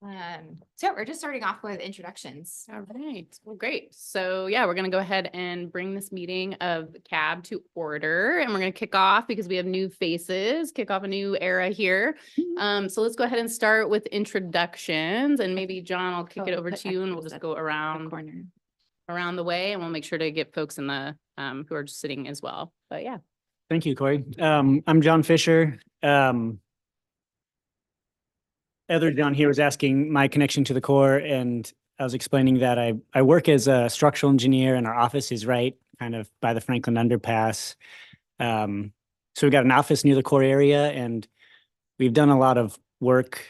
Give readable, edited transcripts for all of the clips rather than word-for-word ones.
So we're just starting off with introductions. All right, well, great. So yeah, we're gonna go ahead and bring this meeting of the CAB to order, and we're gonna kick off because we have new faces, kick off a new era here. So let's go ahead and start with introductions, and maybe John, I'll kick it over to you, and we'll just go around the way, and we'll make sure to get folks in the who are just sitting as well. But yeah. Thank you, Corey. I'm John Fisher. Other John here was asking my connection to the Corps, and I was explaining that I work as a structural engineer, and our office is right kind of by the Franklin Underpass. So we've got an office near the Corps area, and we've done a lot of work,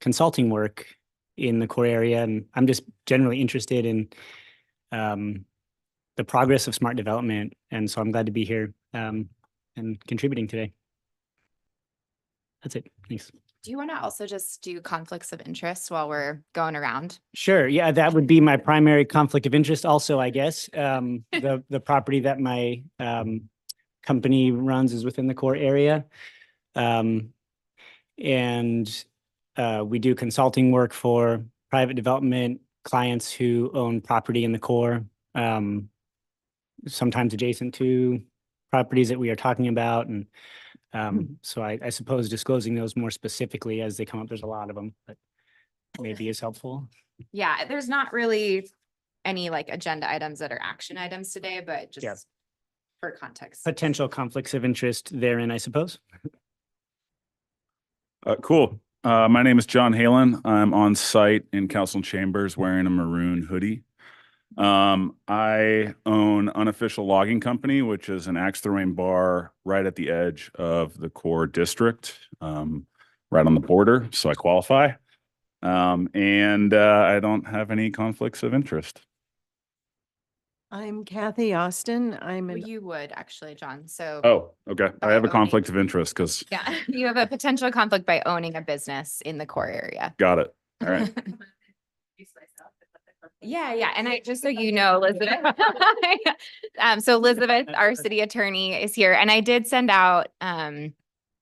consulting work in the Corps area, and I'm just generally interested in the progress of smart development, and so I'm glad to be here and contributing today. That's it. Thanks. Do you want to also just do conflicts of interest while we're going around? Sure. Yeah, that would be my primary conflict of interest also, I guess. The property that my company runs is within the Corps area. And we do consulting work for private development clients who own property in the Corps, sometimes adjacent to properties that we are talking about. And so I suppose disclosing those more specifically as they come up, there's a lot of them, but maybe is helpful. Yeah, there's not really any like agenda items that are action items today, but just for context. Potential conflicts of interest therein, I suppose. Cool. My name is John Halen. I'm on site in Council Chambers wearing a maroon hoodie. I own Unofficial Logging Company, which is an axe throwing bar right at the edge of the Corps district, right on the border. So I qualify. And I don't have any conflicts of interest. I'm Kathy Austin. Well, you would actually, John. So Oh, okay. I have a owning. conflict of interest because. Yeah, you have a potential conflict by owning a business in the Corps area. Got it. All right. Yeah. And I, just so you know, Elizabeth, so Elizabeth, our city attorney, is here, and I did send out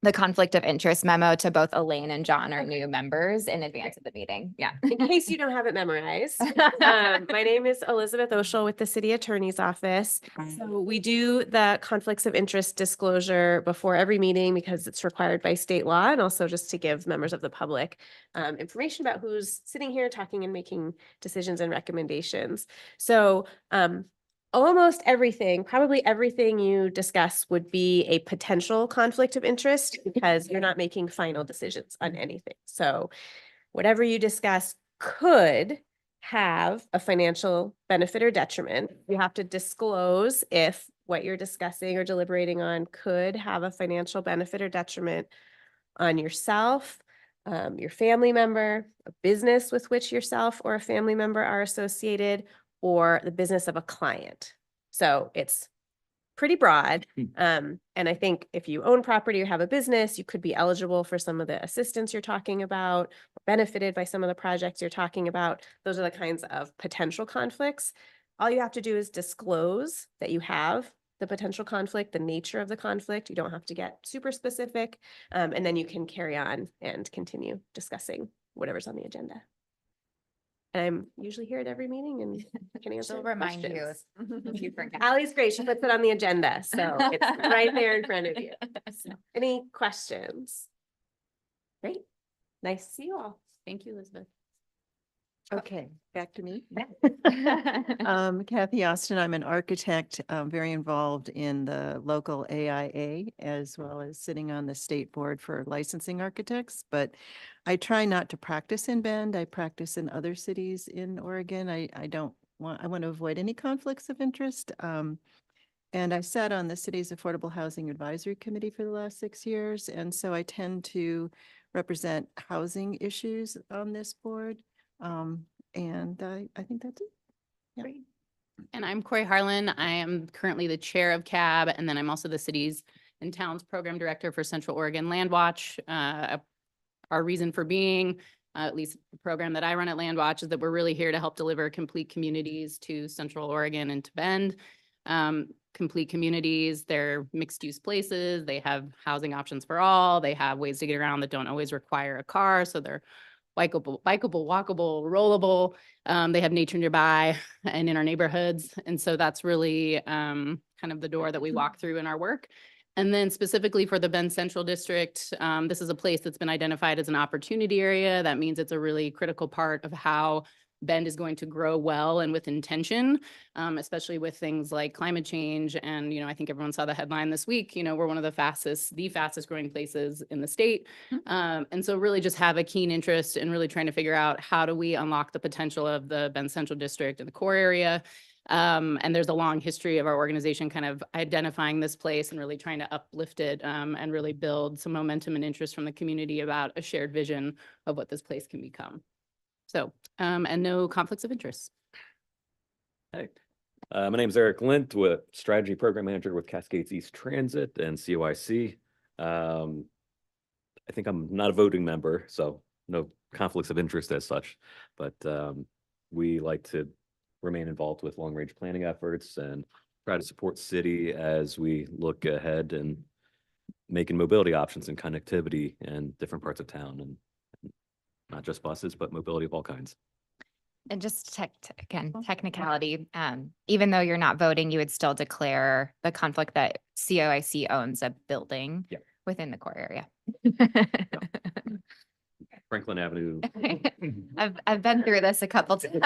the conflict of interest memo to both Elaine and John, our new members, in advance of the meeting. Yeah. In case you don't have it memorized, my name is Elizabeth Oshel with the City Attorney's Office. So we do the conflicts of interest disclosure before every meeting because it's required by state law, and also just to give members of the public information about who's sitting here talking and making decisions and recommendations. So almost everything, probably everything you discuss would be a potential conflict of interest because you're not making final decisions on anything. So whatever you discuss could have a financial benefit or detriment. You have to disclose if what you're discussing or deliberating on could have a financial benefit or detriment on yourself, your family member, a business with which yourself or a family member are associated, or the business of a client. So it's pretty broad. And I think if you own property or have a business, you could be eligible for some of the assistance you're talking about, or benefited by some of the projects you're talking about. Those are the kinds of potential conflicts. All you have to do is disclose that you have the potential conflict, the nature of the conflict. You don't have to get super specific. And then you can carry on and continue discussing whatever's on the agenda. And I'm usually here at every meeting and can answer She'll remind you questions. if you forget. Allie's great. She puts it on the agenda. So it's right there in front of you. So, any questions? Great. Nice to see you all. Thank you, Elizabeth. Okay, back to me. Kathy Austin, I'm an architect, very involved in the local AIA as well as sitting on the state board for licensing architects, but I try not to practice in Bend. I practice in other cities in Oregon. I want to avoid any conflicts of interest. And I sat on the city's Affordable Housing Advisory Committee for the last 6 years. And so I tend to represent housing issues on this board. And I think that's it. Yeah. Great. And I'm Corey Harlan. I am currently the chair of CAB, and then I'm also the city's and towns program director for Central Oregon Land Watch. Our reason for being, at least the program that I run at Land Watch, is that we're really here to help deliver complete communities to Central Oregon and to Bend. Complete communities, they're mixed use places. They have housing options for all. They have ways to get around that don't always require a car. So they're bikeable, walkable, rollable. They have nature nearby and in our neighborhoods. And so that's really kind of the door that we walk through in our work. And then specifically for the Bend Central District, this is a place that's been identified as an opportunity area. That means it's a really critical part of how Bend is going to grow well and with intention, especially with things like climate change. And, I think everyone saw the headline this week, we're one of the fastest growing places in the state. And so really just have a keen interest in really trying to figure out how do we unlock the potential of the Bend Central District and the core area. And there's a long history of our organization kind of identifying this place and really trying to uplift it and really build some momentum and interest from the community about a shared vision of what this place can become. So, and no conflicts of interest. Hey, my name is Eric Lint, with Strategy Program Manager with Cascades East Transit and COIC. I think I'm not a voting member, so no conflicts of interest as such, but we like to remain involved with long-range planning efforts and try to support city as we look ahead and making mobility options and connectivity in different parts of town, and not just buses, but mobility of all kinds. And just technicality, even though you're not voting, you would still declare the conflict that COIC owns a building within the core area. Franklin Avenue. I've been through this a couple times.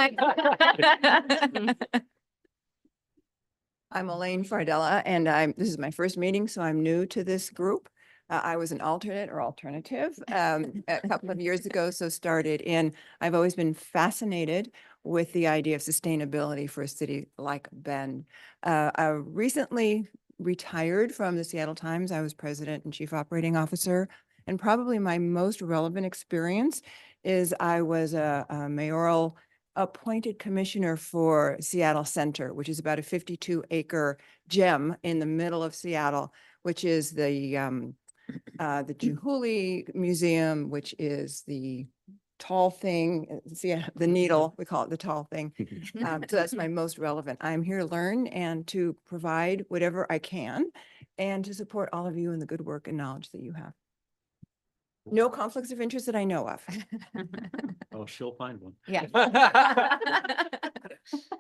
I'm Elaine Fardella, and this is my first meeting, so I'm new to this group. I was an alternate or alternative a couple of years ago, so started in. I've always been fascinated with the idea of sustainability for a city like Bend. I recently retired from the Seattle Times. I was president and chief operating officer, and probably my most relevant experience is I was a mayoral appointed commissioner for Seattle Center, which is about a 52-acre gem in the middle of Seattle, which is the Chihuly Museum, which is the tall thing, the needle, we call it the tall thing. So that's my most relevant. I'm here to learn and to provide whatever I can and to support all of you in the good work and knowledge that you have. No conflicts of interest that I know of. Oh, she'll find one. Yeah.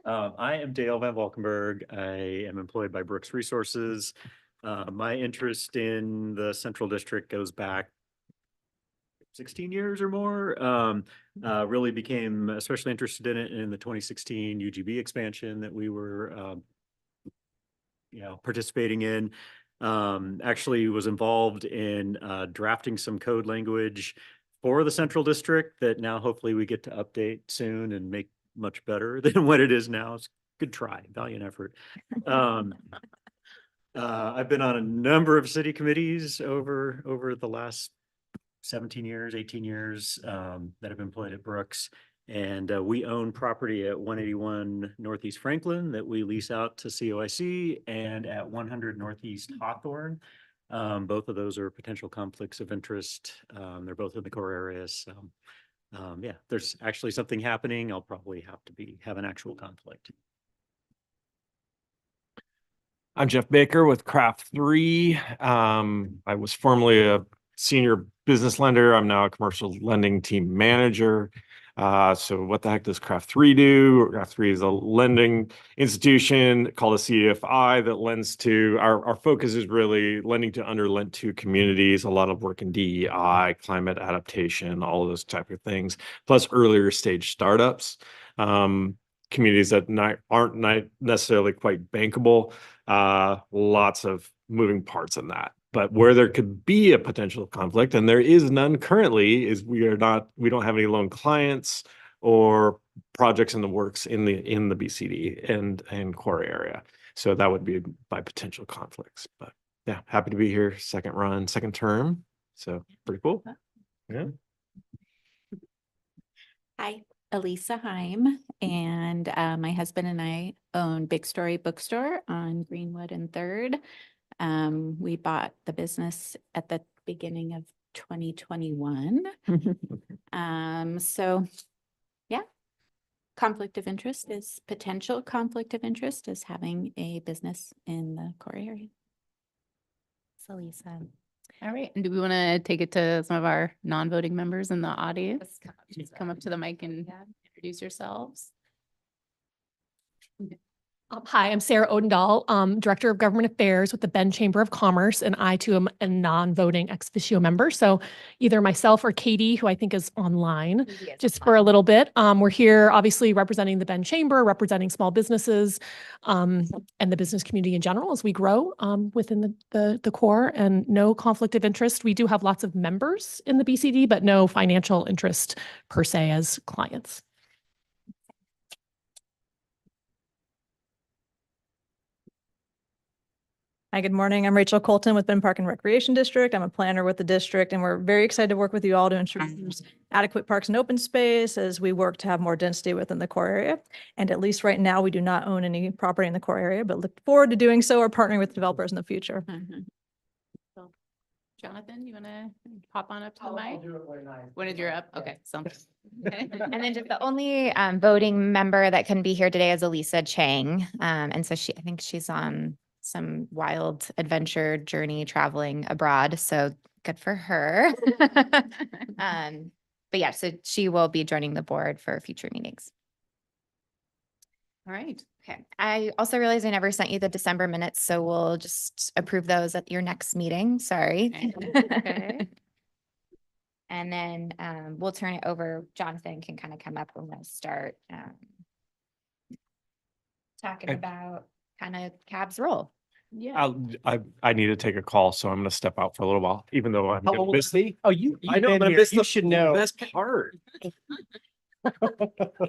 I am Dale Van Valkenburg. I am employed by Brooks Resources. My interest in the Central District goes back 16 years or more. Really became especially interested in it in the 2016 UGB expansion that we were participating in. Actually was involved in drafting some code language for the Central District that now hopefully we get to update soon and make much better than what it is now. It's a good try, valiant effort. I've been on a number of city committees over the last 17 years, 18 years that I've employed at Brooks. And we own property at 181 Northeast Franklin that we lease out to COIC, and at 100 Northeast Hawthorne. Both of those are potential conflicts of interest. They're both in the core areas. So yeah, there's actually something happening. I'll probably have to have an actual conflict. I'm Jeff Baker with Craft 3. I was formerly a senior business lender. I'm now a commercial lending team manager. So what the heck does Craft 3 do? Craft 3 is a lending institution called a CFI that lends to, our focus is really lending to underlent to communities, a lot of work in DEI, climate adaptation, all of those type of things, plus earlier stage startups, communities that aren't necessarily quite bankable, lots of moving parts in that. But where there could be a potential conflict, and there is none currently, is we don't have any loan clients or projects in the works in the BCD and core area. So that would be by potential conflicts. But yeah, happy to be here. Second term. So pretty cool. Yeah. Hi, Elisa Heim, and my husband and I own Big Story Bookstore on Greenwood and 3rd. We bought the business at the beginning of 2021. So yeah, potential conflict of interest is having a business in the core area. So Lisa. All right. And do we want to take it to some of our non-voting members in the audience? Just come up to the mic and introduce yourselves. Hi, I'm Sarah Odendahl, Director of Government Affairs with the Bend Chamber of Commerce, and I too am a non-voting ex officio member. So either myself or Katie, who I think is online, just for a little bit. We're here obviously representing the Bend Chamber, representing small businesses, and the business community in general as we grow within the core, and no conflict of interest. We do have lots of members in the BCD, but no financial interest per se as clients. Hi, good morning. I'm Rachel Colton with Bend Park and Recreation District. I'm a planner with the district, and we're very excited to work with you all to ensure there's adequate parks and open space as we work to have more density within the core area. And at least right now, we do not own any property in the core area, but look forward to doing so or partnering with developers in the future. So, Jonathan, you want to pop on up to the mic? When you're up? Okay. So. And then just the only voting member that couldn't be here today is Elisa Chang. And so I think she's on some wild adventure journey traveling abroad. So good for her. But yeah, so she will be joining the board for future meetings. All right. Okay. I also realized I never sent you the December minutes, so we'll just approve those at your next meeting. Sorry. Okay. And then we'll turn it over. Jonathan can kind of come up when we'll start talking Okay. about kind of CAB's role. Yeah. I need to take a call, so I'm going to step out for a little while, even though I'm gonna miss the. Oh, you, I know, I'm gonna miss you the should know. best part.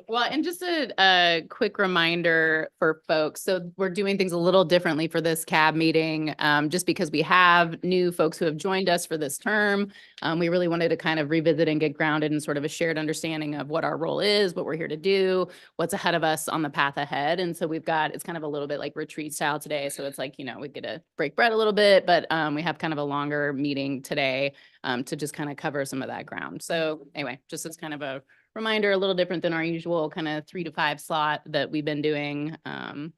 Well, and just a quick reminder for folks. So we're doing things a little differently for this CAB meeting, just because we have new folks who have joined us for this term. We really wanted to kind of revisit and get grounded in sort of a shared understanding of what our role is, what we're here to do, what's ahead of us on the path ahead. And so it's kind of a little bit like retreat style today. So it's like, we get to break bread a little bit, but we have kind of a longer meeting today to just kind of cover some of that ground. So anyway, just as kind of a reminder, a little different than our usual kind of 3 to 5 slot that we've been doing.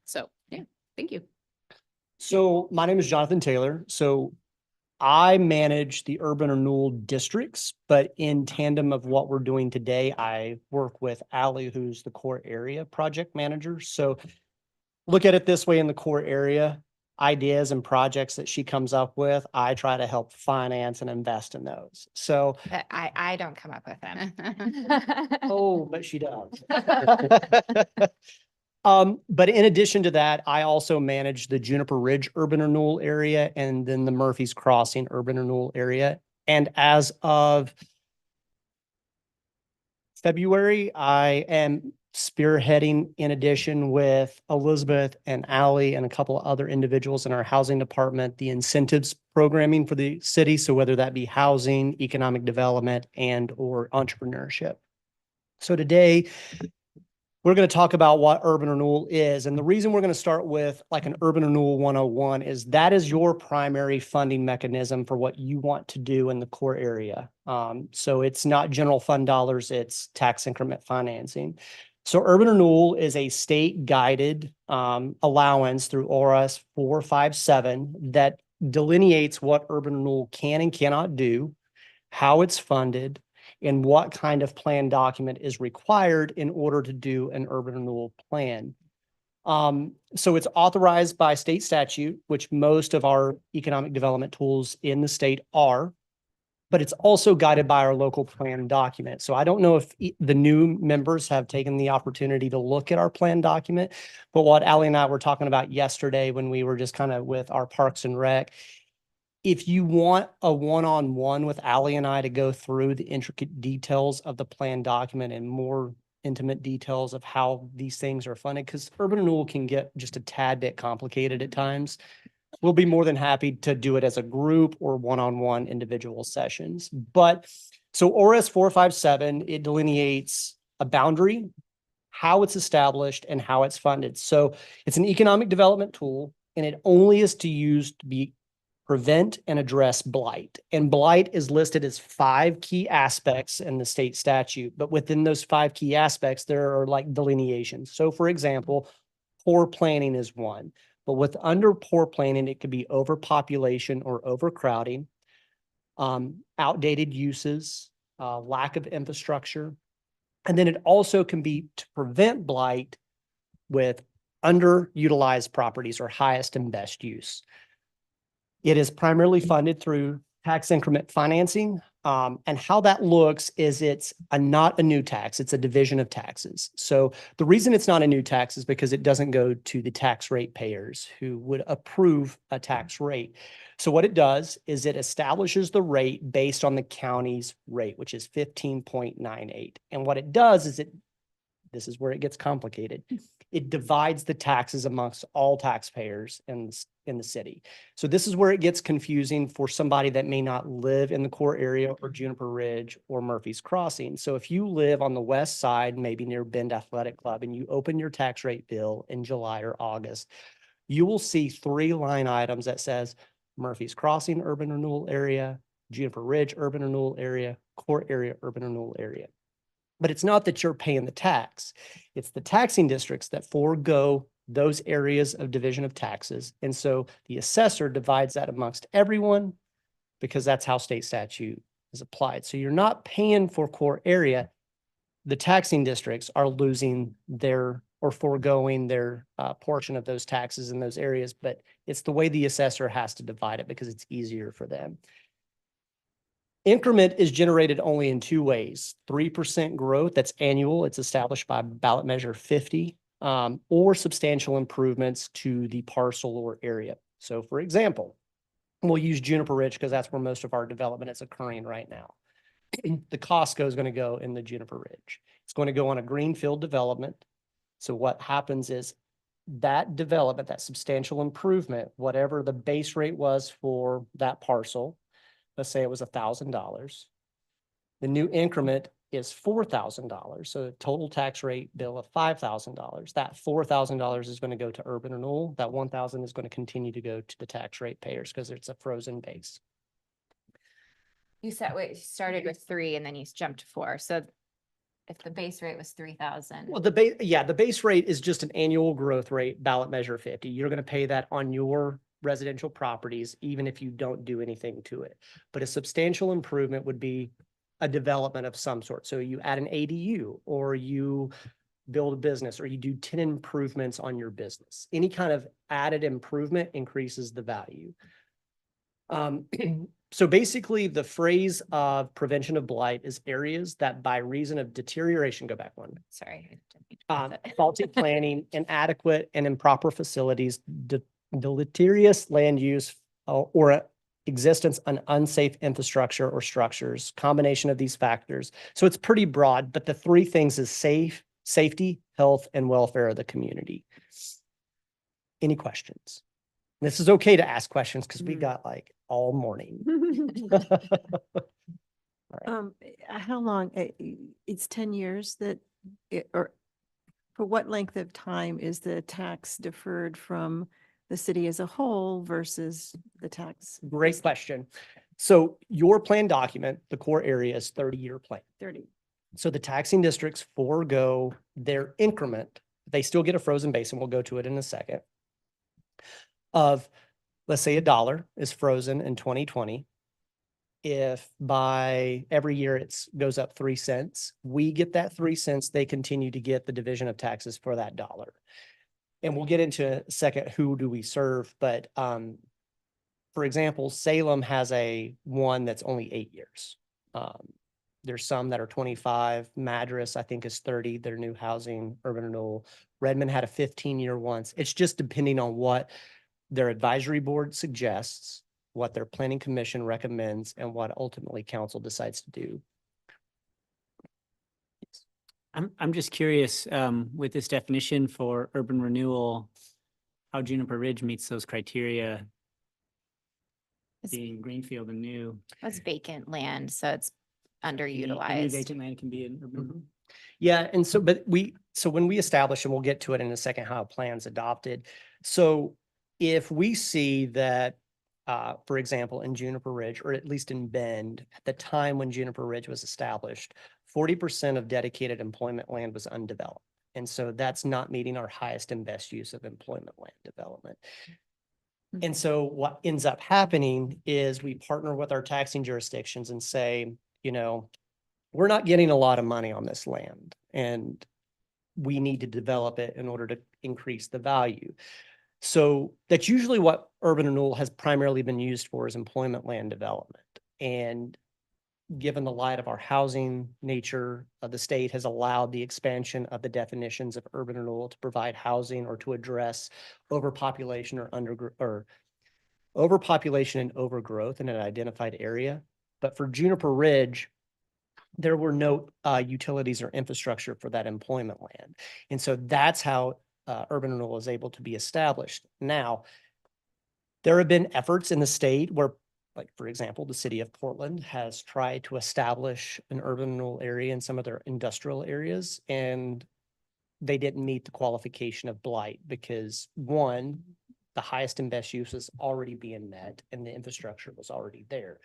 So yeah, thank you. So my name is Jonathan Taylor. So I manage the urban renewal districts, but in tandem of what we're doing today, I work with Allie, who's the core area project manager. So look at it this way: in the core area, ideas and projects that she comes up with, I try to help finance and invest in those. So, But I don't come up with them. oh, but she does. But in addition to that, I also manage the Juniper Ridge urban renewal area and then the Murphy's Crossing urban renewal area. And as of February, I am spearheading, in addition with Elizabeth and Allie and a couple of other individuals in our housing department, the incentives programming for the city. So whether that be housing, economic development, and or entrepreneurship. So today, we're going to talk about what urban renewal is. And the reason we're going to start with like an urban renewal 101 is that is your primary funding mechanism for what you want to do in the core area. So it's not general fund dollars, it's tax increment financing. So urban renewal is a state guided allowance through ORS 457 that delineates what urban renewal can and cannot do, how it's funded, and what kind of plan document is required in order to do an urban renewal plan. So it's authorized by state statute, which most of our economic development tools in the state are, but it's also guided by our local plan document. So I don't know if the new members have taken the opportunity to look at our plan document, but what Allie and I were talking about yesterday when we were just kind of with our Parks and Rec, if you want a one-on-one with Allie and I to go through the intricate details of the plan document and more intimate details of how these things are funded, because urban renewal can get just a tad bit complicated at times, we'll be more than happy to do it as a group or one-on-one individual sessions. But so ORS 457, it delineates a boundary, how it's established, and how it's funded. So it's an economic development tool, and it only is to use to be prevent and address blight. And blight is listed as 5 key aspects in the state statute, but within those 5 key aspects, there are like delineations. So for example, poor planning is one, but with under poor planning, it could be overpopulation or overcrowding, outdated uses, lack of infrastructure. And then it also can be to prevent blight with underutilized properties or highest and best use. It is primarily funded through tax increment financing. And how that looks is it's not a new tax, it's a division of taxes. So the reason it's not a new tax is because it doesn't go to the tax rate payers who would approve a tax rate. So what it does is it establishes the rate based on the county's rate, which is 15.98. And what it does is this is where it gets complicated. It divides the taxes amongst all taxpayers in the city. So this is where it gets confusing for somebody that may not live in the core area or Juniper Ridge or Murphy's Crossing. So if you live on the west side, maybe near Bend Athletic Club, and you open your tax rate bill in July or August, you will see 3 line items that says Murphy's Crossing Urban Renewal Area, Juniper Ridge Urban Renewal Area, Core Area Urban Renewal Area. But it's not that you're paying the tax. It's the taxing districts that forego those areas of division of taxes. And so the assessor divides that amongst everyone because that's how state statute is applied. So you're not paying for core area. The taxing districts are losing their or foregoing their portion of those taxes in those areas, but it's the way the assessor has to divide it because it's easier for them. Increment is generated only in 2 ways: 3% growth, that's annual, it's established by ballot measure 50, or substantial improvements to the parcel or area. So for example, we'll use Juniper Ridge because that's where most of our development is occurring right now. The Costco is going to go in the Juniper Ridge. It's going to go on a greenfield development. So what happens is that development, that substantial improvement, whatever the base rate was for that parcel, let's say it was $1,000. The new increment is $4,000. So a total tax rate bill of $5,000. That $4,000 is going to go to urban renewal. That $1,000 is going to continue to go to the tax rate payers because it's a frozen base. You said, wait, you started with 3 and then you jumped to 4. So if the base rate was 3,000. Well, the base rate is just an annual growth rate, ballot measure 50. You're going to pay that on your residential properties, even if you don't do anything to it. But a substantial improvement would be a development of some sort. So you add an ADU, or you build a business, or you do 10 improvements on your business. Any kind of added improvement increases the value. So basically the phrase of prevention of blight is areas that by reason of deterioration, go back one. Sorry. Faulty planning, inadequate and improper facilities, deleterious land use, or existence of unsafe infrastructure or structures, combination of these factors. So it's pretty broad, but the 3 things is safety, health, and welfare of the community. Any questions? This is okay to ask questions because we got like all morning. All right. How long, it's 10 years that, or for what length of time is the tax deferred from the city as a whole versus the tax? Great question. So your plan document, the core area is 30-year plan. 30. So the taxing districts forego their increment. They still get a frozen base, and we'll go to it in a second. Of, let's say $1 is frozen in 2020. If by every year it goes up 3 cents, we get that 3 cents, they continue to get the division of taxes for that $1. And we'll get into a second, who do we serve? But for example, Salem has one that's only 8 years. There's some that are 25. Madras, I think, is 30. Their new housing, urban renewal. Redmond had a 15-year once. It's just depending on what their advisory board suggests, what their planning commission recommends, and what ultimately council decides to do. I'm just curious, with this definition for urban renewal, how Juniper Ridge meets those criteria, being greenfield and new. It's vacant land, so it's Any underutilized. vacant land can be an urban. Yeah, and so, so when we establish, and we'll get to it in a second, how a plan's adopted. So if we see that, for example, in Juniper Ridge, or at least in Bend, at the time when Juniper Ridge was established, 40% of dedicated employment land was undeveloped. And so that's not meeting our highest and best use of employment land development. And so what ends up happening is we partner with our taxing jurisdictions and say, you know, we're not getting a lot of money on this land and we need to develop it in order to increase the value. So that's usually what urban renewal has primarily been used for, is employment land development. And given the light of our housing nature, the state has allowed the expansion of the definitions of urban renewal to provide housing or to address overpopulation or overpopulation and overgrowth in an identified area. But for Juniper Ridge, there were no utilities or infrastructure for that employment land. And so that's how urban renewal is able to be established. Now, there have been efforts in the state where, like, for example, the city of Portland has tried to establish an urban renewal area in some of their industrial areas, and they didn't meet the qualification of blight because, one, the highest and best use is already being met and the infrastructure was already there.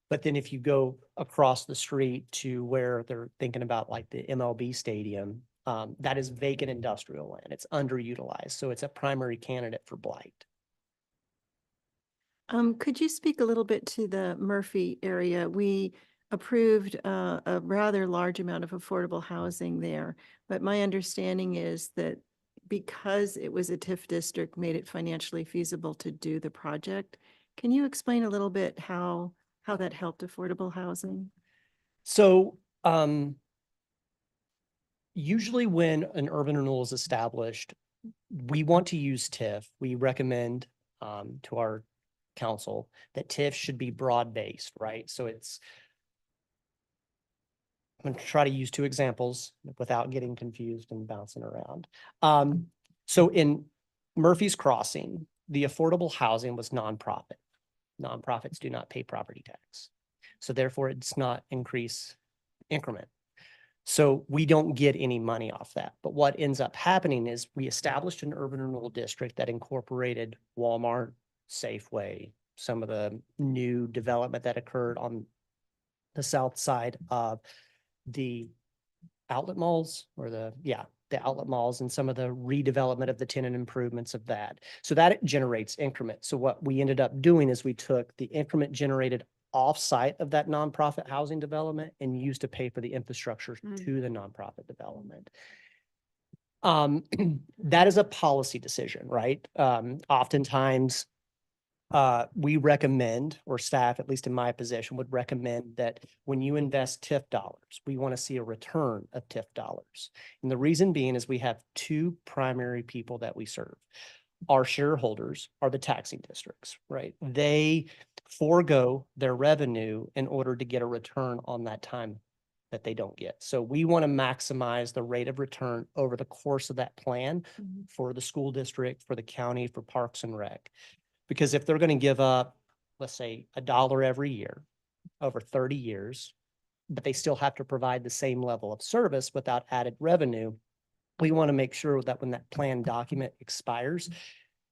But then if you go across the street to where they're thinking about like the MLB stadium, that is vacant industrial land. It's underutilized. So it's a primary candidate for blight. Could you speak a little bit to the Murphy area? We approved a rather large amount of affordable housing there, but my understanding is that because it was a TIF district, made it financially feasible to do the project. Can you explain a little bit how that helped affordable housing? So usually when an urban renewal is established, we want to use TIF. We recommend to our council that TIF should be broad-based, right? So it's, I'm going to try to use two examples without getting confused and bouncing around. So in Murphy's Crossing, the affordable housing was nonprofit. Nonprofits do not pay property tax. So therefore it's not increase increment. So we don't get any money off that. But what ends up happening is we established an urban renewal district that incorporated Walmart, Safeway, some of the new development that occurred on the south side of the outlet malls or the outlet malls and some of the redevelopment of the tenant improvements of that. So that generates increment. So what we ended up doing is we took the increment generated off-site of that nonprofit housing development and used to pay for the infrastructure to the nonprofit development. That is a policy decision, right? Oftentimes, we recommend, or staff, at least in my position, would recommend that when you invest TIF dollars, we want to see a return of TIF dollars. And the reason being is we have two primary people that we serve. Our shareholders are the taxing districts, right? They forego their revenue in order to get a return on that time that they don't get. So we want to maximize the rate of return over the course of that plan for the school district, for the county, for Parks and Rec. Because if they're going to give up, let's say, $1 every year over 30 years, but they still have to provide the same level of service without added revenue, we want to make sure that when that plan document expires,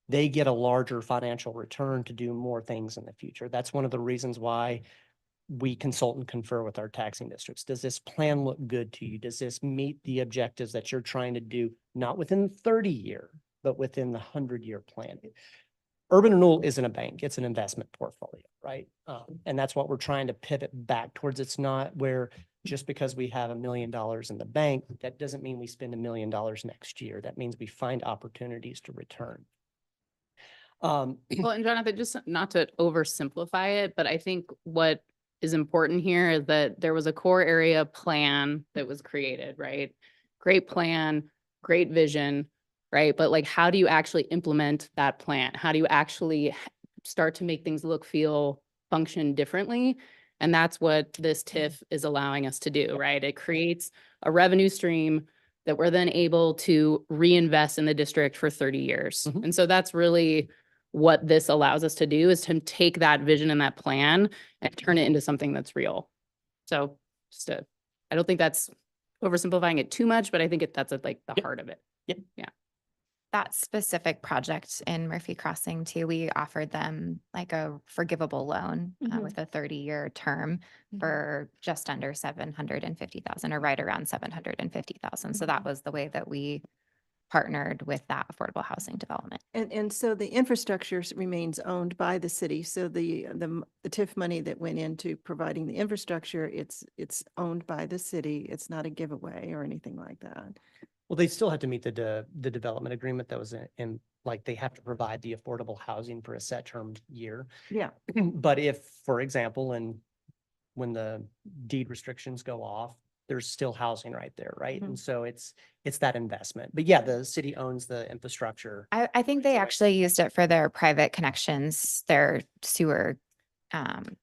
they get a larger financial return to do more things in the future. That's one of the reasons why we consult and confer with our taxing districts. Does this plan look good to you? Does this meet the objectives that you're trying to do, not within the 30-year, but within the 100-year plan? Urban renewal isn't a bank, it's an investment portfolio, right? And that's what we're trying to pivot back towards. It's not where just because we have $1 million in the bank, that doesn't mean we spend $1 million next year. That means we find opportunities to return. Well, and Jonathan, just not to oversimplify it, but I think what is important here is that there was a core area plan that was created, right? Great plan, great vision, right? But like, how do you actually implement that plan? How do you actually start to make things look, feel, function differently? And that's what this TIF is allowing us to do, right? It creates a revenue stream that we're then able to reinvest in the district for 30 years. And so that's really what this allows us to do, is to take that vision and that plan and turn it into something that's real. So just I don't think that's oversimplifying it too much, but I think that's at like the heart of it. Yep. Yeah. That specific project in Murphy Crossing too, we offered them like a forgivable loan with a 30-year term for just under 750,000, or right around 750,000. So that was the way that we partnered with that affordable housing development. And so the infrastructure remains owned by the city. So the TIF money that went into providing the infrastructure, it's owned by the city. It's not a giveaway or anything like that. Well, they still have to meet the development agreement that was in, like, they have to provide the affordable housing for a set term year. Yeah. But if, for example, when the deed restrictions go off, there's still housing right there, right? And so it's that investment. But yeah, the city owns the infrastructure. I think they actually used it for their private connections, their sewer, They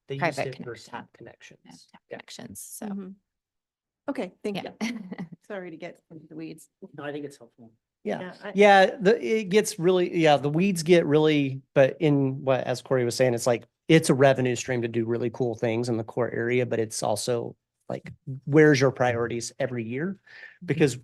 used private it for connection. tap connections. Tap connections, so. Mhm. Okay, thank Yeah. you. Sorry to get into the weeds. No, I think it's helpful. Yeah. I- Yeah, it gets really, the weeds get really, but in what, as Corey was saying, it's like, it's a revenue stream to do really cool things in the core area, but it's also like, where's your priorities every year? Because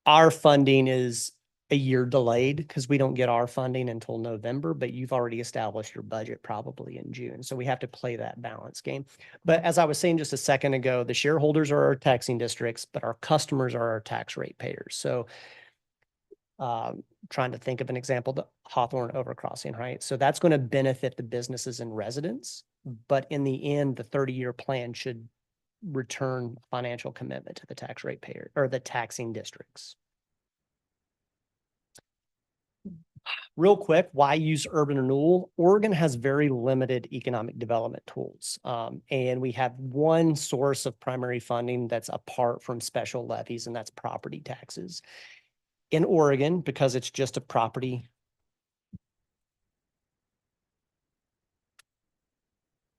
our funding is a year delayed because we don't get our funding until November, but you've already established your budget probably in June. So we have to play that balance game. But as I was saying just a second ago, the shareholders are our taxing districts, but our customers are our tax rate payers. So trying to think of an example, the Hawthorne overcrossing, right? So that's going to benefit the businesses and residents, but in the end, the 30-year plan should return financial commitment to the tax rate payer or the taxing districts. Real quick, why use urban renewal? Oregon has very limited economic development tools. And we have one source of primary funding that's apart from special levies, and that's property taxes. In Oregon, because it's just a property.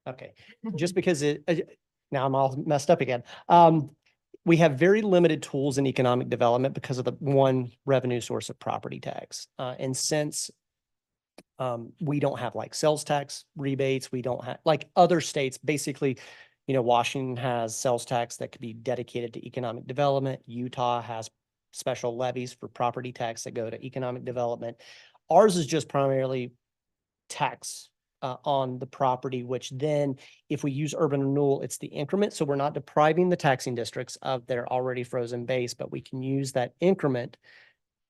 Okay, just because now I'm all messed up again. We have very limited tools in economic development because of the one revenue source of property tax. And since we don't have like sales tax rebates, we don't have like other states, basically, Washington has sales tax that could be dedicated to economic development. Utah has special levies for property tax that go to economic development. Ours is just primarily tax on the property, which then if we use urban renewal, it's the increment. So we're not depriving the taxing districts of their already frozen base, but we can use that increment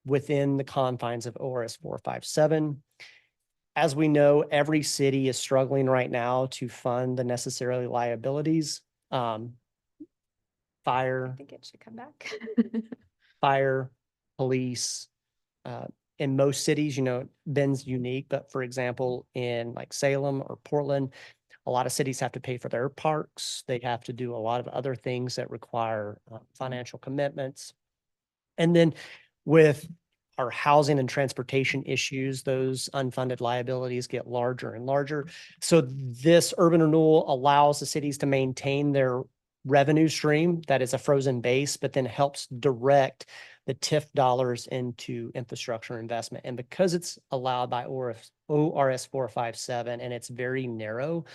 within the confines of ORS 457. As we know, every city is struggling right now to fund the necessary liabilities. I Fire, think it should come back. fire, police. In most cities, Ben's unique, but for example, in like Salem or Portland, a lot of cities have to pay for their parks. They have to do a lot of other things that require financial commitments. And then with our housing and transportation issues, those unfunded liabilities get larger and larger. So this urban renewal allows the cities to maintain their revenue stream that is a frozen base, but then helps direct the TIF dollars into infrastructure investment. And because it's allowed by ORS 457 and it's very narrow,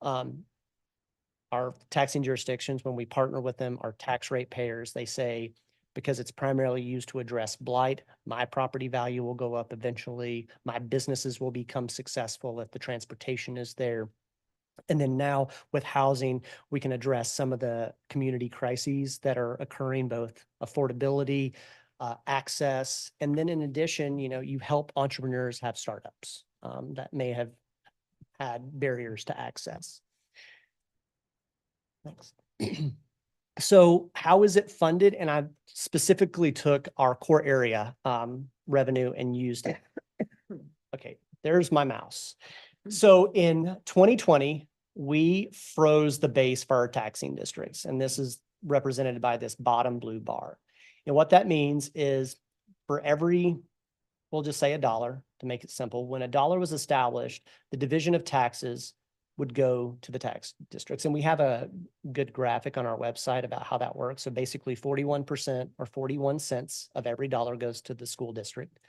our taxing jurisdictions, when we partner with them, are tax rate payers. They say, because it's primarily used to address blight, my property value will go up eventually. My businesses will become successful if the transportation is there. And then now with housing, we can address some of the community crises that are occurring, both affordability, access, and then in addition, you help entrepreneurs have startups that may have had barriers to access. Thanks. So how is it funded? And I specifically took our core area revenue and used it. Okay, there's my mouse. So in 2020, we froze the base for our taxing districts, and this is represented by this bottom blue bar. And what that means is for every, we'll just say $1 to make it simple, when $1 was established, the division of taxes would go to the tax districts. And we have a good graphic on our website about how that works. So basically 41% or 41 cents of every dollar goes to the school district.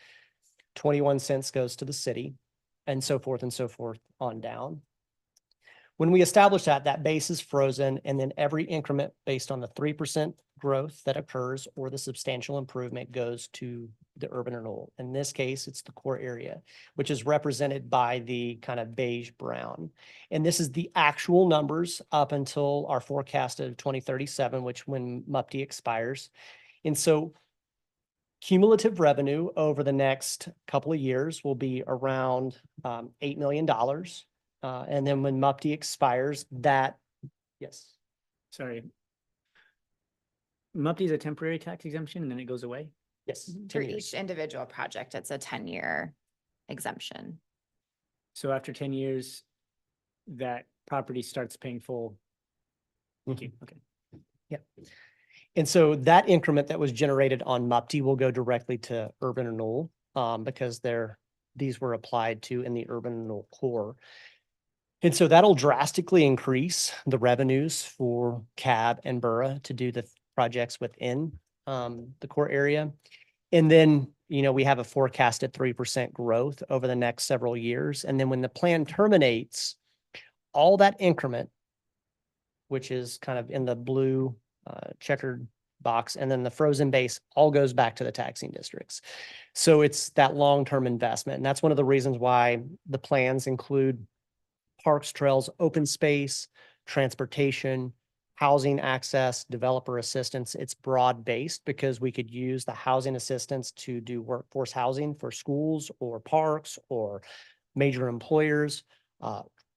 21 cents goes to the city, and so forth on down. When we establish that base is frozen, and then every increment based on the 3% growth that occurs or the substantial improvement goes to the urban renewal. In this case, it's the core area, which is represented by the kind of beige brown. And this is the actual numbers up until our forecast of 2037, which when MUPTI expires. And so Cumulative revenue over the next couple of years will be around $8 million. And then when MUPTI expires, yes. Sorry. MUPTI is a temporary tax exemption and then it goes away? Yes. For 10 years. each individual project, it's a 10-year exemption. So after 10 years, that property starts paying full. Thank you. Okay. And so that increment that was generated on MUPTI will go directly to urban renewal because these were applied to in the urban renewal core. And so that'll drastically increase the revenues for CAB and Borough to do the projects within the core area. And then, we have a forecasted 3% growth over the next several years. And then when the plan terminates, all that increment, which is kind of in the blue checkered box, and then the frozen base all goes back to the taxing districts. So it's that long-term investment. And that's one of the reasons why the plans include parks, trails, open space, transportation, housing access, developer assistance. It's broad-based because we could use the housing assistance to do workforce housing for schools or parks or major employers.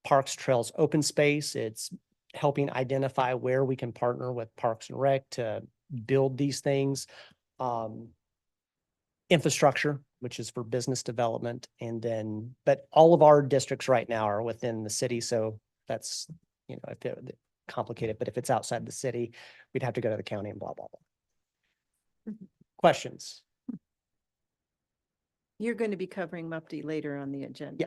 Parks, trails, open space. It's helping identify where we can partner with Parks and Rec to build these things. Infrastructure, which is for business development. And then, but all of our districts right now are within the city. So that's, if it complicated, but if it's outside the city, we'd have to go to the county and blah, blah, blah. Questions? You're going to be covering MUPTI later on the agenda. Yeah.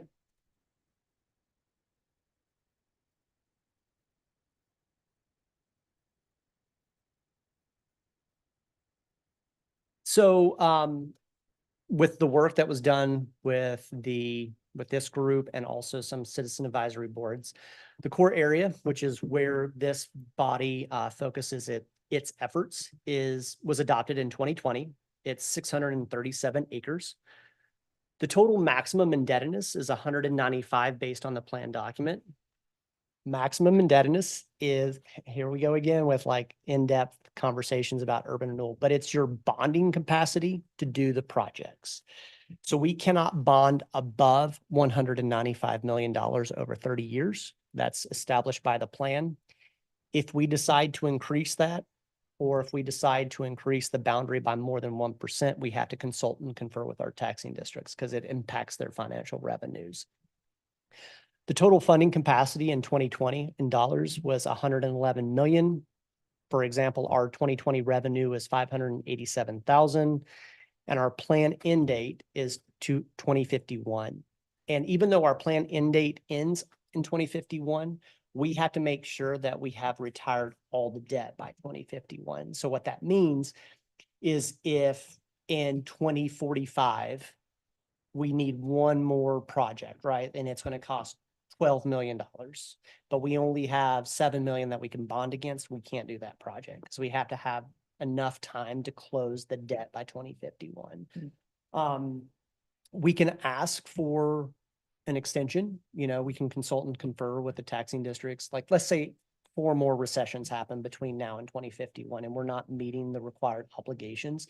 So with the work that was done with this group and also some citizen advisory boards, the core area, which is where this body focuses its efforts, was adopted in 2020. It's 637 acres. The total maximum indebtedness is 195 based on the plan document. Maximum indebtedness is, here we go again with like in-depth conversations about urban renewal, but it's your bonding capacity to do the projects. So we cannot bond above $195 million over 30 years. That's established by the plan. If we decide to increase that, or if we decide to increase the boundary by more than 1%, we have to consult and confer with our taxing districts because it impacts their financial revenues. The total funding capacity in 2020 in dollars was 111 million. For example, our 2020 revenue is 587,000, and our plan end date is to 2051. And even though our plan end date ends in 2051, we have to make sure that we have retired all the debt by 2051. So what that means is if in 2045, we need one more project, right? And it's going to cost $12 million, but we only have 7 million that we can bond against. We can't do that project. So we have to have enough time to close the debt by 2051. We can ask for an extension. We can consult and confer with the taxing districts. Like, let's say 4 more recessions happen between now and 2051, and we're not meeting the required obligations.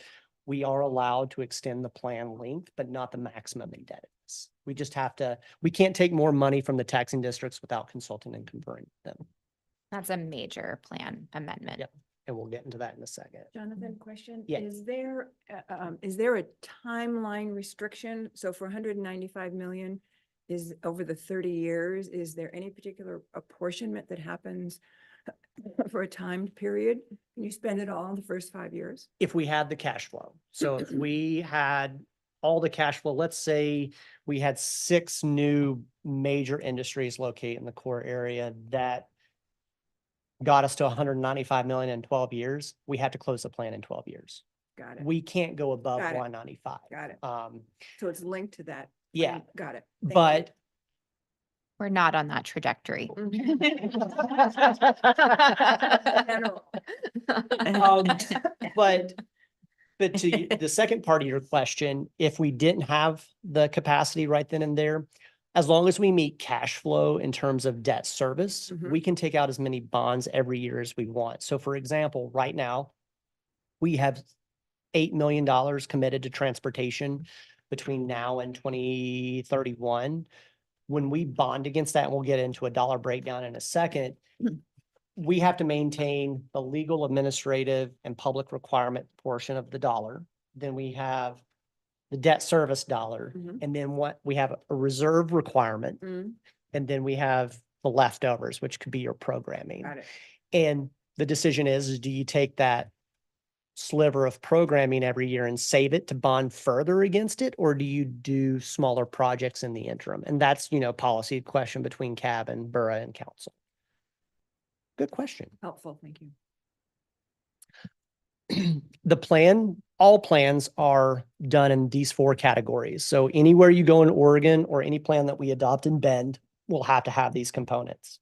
We are allowed to extend the plan length, but not the maximum indebtedness. We just have to, we can't take more money from the taxing districts without consulting and conferring with them. That's a major plan amendment. Yep. And we'll get into that in a second. Jonathan, question. Yeah. Is there a timeline restriction? So for 195 million is over the 30 years, is there any particular apportionment that happens for a timed period? Can you spend it all in the first 5 years? If we had the cash flow. So if we had all the cash flow, let's say we had 6 new major industries located in the core area that got us to 195 million in 12 years, we have to close the plan in 12 years. Got it. We can't go above Got it. 195. Got it. So it's linked to that. Yeah. plan. Got it. Thank you. But We're not on that trajectory. General. But to the second part of your question, if we didn't have the capacity right then and there, as long as we meet cash flow in terms of debt service, we can take out as many bonds every year as we want. So for example, right now, we have $8 million committed to transportation between now and 2031. When we bond against that, and we'll get into a dollar breakdown in a second, we have to maintain the legal, administrative, and public requirement portion of the dollar. Then we have the debt service dollar, and then what we have a reserve requirement, and then we have the leftovers, which could be your programming. Got it. And the decision is do you take that sliver of programming every year and save it to bond further against it, or do you do smaller projects in the interim? And that's, policy question between CAB and borough and council. Good question. Helpful, thank you. All plans are done in these 4 categories. So anywhere you go in Oregon or any plan that we adopt in Bend will have to have these components.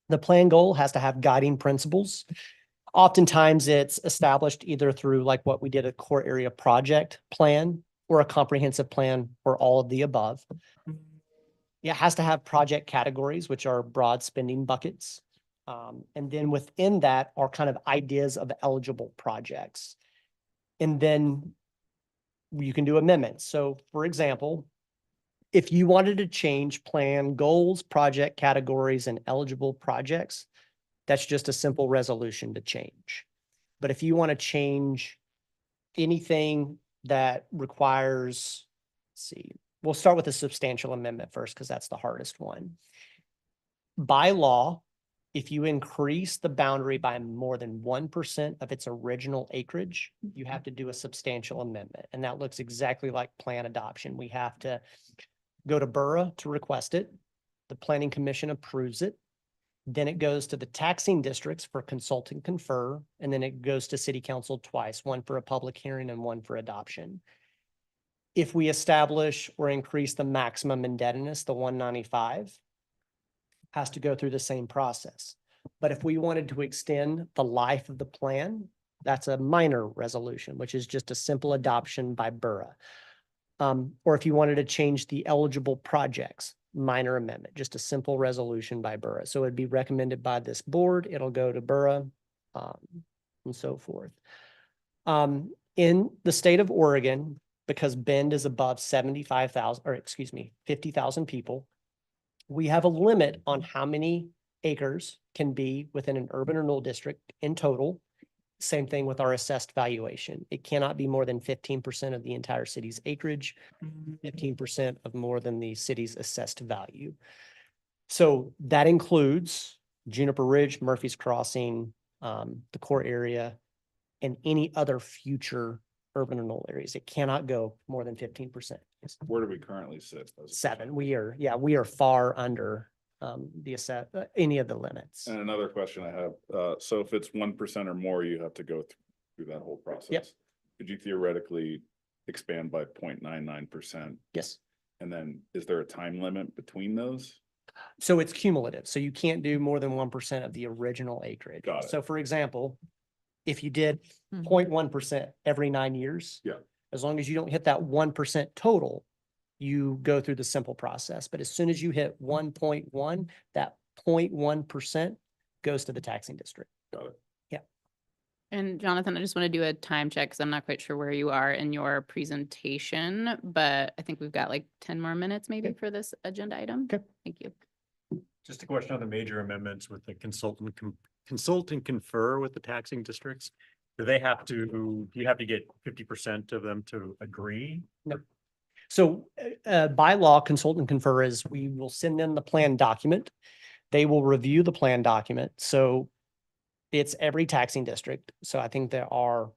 The plan goal has to have guiding principles. Oftentimes it's established either through like what we did a core area project plan or a comprehensive plan or all of the above. It has to have project categories, which are broad spending buckets. And then within that are kind of ideas of eligible projects. And then you can do amendments. So for example, if you wanted to change plan goals, project categories, and eligible projects, that's just a simple resolution to change. But if you want to change anything that requires, let's see, we'll start with a substantial amendment first because that's the hardest one. By law, if you increase the boundary by more than 1% of its original acreage, you have to do a substantial amendment. And that looks exactly like plan adoption. We have to go to borough to request it. The planning commission approves it. Then it goes to the taxing districts for consult and confer. And then it goes to city council twice, one for a public hearing and one for adoption. If we establish or increase the maximum indebtedness, the 195, has to go through the same process. But if we wanted to extend the life of the plan, that's a minor resolution, which is just a simple adoption by borough. Or if you wanted to change the eligible projects, minor amendment, just a simple resolution by borough. So it'd be recommended by this board, it'll go to borough, and so forth. In the state of Oregon, because Bend is above 50,000 people, we have a limit on how many acres can be within an urban renewal district in total. Same thing with our assessed valuation. It cannot be more than 15% of the entire city's acreage, 15% of more than the city's assessed value. So that includes Juniper Ridge, Murphy's Crossing, the core area, and any other future urban renewal areas. It cannot go more than 15%. Where do we currently sit? 7. We are far under any of the limits. And another question I have, so if it's 1% or more, you have to go through that whole process. Yep. Could you theoretically expand by 0.99%? Yes. And then is there a time limit between those? So it's cumulative. So you can't do more than 1% of the original acreage. Got it. So for example, if you did 0.1% every 9 years, Yeah. as long as you don't hit that 1% total, you go through the simple process. But as soon as you hit 1.1, that 0.1% goes to the taxing district. Got it. Yeah. And Jonathan, I just want to do a time check because I'm not quite sure where you are in your presentation, but I think we've got like 10 more minutes maybe for this agenda item. Okay. Thank you. Just a question on the major amendments with the consult and confer with the taxing districts. Do you have to get 50% of them to agree? No. So by law, consult and confer is we will send them the plan document. They will review the plan document. So it's every taxing district. So I think there are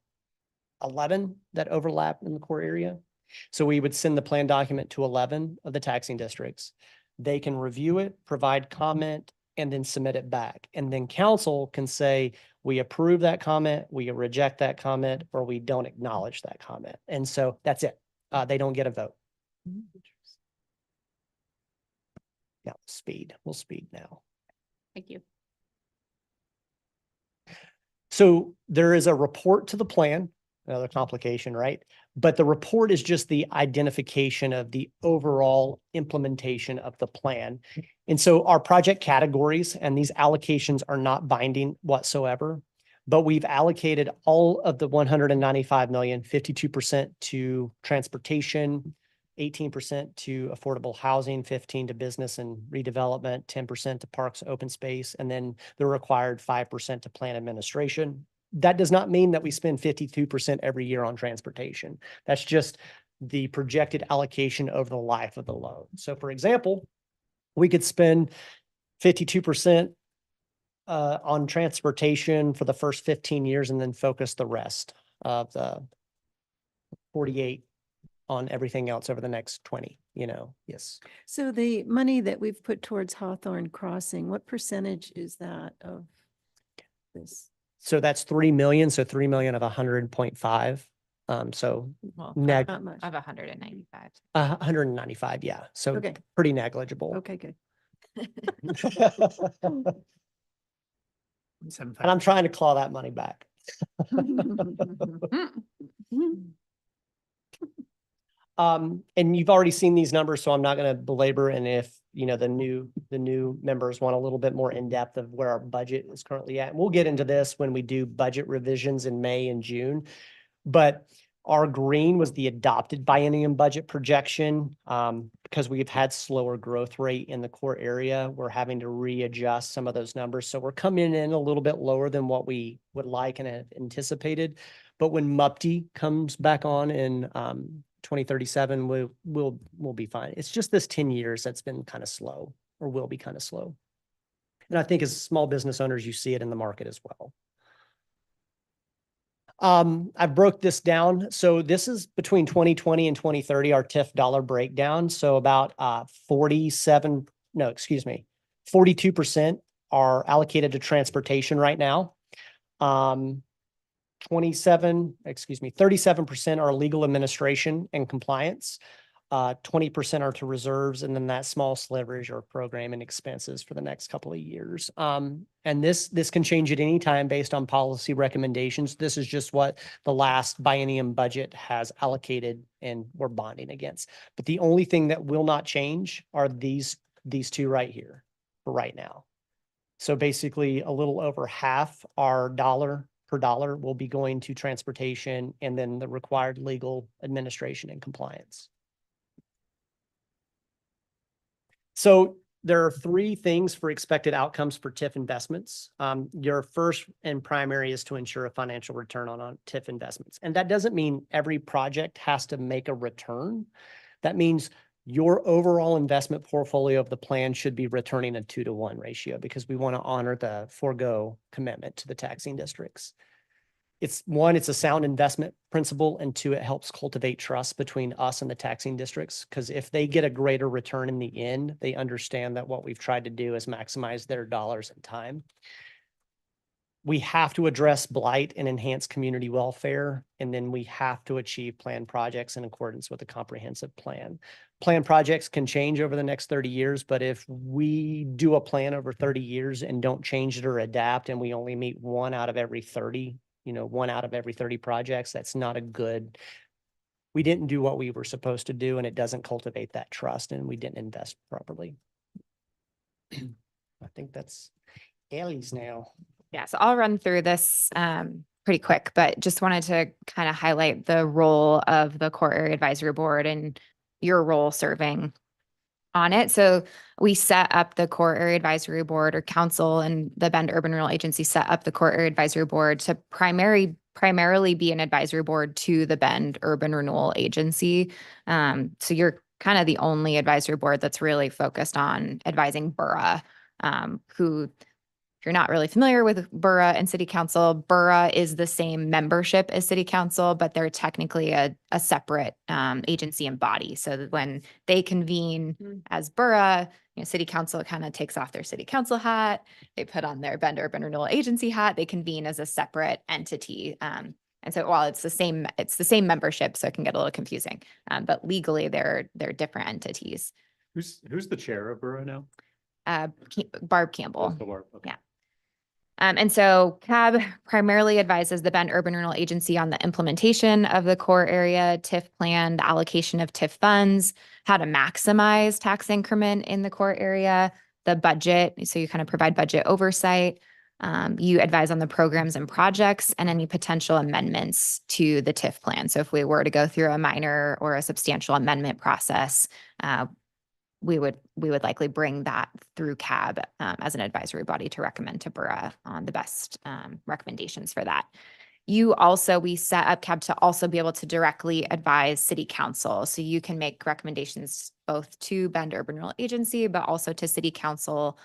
11 that overlap in the core area. So we would send the plan document to 11 of the taxing districts. They can review it, provide comment, and then submit it back. And then council can say, we approve that comment, we reject that comment, or we don't acknowledge that comment. And so that's it. They don't get a vote. Yeah, we'll speed now. Thank you. So there is a report to the plan, another complication, right? But the report is just the identification of the overall implementation of the plan. And so our project categories and these allocations are not binding whatsoever, but we've allocated all of the 195 million, 52% to transportation, 18% to affordable housing, 15 to business and redevelopment, 10% to parks, open space, and then the required 5% to plan administration. That does not mean that we spend 52% every year on transportation. That's just the projected allocation over the life of the loan. So for example, we could spend 52% on transportation for the first 15 years and then focus the rest of the 48 on everything else over the next 20, yes. So the money that we've put towards Hawthorne Crossing, what percentage is that of this? So that's 3 million. So 3 million of 100.5. So Well, Not much. of 195. 195. Yeah. So Okay. pretty negligible. Okay, good. And I'm trying to claw that money back. And you've already seen these numbers, so I'm not going to belabor. And if, the new members want a little bit more in depth of where our budget is currently at, and we'll get into this when we do budget revisions in May and June. But our green was the adopted biennium budget projection. Because we've had slower growth rate in the core area, we're having to readjust some of those numbers. So we're coming in a little bit lower than what we would like and have anticipated. But when MUPTI comes back on in 2037, we'll be fine. It's just this 10 years that's been kind of slow, or will be kind of slow. And I think as small business owners, you see it in the market as well. I broke this down. So this is between 2020 and 2030, our TIF dollar breakdown. So about 42% are allocated to transportation right now. 37% are legal administration and compliance. 20% are to reserves, and then that small sliver is your program and expenses for the next couple of years. And this can change at any time based on policy recommendations. This is just what the last biennium budget has allocated and we're bonding against. But the only thing that will not change are these two right here for right now. So basically a little over half our dollar per dollar will be going to transportation, and then the required legal administration and compliance. So there are 3 things for expected outcomes for TIF investments. Your first and primary is to ensure a financial return on TIF investments. And that doesn't mean every project has to make a return. That means your overall investment portfolio of the plan should be returning a 2-to-1 ratio, because we want to honor the forego commitment to the taxing districts. It's a sound investment principle, and 2, it helps cultivate trust between us and the taxing districts, because if they get a greater return in the end, they understand that what we've tried to do is maximize their dollars and time. We have to address blight and enhance community welfare, and then we have to achieve planned projects in accordance with a comprehensive plan. Planned projects can change over the next 30 years, but if we do a plan over 30 years and don't change it or adapt, and we only meet 1 out of every 30, 1 out of every 30 projects, that's not a good, we didn't do what we were supposed to do, and it doesn't cultivate that trust, and we didn't invest properly. I think that's Ellie's now. Yeah, so I'll run through this pretty quick, but just wanted to kind of highlight the role of the Core Area Advisory Board and your role serving on it. So we set up the Core Area Advisory Board, or council, and the Bend Urban Renewal Agency set up the Core Area Advisory Board to primarily be an advisory board to the Bend Urban Renewal Agency. So you're kind of the only advisory board that's really focused on advising borough, who, if you're not really familiar with borough and city council, borough is the same membership as city council, but they're technically a separate agency and body. So that when they convene as borough, city council kind of takes off their city council hat. They put on their Bend Urban Renewal Agency hat. They convene as a separate entity. And so while it's the same membership, so it can get a little confusing. But legally, they're different entities. Who's the chair of borough now? Barb Campbell. Oh, Barb, okay. Yeah. And so CAB primarily advises the Bend Urban Renewal Agency on the implementation of the core area TIF plan, the allocation of TIF funds, how to maximize tax increment in the core area, the budget. So you kind of provide budget oversight, You advise on the programs and projects and any potential amendments to the TIF plan. So if we were to go through a minor or a substantial amendment process, we would likely bring that through CAB as an advisory body to recommend to Borough on the best recommendations for that. We set up CAB to also be able to directly advise City Council. So you can make recommendations both to Bend Urban Renewal Agency, but also to City Council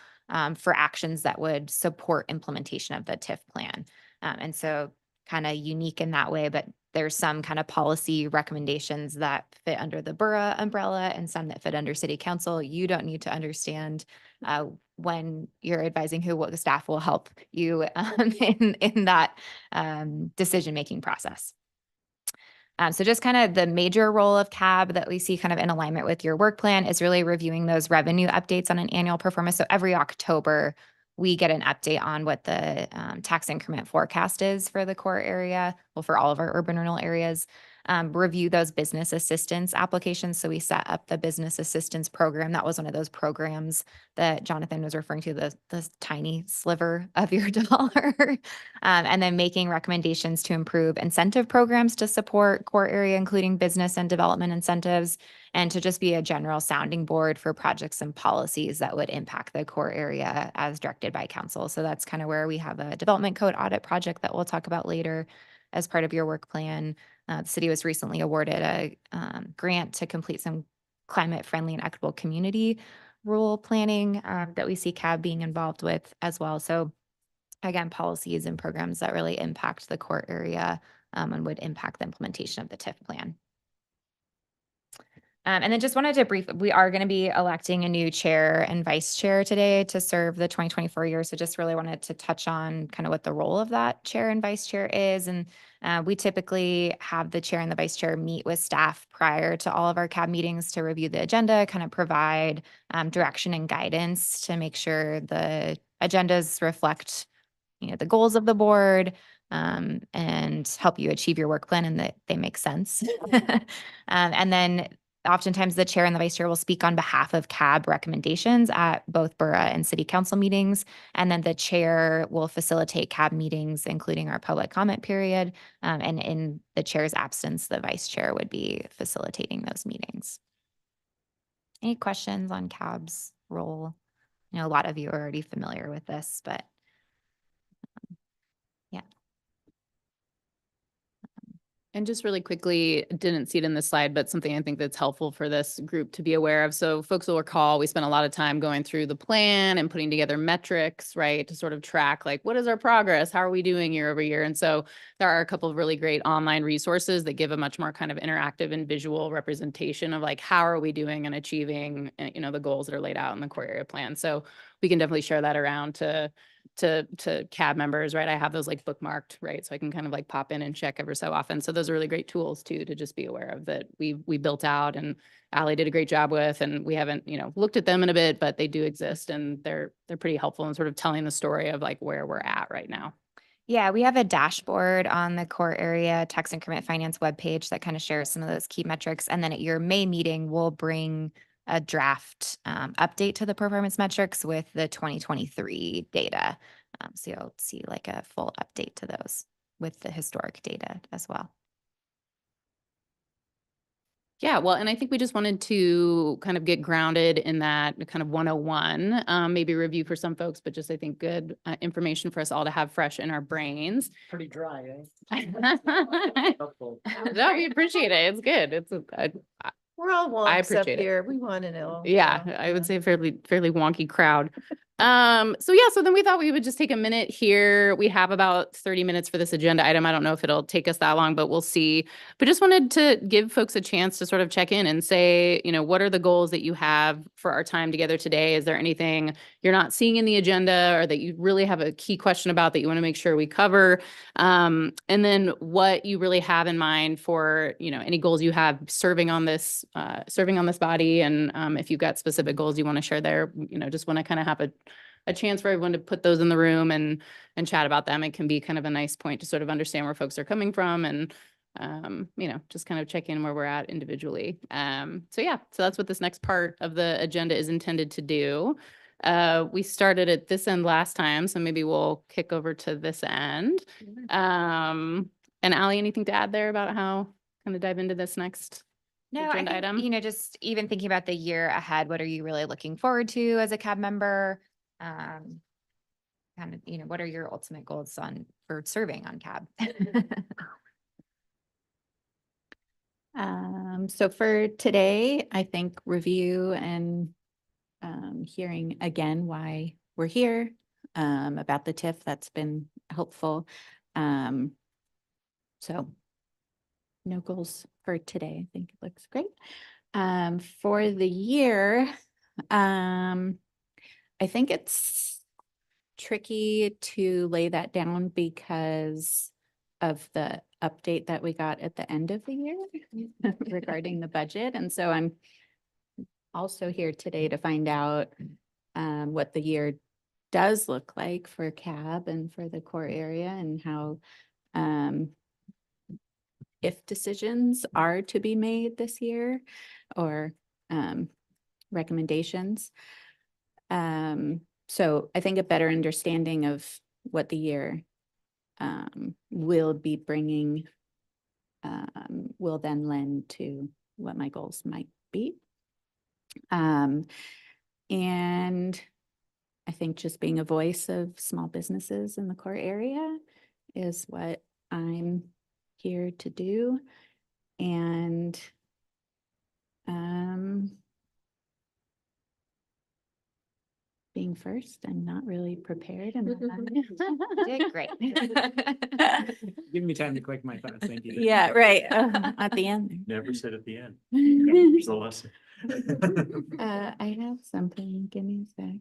for actions that would support implementation of the TIF plan. And so kind of unique in that way, but there's some kind of policy recommendations that fit under the Borough umbrella and some that fit under City Council. You don't need to understand when you're advising what the staff will help you in that decision-making process. So just kind of the major role of CAB that we see kind of in alignment with your work plan is really reviewing those revenue updates on an annual performance. So every October, we get an update on what the tax increment forecast is for the core area, well, for all of our urban renewal areas. Review those business assistance applications. So we set up the business assistance program. That was one of those programs that Jonathan was referring to, the tiny sliver of your dollar. And then making recommendations to improve incentive programs to support core area, including business and development incentives, and to just be a general sounding board for projects and policies that would impact the core area as directed by council. So that's kind of where we have a development code audit project that we'll talk about later as part of your work plan. The city was recently awarded a grant to complete some climate friendly and equitable community rural planning that we see CAB being involved with as well. So again, policies and programs that really impact the core area and would impact the implementation of the TIF plan. And then just wanted to we are going to be electing a new chair and vice chair today to serve the 2024 year. So just really wanted to touch on kind of what the role of that chair and vice chair is. And we typically have the chair and the vice chair meet with staff prior to all of our CAB meetings to review the agenda, kind of provide direction and guidance to make sure the agendas reflect, the goals of the board, and help you achieve your work plan and that they make sense. And then oftentimes the chair and the vice chair will speak on behalf of CAB recommendations at both Borough and City Council meetings. And then the chair will facilitate CAB meetings, including our public comment period. And in the chair's absence, the vice chair would be facilitating those meetings. Any questions on CAB's role? A lot of you are already familiar with this, but yeah. And just really quickly, didn't see it in the slide, but something I think that's helpful for this group to be aware of. So folks will recall, we spent a lot of time going through the plan and putting together metrics, right, to sort of track, like, what is our progress? How are we doing year over year? And so there are a couple of really great online resources that give a much more kind of interactive and visual representation of like, how are we doing and achieving, the goals that are laid out in the core area plan. So we can definitely share that around to CAB members, right? I have those like bookmarked, right? So I can kind of like pop in and check every so often. So those are really great tools too, to just be aware of that we built out and Allie did a great job with, and we haven't, looked at them in a bit, but they do exist and they're pretty helpful in sort of telling the story of like where we're at right now. Yeah, we have a dashboard on the core area tax increment finance webpage that kind of shares some of those key metrics. And then at your May meeting, we'll bring a draft update to the performance metrics with the 2023 data. So you'll see like a full update to those with the historic data as well. Yeah, well, and I think we just wanted to kind of get grounded in that kind of 101, maybe review for some folks, but just I think good information for us all to have fresh in our brains. Pretty dry, eh? No, we appreciate it. It's good. We're all wonks up appreciate it. here. We want to know. Yeah, I would say fairly wonky crowd. So then we thought we would just take a minute here. We have about 30 minutes for this agenda item. I don't know if it'll take us that long, but we'll see. But just wanted to give folks a chance to sort of check in and say, what are the goals that you have for our time together today? Is there anything you're not seeing in the agenda or that you really have a key question about that you want to make sure we cover? And then what you really have in mind for, any goals you have serving on this body. And if you've got specific goals you want to share there, just want to kind of have a chance for everyone to put those in the room and chat about them. It can be kind of a nice point to sort of understand where folks are coming from and, just kind of check in where we're at individually. So that's what this next part of the agenda is intended to do. We started at this end last time, so maybe we'll kick over to this end. And Ally, anything to add there about how kind of dive into this next No, I agenda think, item? you know, just even thinking about the year ahead, what are you really looking forward to as a cab member? Kind of, you know, what are your ultimate goals for serving on cab? So for today, I think review and hearing again why we're here, about the TIF, that's been helpful. So no goals for today. I think it looks great. For the year, I think it's tricky to lay that down because of the update that we got at the end of the year regarding the budget. And so I'm also here today to find out what the year does look like for CAB and for the core area, and how if decisions are to be made this year, or recommendations. So I think a better understanding of what the year will be bringing will then lend to what my goals might be. And I think just being a voice of small businesses in the core area is what I'm here to do. And being first, I'm not really prepared. And Did great. Give me time to collect my thoughts. Thank you. yeah, right. At the end. Never said at the end. There's a lesson. I have something. Give me a sec.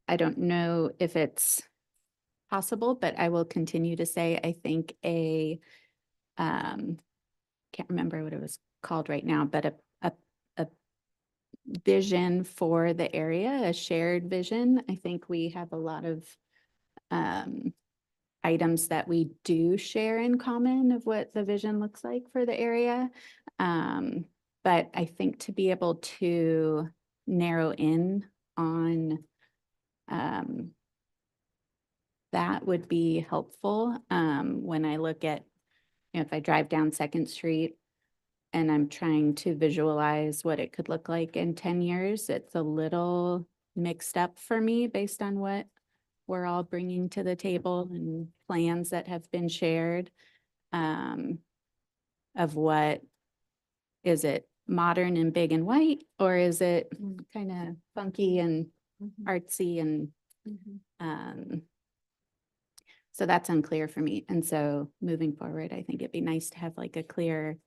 I don't know if it's possible, but I will continue to say I think can't remember what it was called right now, but a vision for the area, a shared vision. I think we have a lot of items that we do share in common of what the vision looks like for the area. But I think to be able to narrow in on that would be helpful. When I look at, you know, if I drive down 2nd Street and I'm trying to visualize what it could look like in 10 years, it's a little mixed up for me based on what we're all bringing to the table and plans that have been shared, of what, is it modern and big and white, or is it kind of funky and artsy and so that's unclear for me. And so moving forward, I think it'd be nice to have like a clear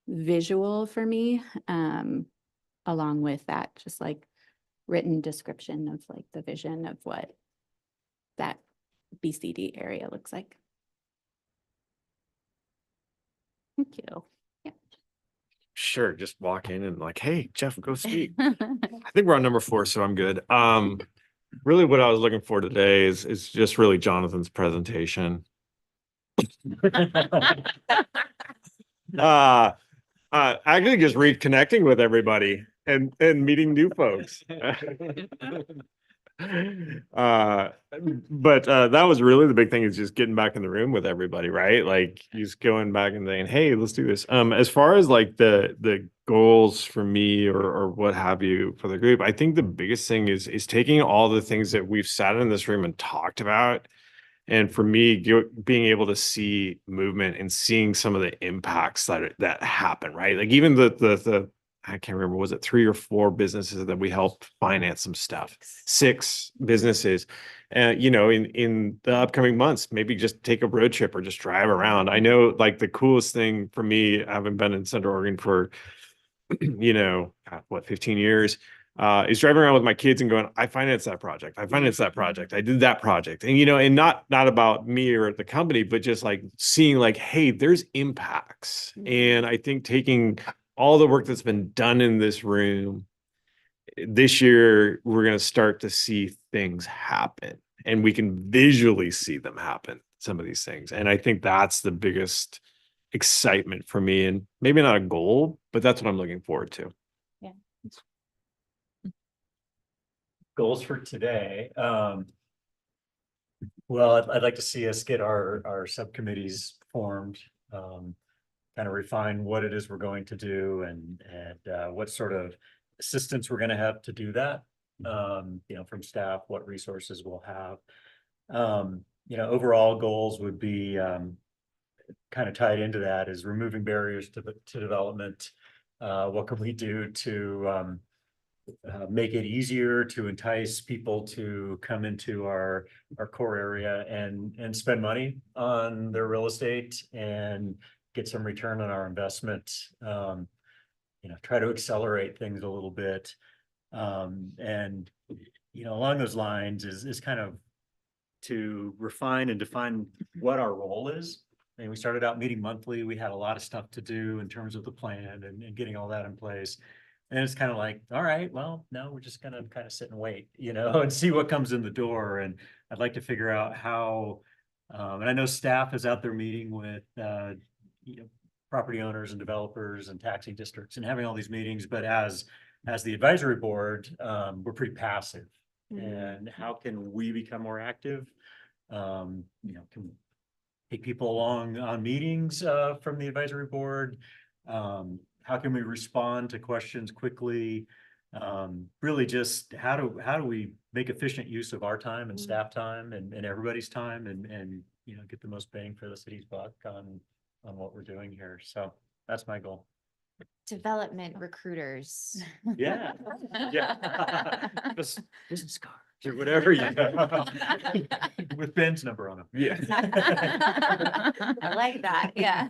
visual for me, along with that, just like written description of like the vision of what that BCD area looks like. Thank you. Yeah. Sure, just walk in and like, hey, Jeff, go speak. I think we're on number 4, so I'm good. Really what I was looking for today is just really Jonathan's presentation. Actually just reconnecting with everybody and meeting new folks. But that was really the big thing, is just getting back in the room with everybody, right? Like just going back and saying, hey, let's do this. As far as like the goals for me or what have you for the group, I think the biggest thing is taking all the things that we've sat in this room and talked about. And for me, being able to see movement and seeing some of the impacts that happen, right? Like even the I can't remember, was it 3 or 4 businesses that we helped finance some stuff? 6 businesses. You know, in the upcoming months, maybe just take a road trip or just drive around. I know like the coolest thing for me, having been in Central Oregon for, you know, what, 15 years, is driving around with my kids and going, I financed that project. I financed that project. I did that project. And, you know, and not about me or the company, but just like seeing like, hey, there's impacts. And I think taking all the work that's been done in this room this year, we're going to start to see things happen, and we can visually see them happen, some of these things. And I think that's the biggest excitement for me, and maybe not a goal, but that's what I'm looking forward to. Goals for today. Well, I'd like to see us get our subcommittees formed, kind of refine what it is we're going to do and what sort of assistance we're going to have to do that. From staff, what resources we'll have. Overall goals would be kind of tied into that is removing barriers to development. What can we do to make it easier to entice people to come into our core area and spend money on their real estate and get some return on our investment. Try to accelerate things a little bit. Along those lines is kind of to refine and define what our role is. And we started out meeting monthly. We had a lot of stuff to do in terms of the plan and getting all that in place. And it's kind of like, all right, well, no, we're just going to kind of sit and wait, and see what comes in the door. And I'd like to figure out how, and I know staff is out there meeting with, property owners and developers and taxing districts and having all these meetings, but as the advisory board, we're pretty passive. And how can we become more active? Can take people along on meetings from the advisory board. How can we respond to questions quickly? Really just how do we make efficient use of our time and staff time and everybody's time and get the most bang for the city's buck on what we're doing here. So that's my goal. Development recruiters. Yeah. Yeah. Business cards or whatever with Ben's number on them. Yeah. I like that. Yeah.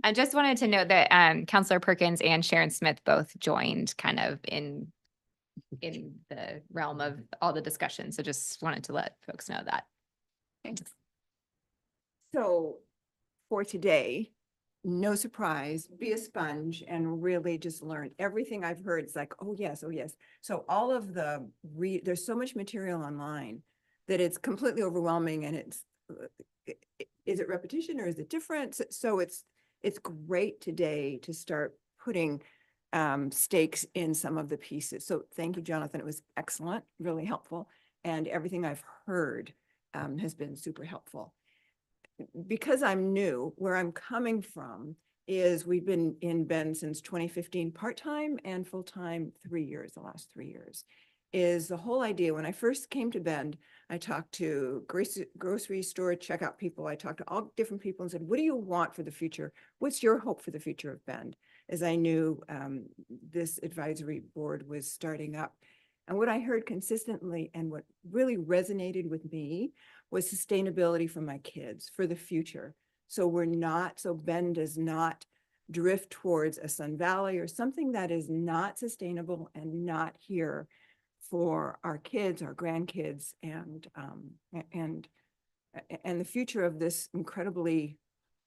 I just wanted to note that Counselor Perkins and Sharon Smith both joined kind of in the realm of all the discussion. So just wanted to let folks know that. Thanks. So for today, no surprise, be a sponge and really just learn everything I've heard. It's like, oh yes, oh yes. So all of there's so much material online that it's completely overwhelming, and is it repetition or is it different? So it's great today to start putting stakes in some of the pieces. So thank you, Jonathan. It was excellent, really helpful. And everything I've heard has been super helpful. Because I'm new, where I'm coming from is we've been in Bend since 2015, part-time and full-time the last 3 years, is the whole idea. When I first came to Bend, I talked to grocery store checkout people. I talked to all different people and said, what do you want for the future? What's your hope for the future of Bend? As I knew this advisory board was starting up. And what I heard consistently and what really resonated with me was sustainability for my kids for the future. So Bend does not drift towards a Sun Valley or something that is not sustainable and not here for our kids, our grandkids, and the future of this incredibly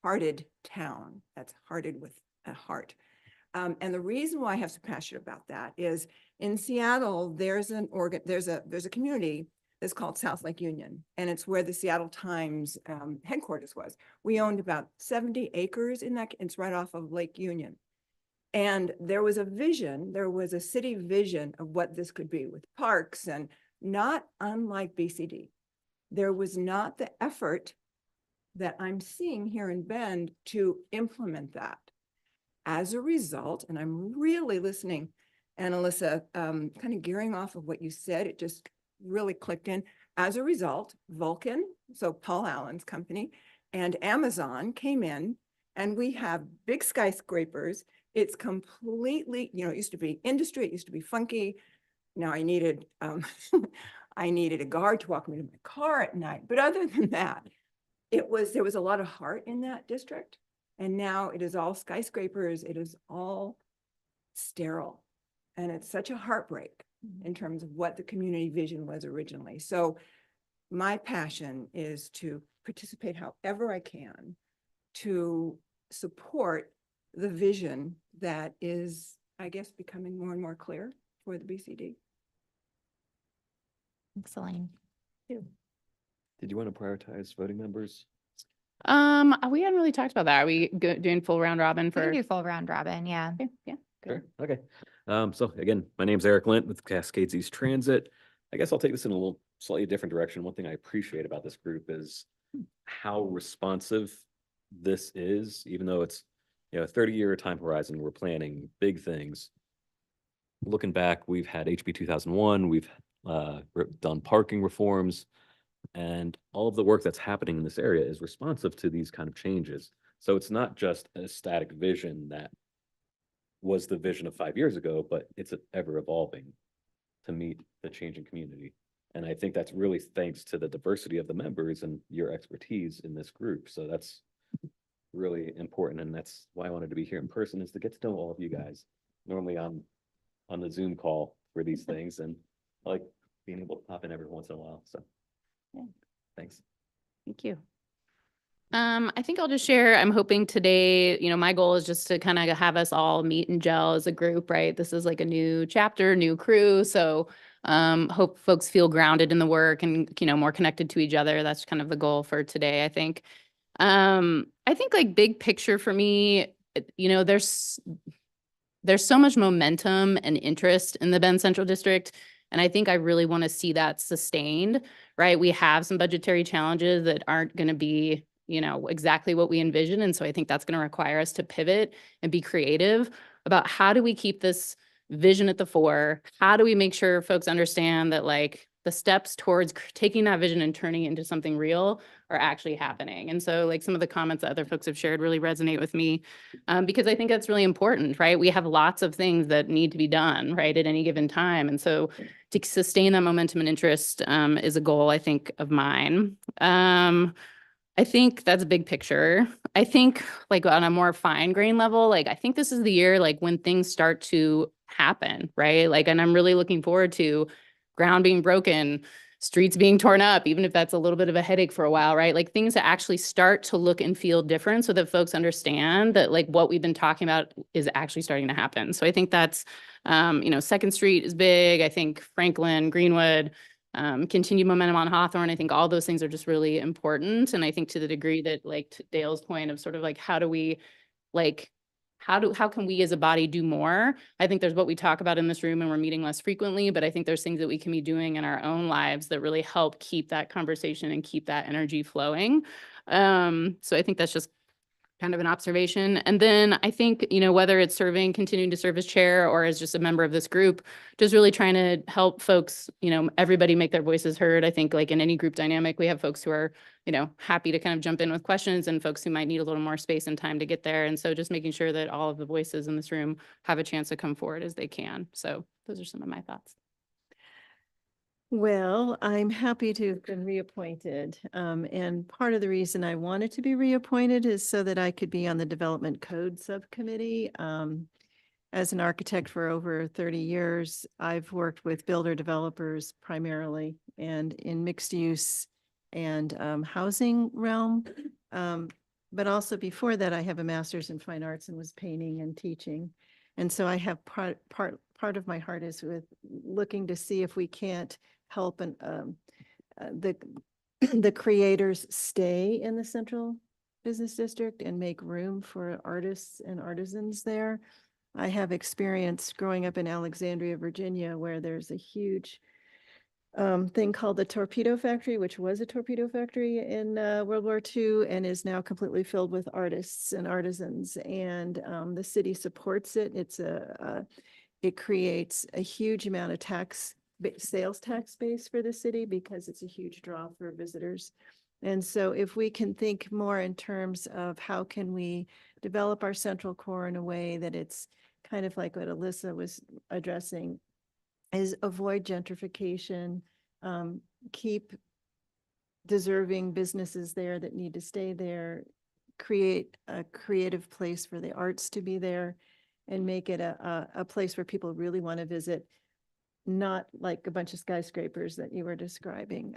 hearted town that's hearted with a heart. And the reason why I have so passionate about that is in Seattle, there's a community that's called South Lake Union, and it's where the Seattle Times headquarters was. We owned about 70 acres in that. It's right off of Lake Union. And there was a city vision of what this could be with parks, and not unlike BCD. There was not the effort that I'm seeing here in Bend to implement that. As a result, and I'm really listening, and Alyssa, kind of gearing off of what you said, it just really clicked in. As a result, Vulcan, so Paul Allen's company, and Amazon came in, and we have big skyscrapers. It's completely, it used to be industry, it used to be funky. Now I needed a guard to walk me to my car at night. But other than that, there was a lot of heart in that district. And now it is all skyscrapers. It is all sterile. And it's such a heartbreak in terms of what the community vision was originally. So my passion is to participate however I can to support the vision that is, I guess, becoming more and more clear for the BCD. Excellent. Did you want to prioritize voting members? We hadn't really talked about that. Are we doing full round robin We can for? do full round robin, yeah. Okay, yeah. Sure, okay. So again, my name's Eric Lint with Cascades East Transit. I guess I'll take this in a little slightly different direction. One thing I appreciate about this group is how responsive this is, even though it's, you know, a 30-year time horizon, we're planning big things. Looking back, we've had HB 2001, we've done parking reforms, and all of the work that's happening in this area is responsive to these kind of changes. So it's not just a static vision that was the vision of 5 years ago, but it's ever evolving to meet the changing community. And I think that's really thanks to the diversity of the members and your expertise in this group. So that's really important. And that's why I wanted to be here in person, is to get to know all of you guys. Normally on the Zoom call for these things, and I like being able to pop in every once in a while. So Yeah. thanks. Thank you. I think I'll just share, I'm hoping today, you know, my goal is just to kind of have us all meet and gel as a group, right? This is like a new chapter, new crew. So hope folks feel grounded in the work and, you know, more connected to each other. That's kind of the goal for today, I think. I think like big picture for me, you know, there's so much momentum and interest in the Bend Central District. And I think I really want to see that sustained, right? We have some budgetary challenges that aren't going to be, you know, exactly what we envision. And so I think that's going to require us to pivot and be creative about how do we keep this vision at the fore? How do we make sure folks understand that like the steps towards taking that vision and turning it into something real are actually happening? And so like some of the comments that other folks have shared really resonate with me because I think that's really important, right? We have lots of things that need to be done, right, at any given time. And so to sustain that momentum and interest is a goal, I think, of mine. I think that's a big picture. I think like on a more fine grain level, like I think this is the year like when things start to happen, right? Like, and I'm really looking forward to ground being broken, streets being torn up, even if that's a little bit of a headache for a while, right? Like things that actually start to look and feel different so that folks understand that like what we've been talking about is actually starting to happen. So I think that's, you know, Second Street is big. I think Franklin, Greenwood, continued momentum on Hawthorne. I think all those things are just really important. And I think to the degree that like to Dale's point of sort of like, how do we like, how can we as a body do more? I think there's what we talk about in this room and we're meeting less frequently, but I think there's things that we can be doing in our own lives that really help keep that conversation and keep that energy flowing. So I think that's just kind of an observation. And then I think, you know, whether it's continuing to serve as chair or as just a member of this group, just really trying to help folks, you know, everybody make their voices heard. I think like in any group dynamic, we have folks who are, you know, happy to kind of jump in with questions and folks who might need a little more space and time to get there. And so just making sure that all of the voices in this room have a chance to come forward as they can. So those are some of my thoughts. Well, I'm happy to have been reappointed. And part of the reason I wanted to be reappointed is so that I could be on the Development Code Subcommittee. As an architect for over 30 years, I've worked with builder developers primarily and in mixed use and housing realm. But also before that, I have a master's in fine arts and was painting and teaching. And so I have part of my heart is with looking to see if we can't help and the creators stay in the Central Business District and make room for artists and artisans there. I have experience growing up in Alexandria, Virginia, where there's a huge thing called the Torpedo Factory, which was a torpedo factory in World War II and is now completely filled with artists and artisans. And the city supports it. It creates a huge amount of sales tax base for the city because it's a huge draw for visitors. And so if we can think more in terms of how can we develop our central core in a way that it's kind of like what Alyssa was addressing, is avoid gentrification, keep deserving businesses there that need to stay there, create a creative place for the arts to be there, and make it a place where people really want to visit, not like a bunch of skyscrapers that you were describing.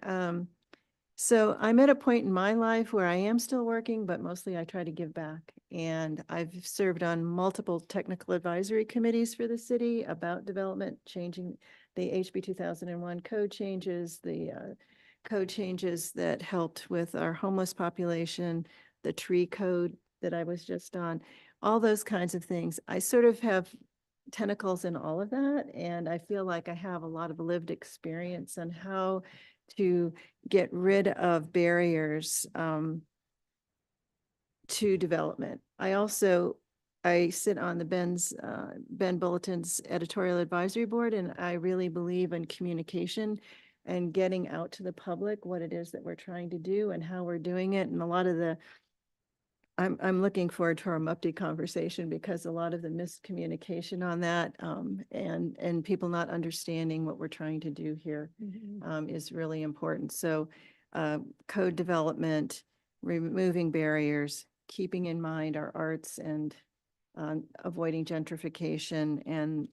So I'm at a point in my life where I am still working, but mostly I try to give back. And I've served on multiple technical advisory committees for the city about development, changing the HB 2001 code changes, the code changes that helped with our homeless population, the tree code that I was just on, all those kinds of things. I sort of have tentacles in all of that, and I feel like I have a lot of lived experience on how to get rid of barriers to development. I sit on the Ben Bulletin's editorial advisory board, and I really believe in communication and getting out to the public what it is that we're trying to do and how we're doing it. And a lot of I'm looking forward to our Mupti conversation, because a lot of the miscommunication on that and people not understanding what we're trying to do here is really important. So code development, removing barriers, keeping in mind our arts and avoiding gentrification, and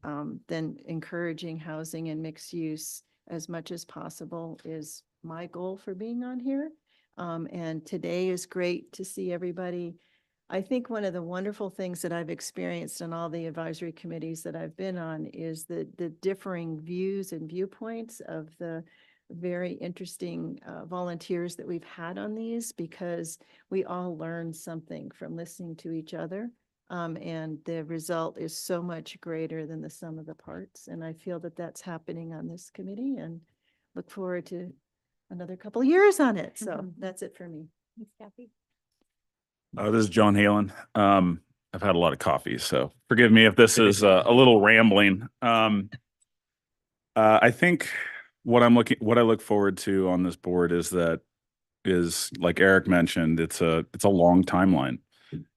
then encouraging housing and mixed use as much as possible is my goal for being on here. And today is great to see everybody. I think one of the wonderful things that I've experienced on all the advisory committees that I've been on is the differing views and viewpoints of the very interesting volunteers that we've had on these, because we all learn something from listening to each other. And the result is so much greater than the sum of the parts. And I feel that that's happening on this committee, and look forward to another couple of years on it. So that's it for me. Thanks, Kathy. This is John Halen. I've had a lot of coffee, so forgive me if this is a little rambling. I think what I look forward to on this board is like Eric mentioned, it's a long timeline.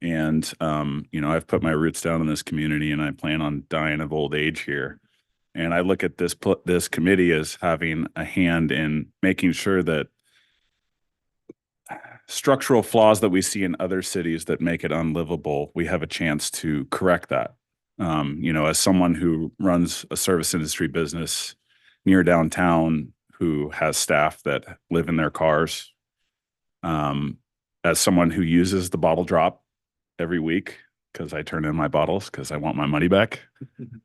And, I've put my roots down in this community, and I plan on dying of old age here. And I look at this committee as having a hand in making sure that structural flaws that we see in other cities that make it unlivable, we have a chance to correct that. As someone who runs a service industry business near downtown, who has staff that live in their cars, as someone who uses the bottle drop every week because I turn in my bottles because I want my money back.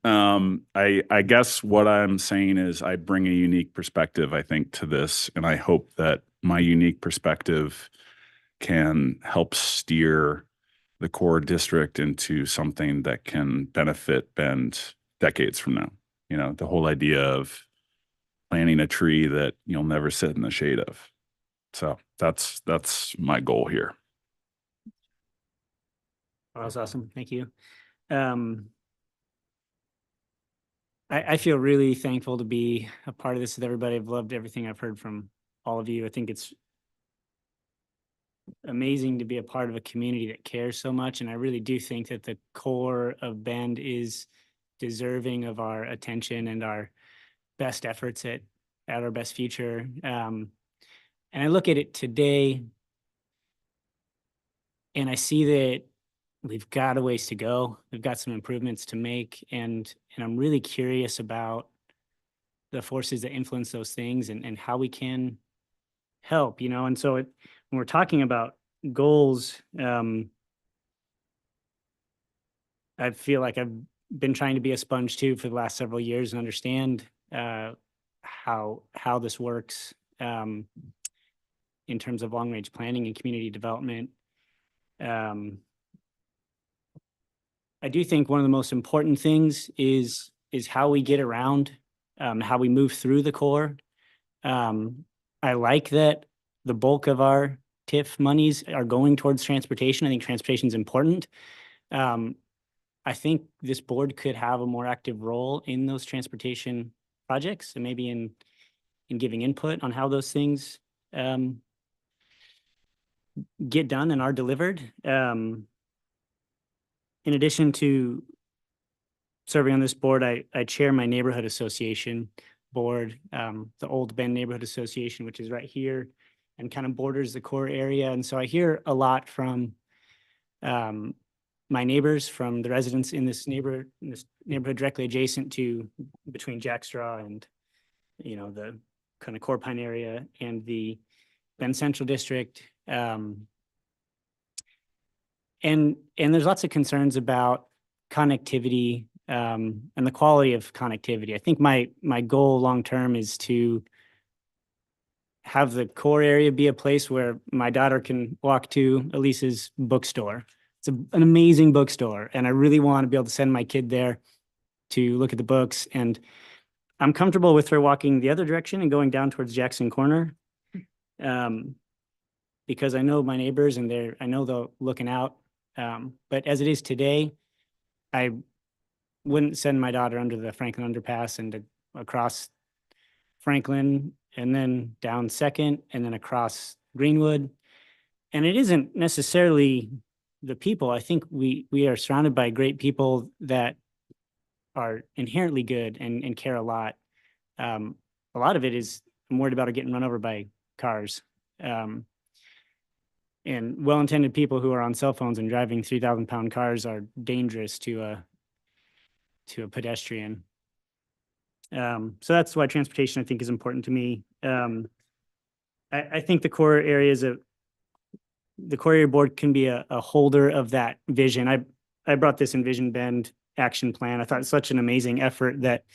I guess what I'm saying is I bring a unique perspective, I think, to this, and I hope that my unique perspective can help steer the core district into something that can benefit Bend decades from now. The whole idea of planting a tree that you'll never sit in the shade of. So that's my goal here. Oh, that's awesome. Thank you. I feel really thankful to be a part of this with everybody. I've loved everything I've heard from all of you. I think it's amazing to be a part of a community that cares so much. And I really do think that the core of Bend is deserving of our attention and our best efforts at our best future. And I look at it today and I see that we've got a ways to go. We've got some improvements to make. And I'm really curious about the forces that influence those things and how we can help, And so when we're talking about goals, I feel like I've been trying to be a sponge too for the last several years and understand how this works in terms of long range planning and community development. I do think one of the most important things is how we get around, how we move through the core. I like that the bulk of our TIF monies are going towards transportation. I think transportation is important. I think this board could have a more active role in those transportation projects, and maybe in giving input on how those things get done and are delivered. In addition to serving on this board, I chair my neighborhood association board, the Old Bend Neighborhood Association, which is right here and kind of borders the core area. And so I hear a lot from my neighbors, from the residents in this neighborhood directly adjacent to between Jackstraw and, the kind of Core Pine area and the Bend Central District. And there's lots of concerns about connectivity and the quality of connectivity. I think my goal long-term is to have the core area be a place where my daughter can walk to Elisa's bookstore. It's an amazing bookstore, and I really want to be able to send my kid there to look at the books. And I'm comfortable with her walking the other direction and going down towards Jackson Corner. Because I know my neighbors and I know they're looking out. But as it is today, I wouldn't send my daughter under the Franklin underpass and across Franklin and then down Second and then across Greenwood. And it isn't necessarily the people. I think we are surrounded by great people that are inherently good and care a lot. A lot of it is I'm worried about her getting run over by cars. And well-intended people who are on cell phones and driving 3,000-pound cars are dangerous to a pedestrian. So that's why transportation, I think, is important to me. I think the core area board can be a holder of that vision. I brought this Envision Bend action plan. I thought it's such an amazing effort that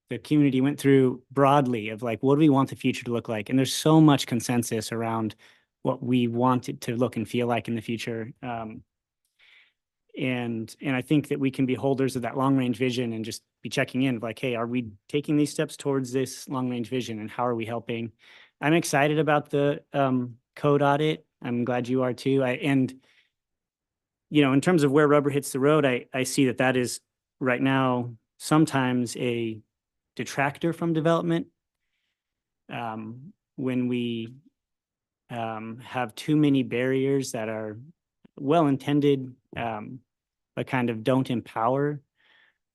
the community went through broadly of like, what do we want the future to look like? And there's so much consensus around what we want it to look and feel like in the future. And I think that we can be holders of that long range vision and just be checking in like, hey, are we taking these steps towards this long range vision and how are we helping? I'm excited about the code audit. I'm glad you are too. And in terms of where rubber hits the road, I see that is right now sometimes a detractor from development. When we have too many barriers that are well-intended, but kind of don't empower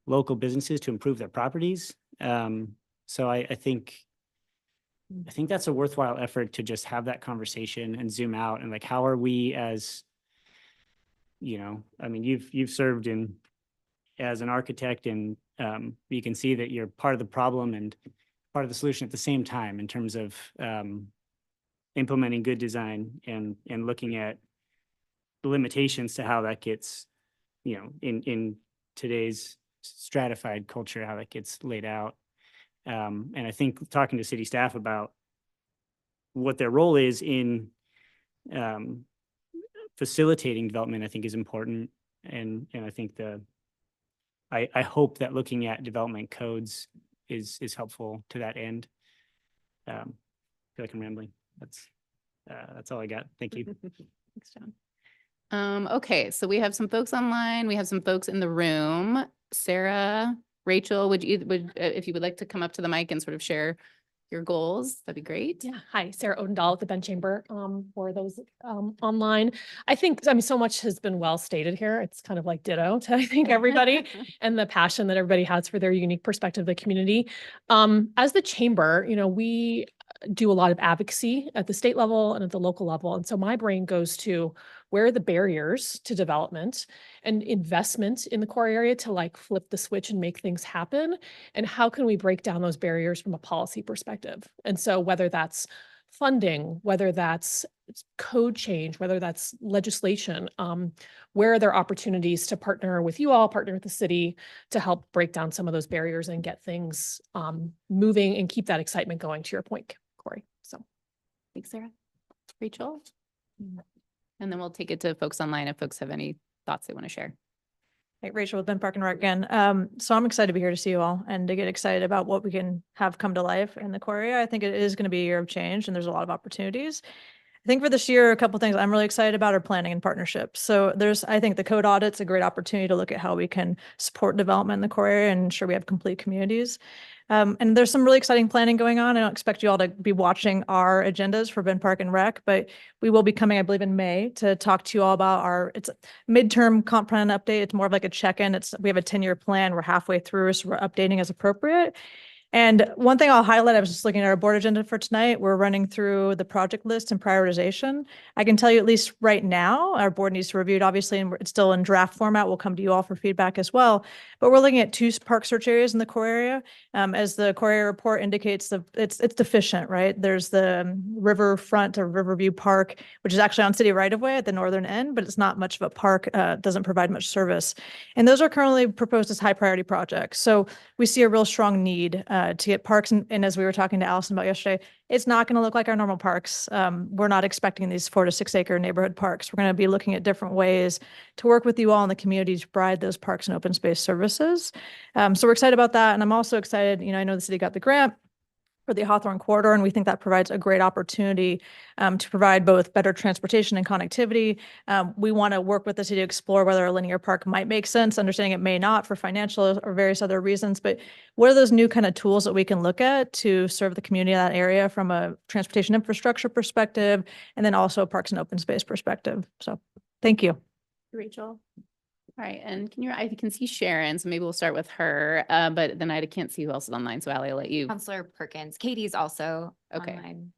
local businesses to improve their properties. So I think that's a worthwhile effort to just have that conversation and zoom out and like, how are we as, I mean, you've served as an architect and you can see that you're part of the problem and part of the solution at the same time in terms of implementing good design and looking at the limitations to how that gets, in today's stratified culture, how that gets laid out. And I think talking to city staff about what their role is in facilitating development, I think is important. And I think I hope that looking at development codes is helpful to that end. I feel like I'm rambling. That's all I got. Thank you. Thanks, John. Okay, so we have some folks online. We have some folks in the room. Sarah, Rachel, if you would like to come up to the mic and sort of share your goals, that'd be great. Yeah. Hi, Sarah Odendahl at the Ben Chamber. For those online, I think, so much has been well stated here. It's kind of like ditto to, I think, everybody and the passion that everybody has for their unique perspective of the community. As the chamber, we do a lot of advocacy at the state level and at the local level. And so my brain goes to where are the barriers to development and investment in the core area to like flip the switch and make things happen? And how can we break down those barriers from a policy perspective? And so whether that's funding, whether that's code change, whether that's legislation, where are there opportunities to partner with you all, partner with the city to help break down some of those barriers and get things moving and keep that excitement going, to your point, Corey. So thanks, Sarah. Rachel? And then we'll take it to folks online if folks have any thoughts they want to share. Hey, Rachel with Ben Park and Rec again. So I'm excited to be here to see you all and to get excited about what we can have come to life in the core area. I think it is going to be a year of change and there's a lot of opportunities. I think for this year, a couple of things I'm really excited about are planning and partnerships. So I think the code audit's a great opportunity to look at how we can support development in the core area and ensure we have complete communities. And there's some really exciting planning going on. I don't expect you all to be watching our agendas for Ben Park and Rec, but we will be coming, I believe, in May to talk to you all about it's a midterm comp plan update. It's more of like a check-in. We have a 10-year plan. We're halfway through, so we're updating as appropriate. And one thing I'll highlight, I was just looking at our board agenda for tonight. We're running through the project list and prioritization. I can tell you, at least right now, our board needs to review it, obviously, and it's still in draft format. We'll come to you all for feedback as well. But we're looking at 2 park search areas in the core area. As the core area report indicates, it's deficient, right? There's the riverfront or Riverview Park, which is actually on city right-of-way at the northern end, but it's not much of a park, doesn't provide much service. And those are currently proposed as high priority projects. So we see a real strong need to get parks. And as we were talking to Allison about yesterday, it's not going to look like our normal parks. We're not expecting these 4 to 6 acre neighborhood parks. We're going to be looking at different ways to work with you all in the community to provide those parks and open space services. So we're excited about that. And I'm also excited, I know the city got the grant for the Hawthorne corridor, and we think that provides a great opportunity to provide both better transportation and connectivity. We want to work with the city to explore whether a linear park might make sense, understanding it may not for financial or various other reasons. But what are those new kind of tools that we can look at to serve the community in that area from a transportation infrastructure perspective, and then also a parks and open space perspective? So thank you. Rachel. All right, and I can see Sharon, so maybe we'll start with her, but then I can't see who else is online, so Ally, I'll let you. Counselor Perkins. Katie's also Okay. online.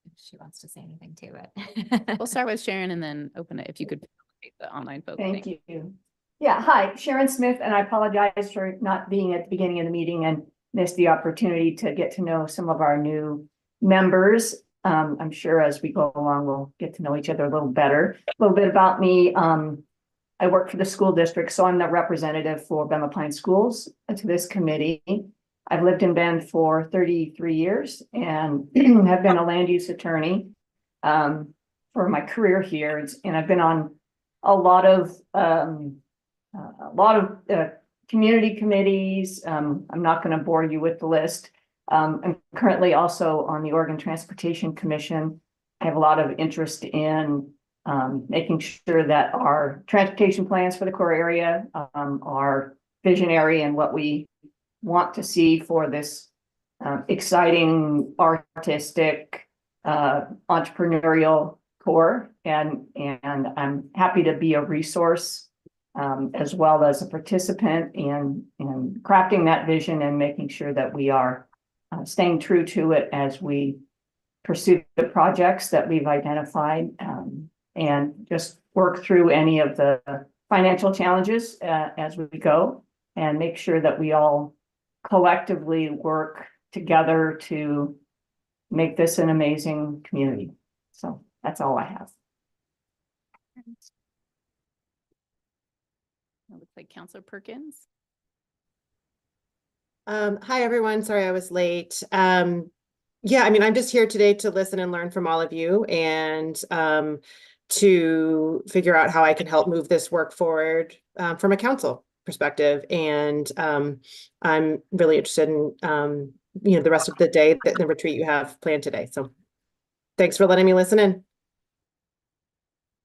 If she wants to say anything too, but We'll start with Sharon and then open it if you could take the online folks. Thank you. Yeah, hi, Sharon Smith, and I apologize for not being at the beginning of the meeting and missed the opportunity to get to know some of our new members. I'm sure as we go along, we'll get to know each other a little better. A little bit about me. I work for the school district, so I'm the representative for Bema Pines Schools to this committee. I've lived in Bend for 33 years and have been a land use attorney for my career here. And I've been on a lot of community committees. I'm not going to bore you with the list. I'm currently also on the Oregon Transportation Commission. I have a lot of interest in making sure that our transportation plans for the core area are visionary and what we want to see for this exciting, artistic, entrepreneurial core. And I'm happy to be a resource as well as a participant in crafting that vision and making sure that we are staying true to it as we pursue the projects that we've identified. And just work through any of the financial challenges as we go and make sure that we all collectively work together to make this an amazing community. So that's all I have. It looks like Counselor Perkins. Hi, everyone. Sorry I was late. Yeah, I mean, I'm just here today to listen and learn from all of you and to figure out how I can help move this work forward from a council perspective. And I'm really interested in, the rest of the day, the retreat you have planned today. So thanks for letting me listen in.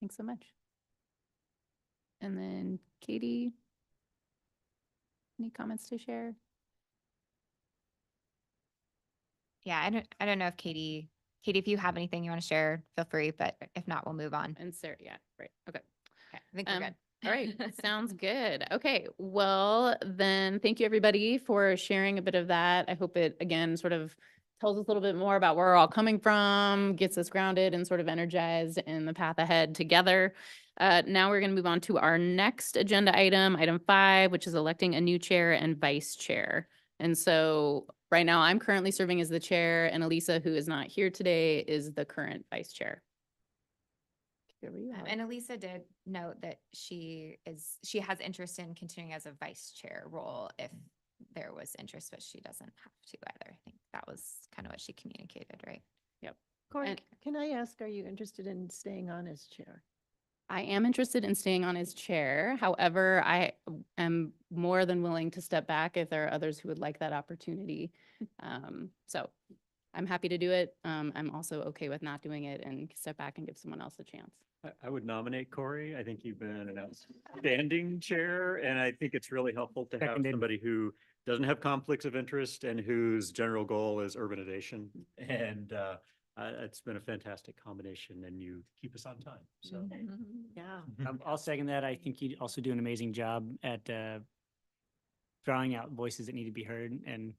Thanks so much. And then Katie, any comments to share? yeah, I don't know if Katie, if you have anything you want to share, feel free, but if not, we'll move on. And Sarah, yeah, right. Okay. Okay, I think we're good. All right, sounds good. Okay, well, then thank you everybody for sharing a bit of that. I hope it again sort of tells us a little bit more about where we're all coming from, gets us grounded and sort of energized in the path ahead together. Now we're going to move on to our next agenda item, item 5, which is electing a new chair and vice chair. And so right now I'm currently serving as the chair, and Elisa, who is not here today, is the current vice chair. And Elisa did note that she has interest in continuing as a vice chair role if there was interest, but she doesn't have to either. I think that was kind of what she communicated, right? Yep. Corey, And- can I ask, are you interested in staying on as chair? I am interested in staying on as chair. However, I am more than willing to step back if there are others who would like that opportunity. So I'm happy to do it. I'm also okay with not doing it and step back and give someone else a chance. I would nominate Corey. I think you've been an outstanding chair, and I think it's really helpful to have Seconded. somebody who doesn't have conflicts of interest and whose general goal is urbanization. And it's been a fantastic combination, and you keep us on time. So Yeah. I'll second that. I think you also do an amazing job at drawing out voices that need to be heard and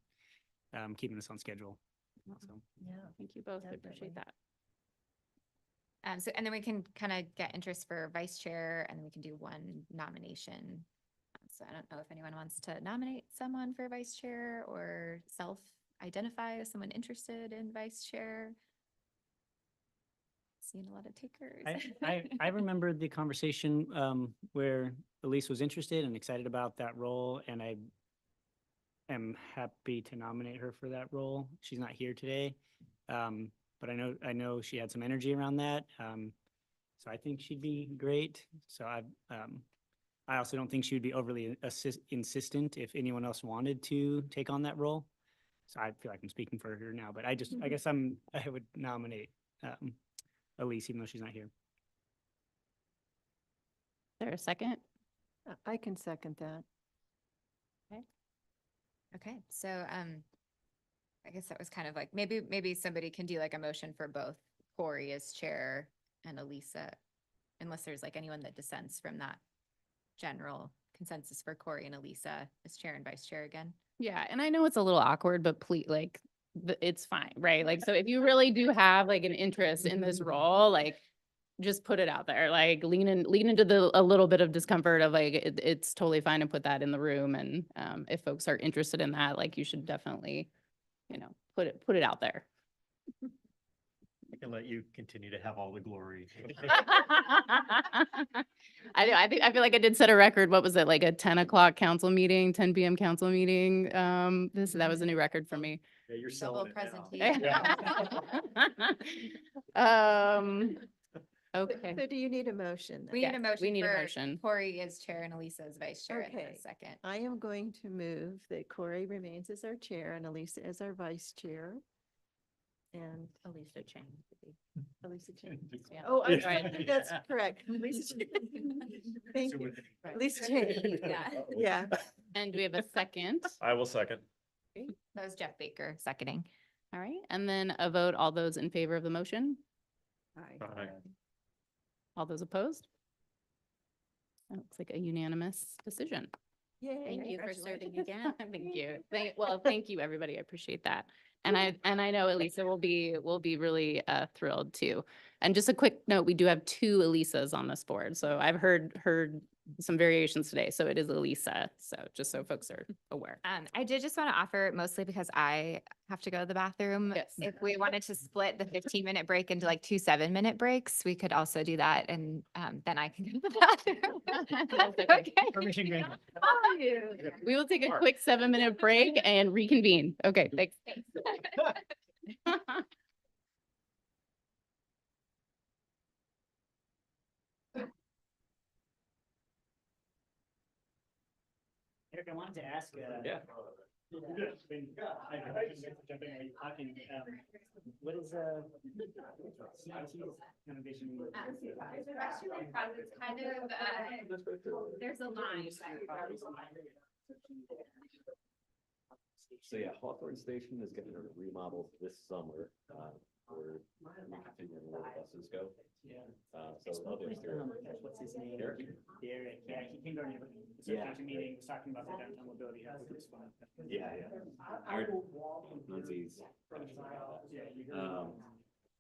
keeping us on schedule. So. Yeah. Thank you both. I appreciate that. So, and then we can kind of get interest for vice chair, and then we can do one nomination. So I don't know if anyone wants to nominate someone for vice chair or self-identify as someone interested in vice chair. Seeing a lot of takers. I remember the conversation where Elise was interested and excited about that role, and I am happy to nominate her for that role. She's not here today. But I know she had some energy around that. So I think she'd be great. So I also don't think she would be overly insistent if anyone else wanted to take on that role. So I feel like I'm speaking for her now, but I guess I would nominate Elise, even though she's not here. Is there a second? I can second that. Okay, so I guess that was kind of like, maybe somebody can do like a motion for both Corey as chair and Elisa, unless there's like anyone that dissents from that general consensus for Corey and Elisa as chair and vice chair again. Yeah, and I know it's a little awkward, but please, like, it's fine, right? Like, so if you really do have like an interest in this role, like, just put it out there, like lean into a little bit of discomfort of like, it's totally fine to put that in the room. And if folks are interested in that, like, you should definitely, put it out there. I can let you continue to have all the glory. I feel like I did set a record. What was it? Like a 10 o'clock council meeting, 10 PM council meeting. That was a new record for me. Yeah, you're The whole selling it presentation. Okay. So do you need a motion? then? We need a motion. we need a for motion. Corey as chair and Elisa as vice chair in Okay. a second. I am going to move that Corey remains as our chair and Elisa as our vice chair. And Alicia Chang. Elisa Chang. Yeah. Oh, I'm Yeah. sorry. That's correct. Elisa Chang. Thank you. Elisa Chang. Yeah. Yeah. And do we have a second? I will second. That was Jeff Baker seconding. All right. And then a vote, all those in favor of the motion? Aye. All those opposed? That looks like a unanimous decision. Yay. Thank you for Congratulations. serving again. Thank you. Thank you, everybody. I appreciate that. And I know Elisa will be really thrilled too. And just a quick note, we do have 2 Elisas on this board. So I've heard some variations today. So it is Elisa. So just so folks are aware. I did just want to offer, mostly because I have to go to the bathroom. Yes. If we wanted to split the 15-minute break into like 2 7-minute breaks, we could also do that. And then I can go to the bathroom. That's That's okay. Permission granted. We will take a quick 7-minute break and reconvene. Okay, thanks. Eric, I wanted to ask. Yeah. What is CIT's kind of vision? There's a line. So yeah, Hawthorne Station is getting remodeled this summer, where we continue to let buses go. Yeah. So I'll be there. What's his name? Eric? Eric, yeah, he came to our neighborhood association meeting, was talking about the downtown mobility hub, which was fun. Yeah, yeah. Aaron Lindsay's.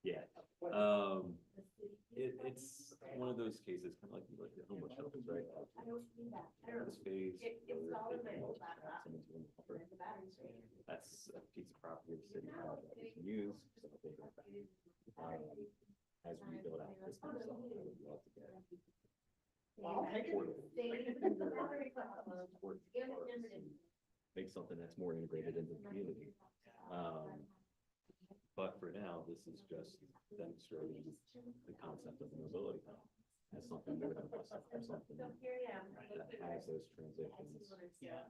Yeah. It's one of those cases, kind of like the homeless shelters, right? Space. That's a piece of property the city that we can use. So that they can, as we build out this kind of stuff, I would love to get. Make something that's more integrated into the community. But for now, this is just demonstrating the concept of mobility hub as something more than just something that has those transitions. Yeah.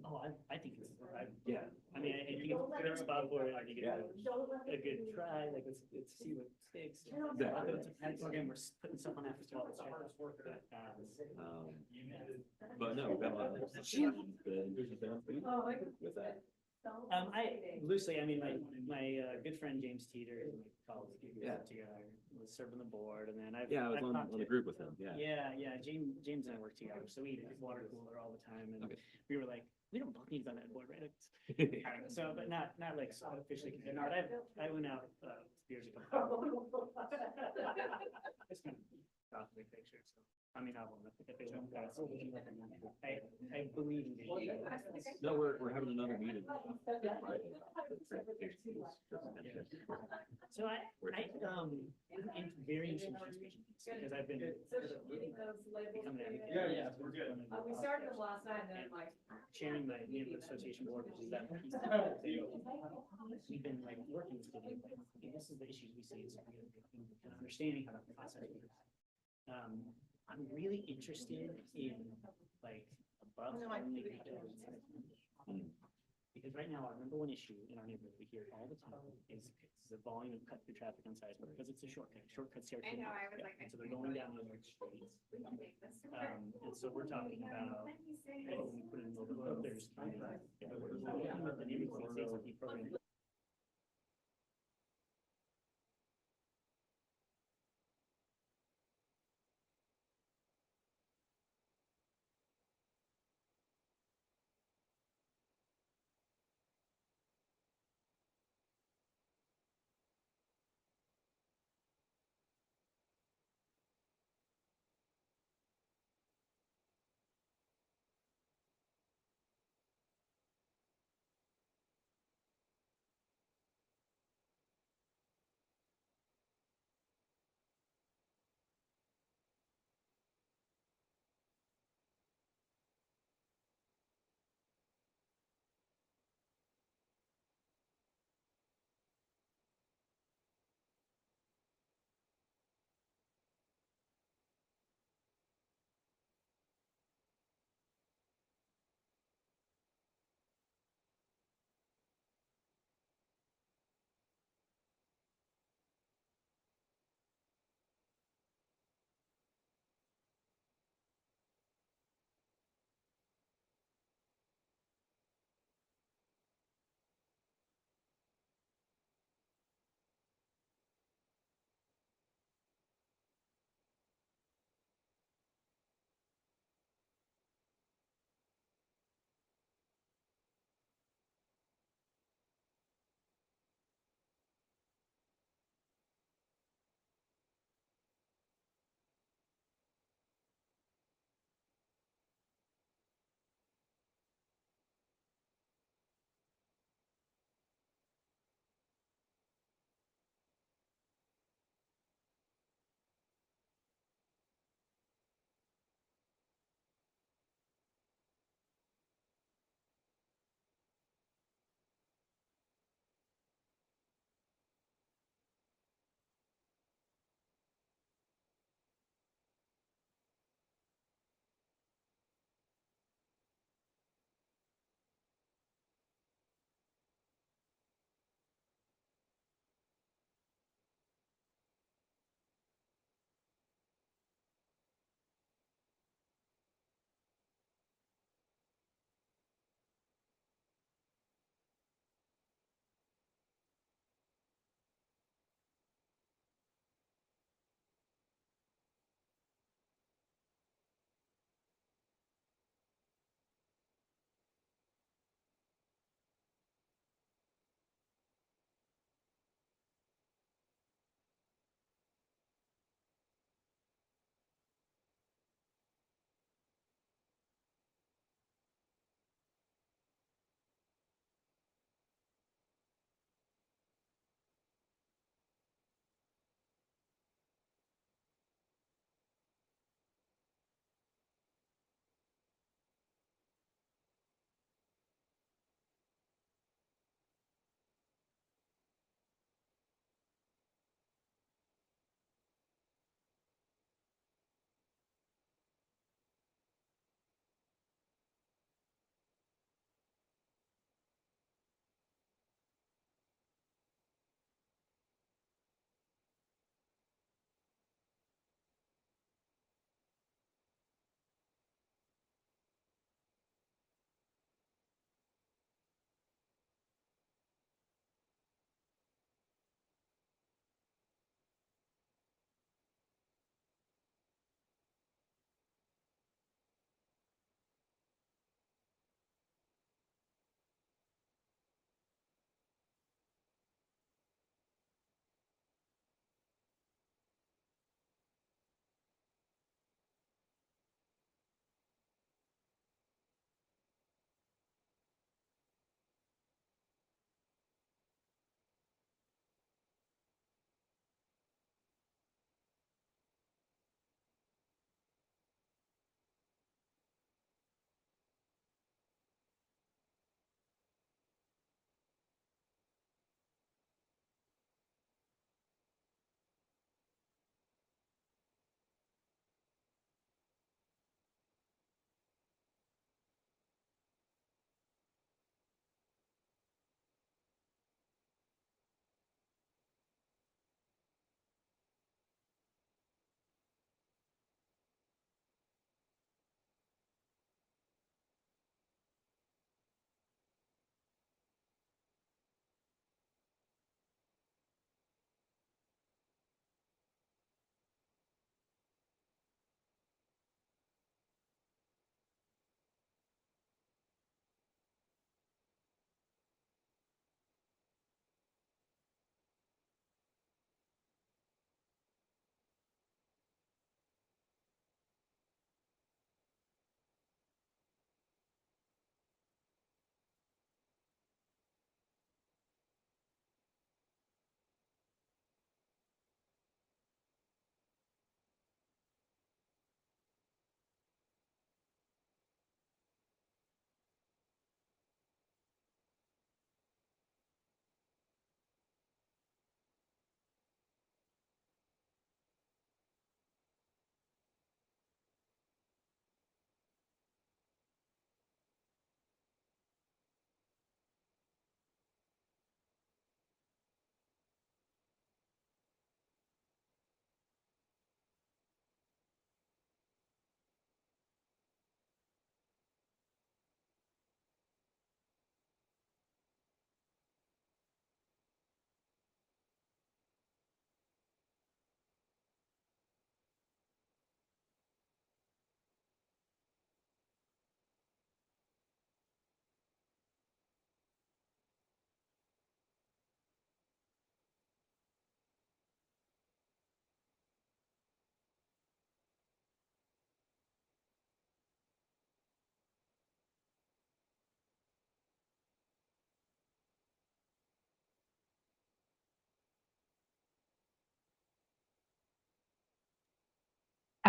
Oh, I think it's, yeah, I mean, I think it's a good spot for it, I think it's a good try, like, let's see what sticks. Exactly. It's a pet program, we're putting stuff on after 12. But no, we've got a lot of with that. I mean, my good friend James Teeter, in college, together, was serving the board, and then I was on the group with him, Yeah, James and I work together, so we eat at water cooler all the time, and we were like, we don't both need to be on that board, right? I don't know, so, but not like officially considered. No, I went out years ago. It's kind of off the picture, so. I mean, I won't official. I believe in it. No, we're having another meeting. So So in very interesting situation because I've been. Yeah, we're good. We started them last night and then like. Chairing the neighborhood association board, which is that piece. We've been like working with the, and this is the issues we see is kind of understanding how to process. I'm really interested in like above. Because right now, our number one issue in our neighborhood, we hear all the time, is the volume of cut through traffic on Sidesburg, because it's a shortcut. Shortcuts here. I know, I was like. And so they're going down the streets. And so we're talking about, hey, when we put in a little bit, there's kind of, the neighborhood safety program.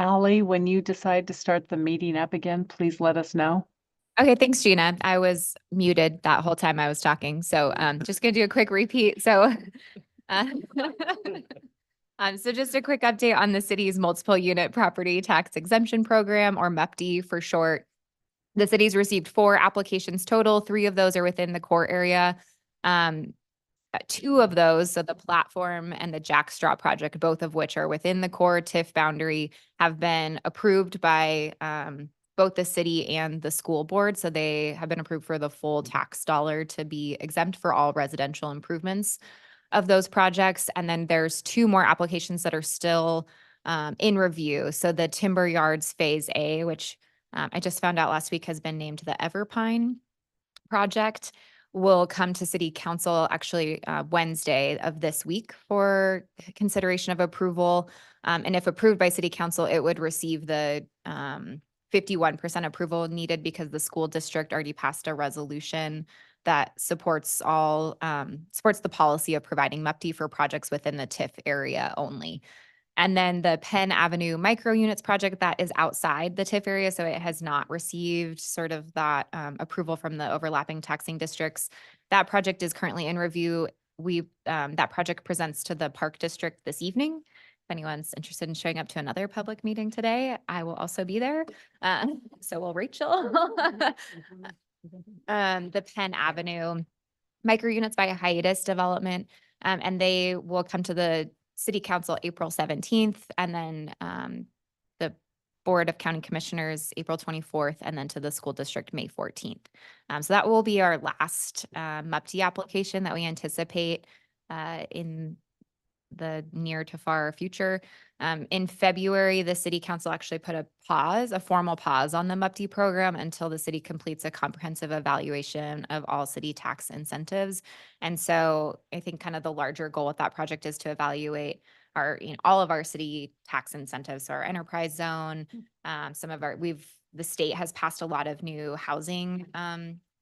Ally, when you decide to start the meeting up again, please let us know. Okay, thanks, Gina. I was muted that whole time I was talking, so just gonna do a quick repeat. So, uh, so just a quick update on the city's multiple unit property tax exemption program, or MEPT for short. The city's received 4 applications total. 3 of those are within the core area. 2 of those, so the platform and the Jackstraw project, both of which are within the core TIF boundary, have been approved by both the city and the school board. So they have been approved for the full tax dollar to be exempt for all residential improvements of those projects. And then there's 2 more applications that are still in review. So the Timber Yards Phase A, which I just found out last week has been named the Everpine project, will come to city council actually Wednesday of this week for consideration of approval. And if approved by city council, it would receive the 51% approval needed because the school district already passed a resolution that supports the policy of providing MEPT for projects within the TIF area only. And then the Penn Avenue micro units project, that is outside the TIF area, so it has not received sort of that approval from the overlapping taxing districts. That project is currently in review. That project presents to the Park District this evening. If anyone's interested in showing up to another public meeting today, I will also be there. So will Rachel. The Penn Avenue micro units by Hiatus Development, and they will come to the City Council April 17th, and then the Board of County Commissioners April 24th, and then to the school district May 14th. So that will be our last MEPT application that we anticipate in the near to far future. In February, the city council actually put a formal pause on the MEPT program until the city completes a comprehensive evaluation of all city tax incentives. And so I think kind of the larger goal with that project is to evaluate all of our city tax incentives. So our enterprise zone, the state has passed a lot of new housing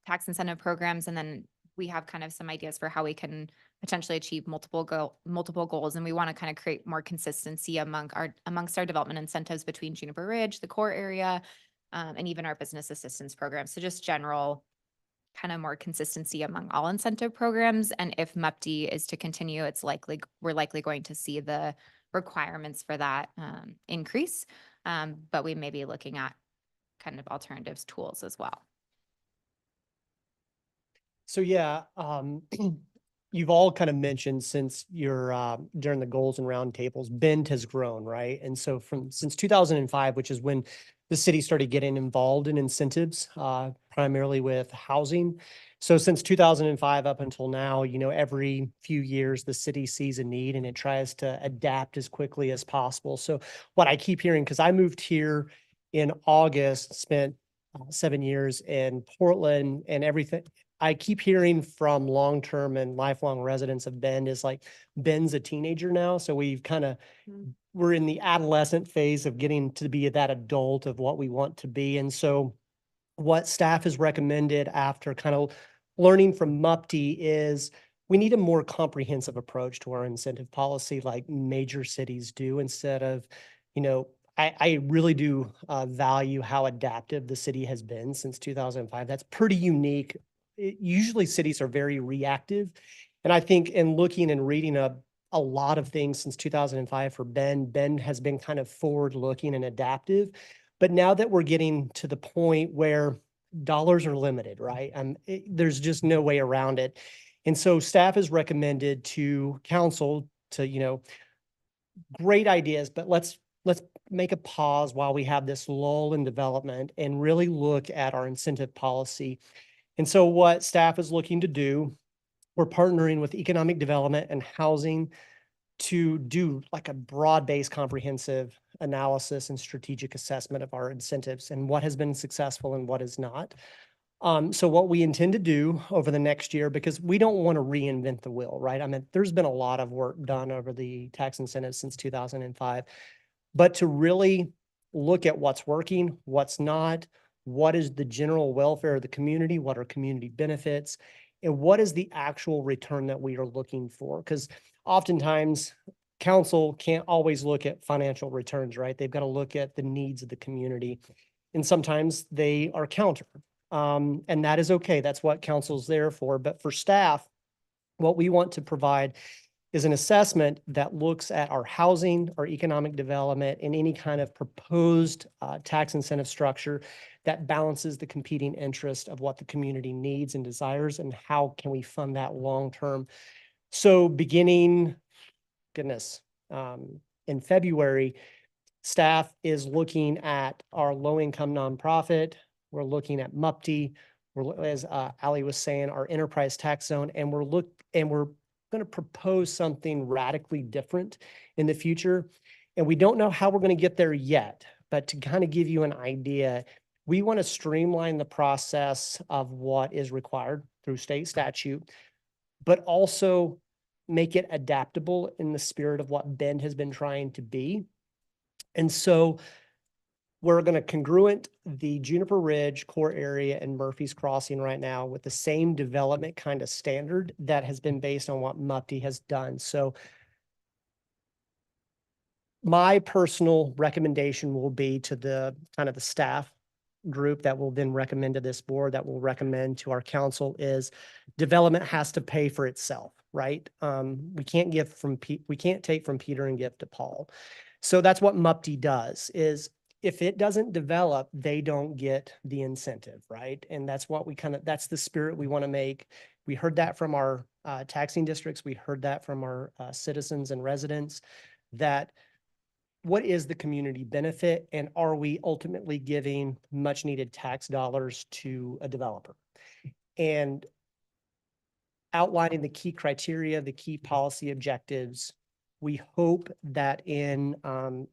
tax incentive programs, and then we have kind of some ideas for how we can potentially achieve multiple goals. And we want to kind of create more consistency amongst our development incentives between Juniper Ridge, the core area, and even our business assistance program. So just general kind of more consistency among all incentive programs. And if MEPT is to continue, we're likely going to see the requirements for that increase. But we may be looking at kind of alternatives tools as well. So yeah, you've all kind of mentioned since during the goals and roundtables, Bend has grown, right? And so since 2005, which is when the city started getting involved in incentives, primarily with housing. So since 2005 up until now, every few years the city sees a need and it tries to adapt as quickly as possible. So what I keep hearing, because I moved here in August, spent 7 years in Portland and everything. I keep hearing from long-term and lifelong residents of Bend is like, Bend's a teenager now. So we're in the adolescent phase of getting to be that adult of what we want to be. And so what staff has recommended after kind of learning from MEPT is we need a more comprehensive approach to our incentive policy like major cities do, instead of, I really do value how adaptive the city has been since 2005. That's pretty unique. Usually cities are very reactive. And I think in looking and reading a lot of things since 2005 for Bend has been kind of forward looking and adaptive. But now that we're getting to the point where dollars are limited, right? There's just no way around it. And so staff has recommended to council to, great ideas, but let's make a pause while we have this lull in development and really look at our incentive policy. And so what staff is looking to do, we're partnering with economic development and housing to do like a broad-based comprehensive analysis and strategic assessment of our incentives and what has been successful and what is not. So what we intend to do over the next year, because we don't want to reinvent the wheel, right? I mean, there's been a lot of work done over the tax incentives since 2005, but to really look at what's working, what's not, what is the general welfare of the community, what are community benefits, and what is the actual return that we are looking for? Because oftentimes council can't always look at financial returns, right? They've got to look at the needs of the community. And sometimes they are counter. And that is okay. That's what council's there for. But for staff, what we want to provide is an assessment that looks at our housing, our economic development, and any kind of proposed tax incentive structure that balances the competing interest of what the community needs and desires, and how can we fund that long-term. So beginning, goodness, in February, staff is looking at our low-income nonprofit. We're looking at MUPTI. We're, as Ali was saying, our enterprise tax zone, and we're going to propose something radically different in the future. And we don't know how we're going to get there yet, but to kind of give you an idea, we want to streamline the process of what is required through state statute, but also make it adaptable in the spirit of what Bend has been trying to be. And so we're going to congruent the Juniper Ridge core area and Murphy's Crossing right now with the same development kind of standard that has been based on what MUPTI has done. So my personal recommendation will be to the kind of the staff group that will then recommend to this board, that will recommend to our council, is development has to pay for itself, right? We can't we can't take from Peter and give to Paul. So that's what MUPTI does, is if it doesn't develop, they don't get the incentive, right? And that's what that's the spirit we want to make. We heard that from our taxing districts. We heard that from our citizens and residents, that what is the community benefit, and are we ultimately giving much needed tax dollars to a developer? And outlining the key criteria, the key policy objectives. We hope that in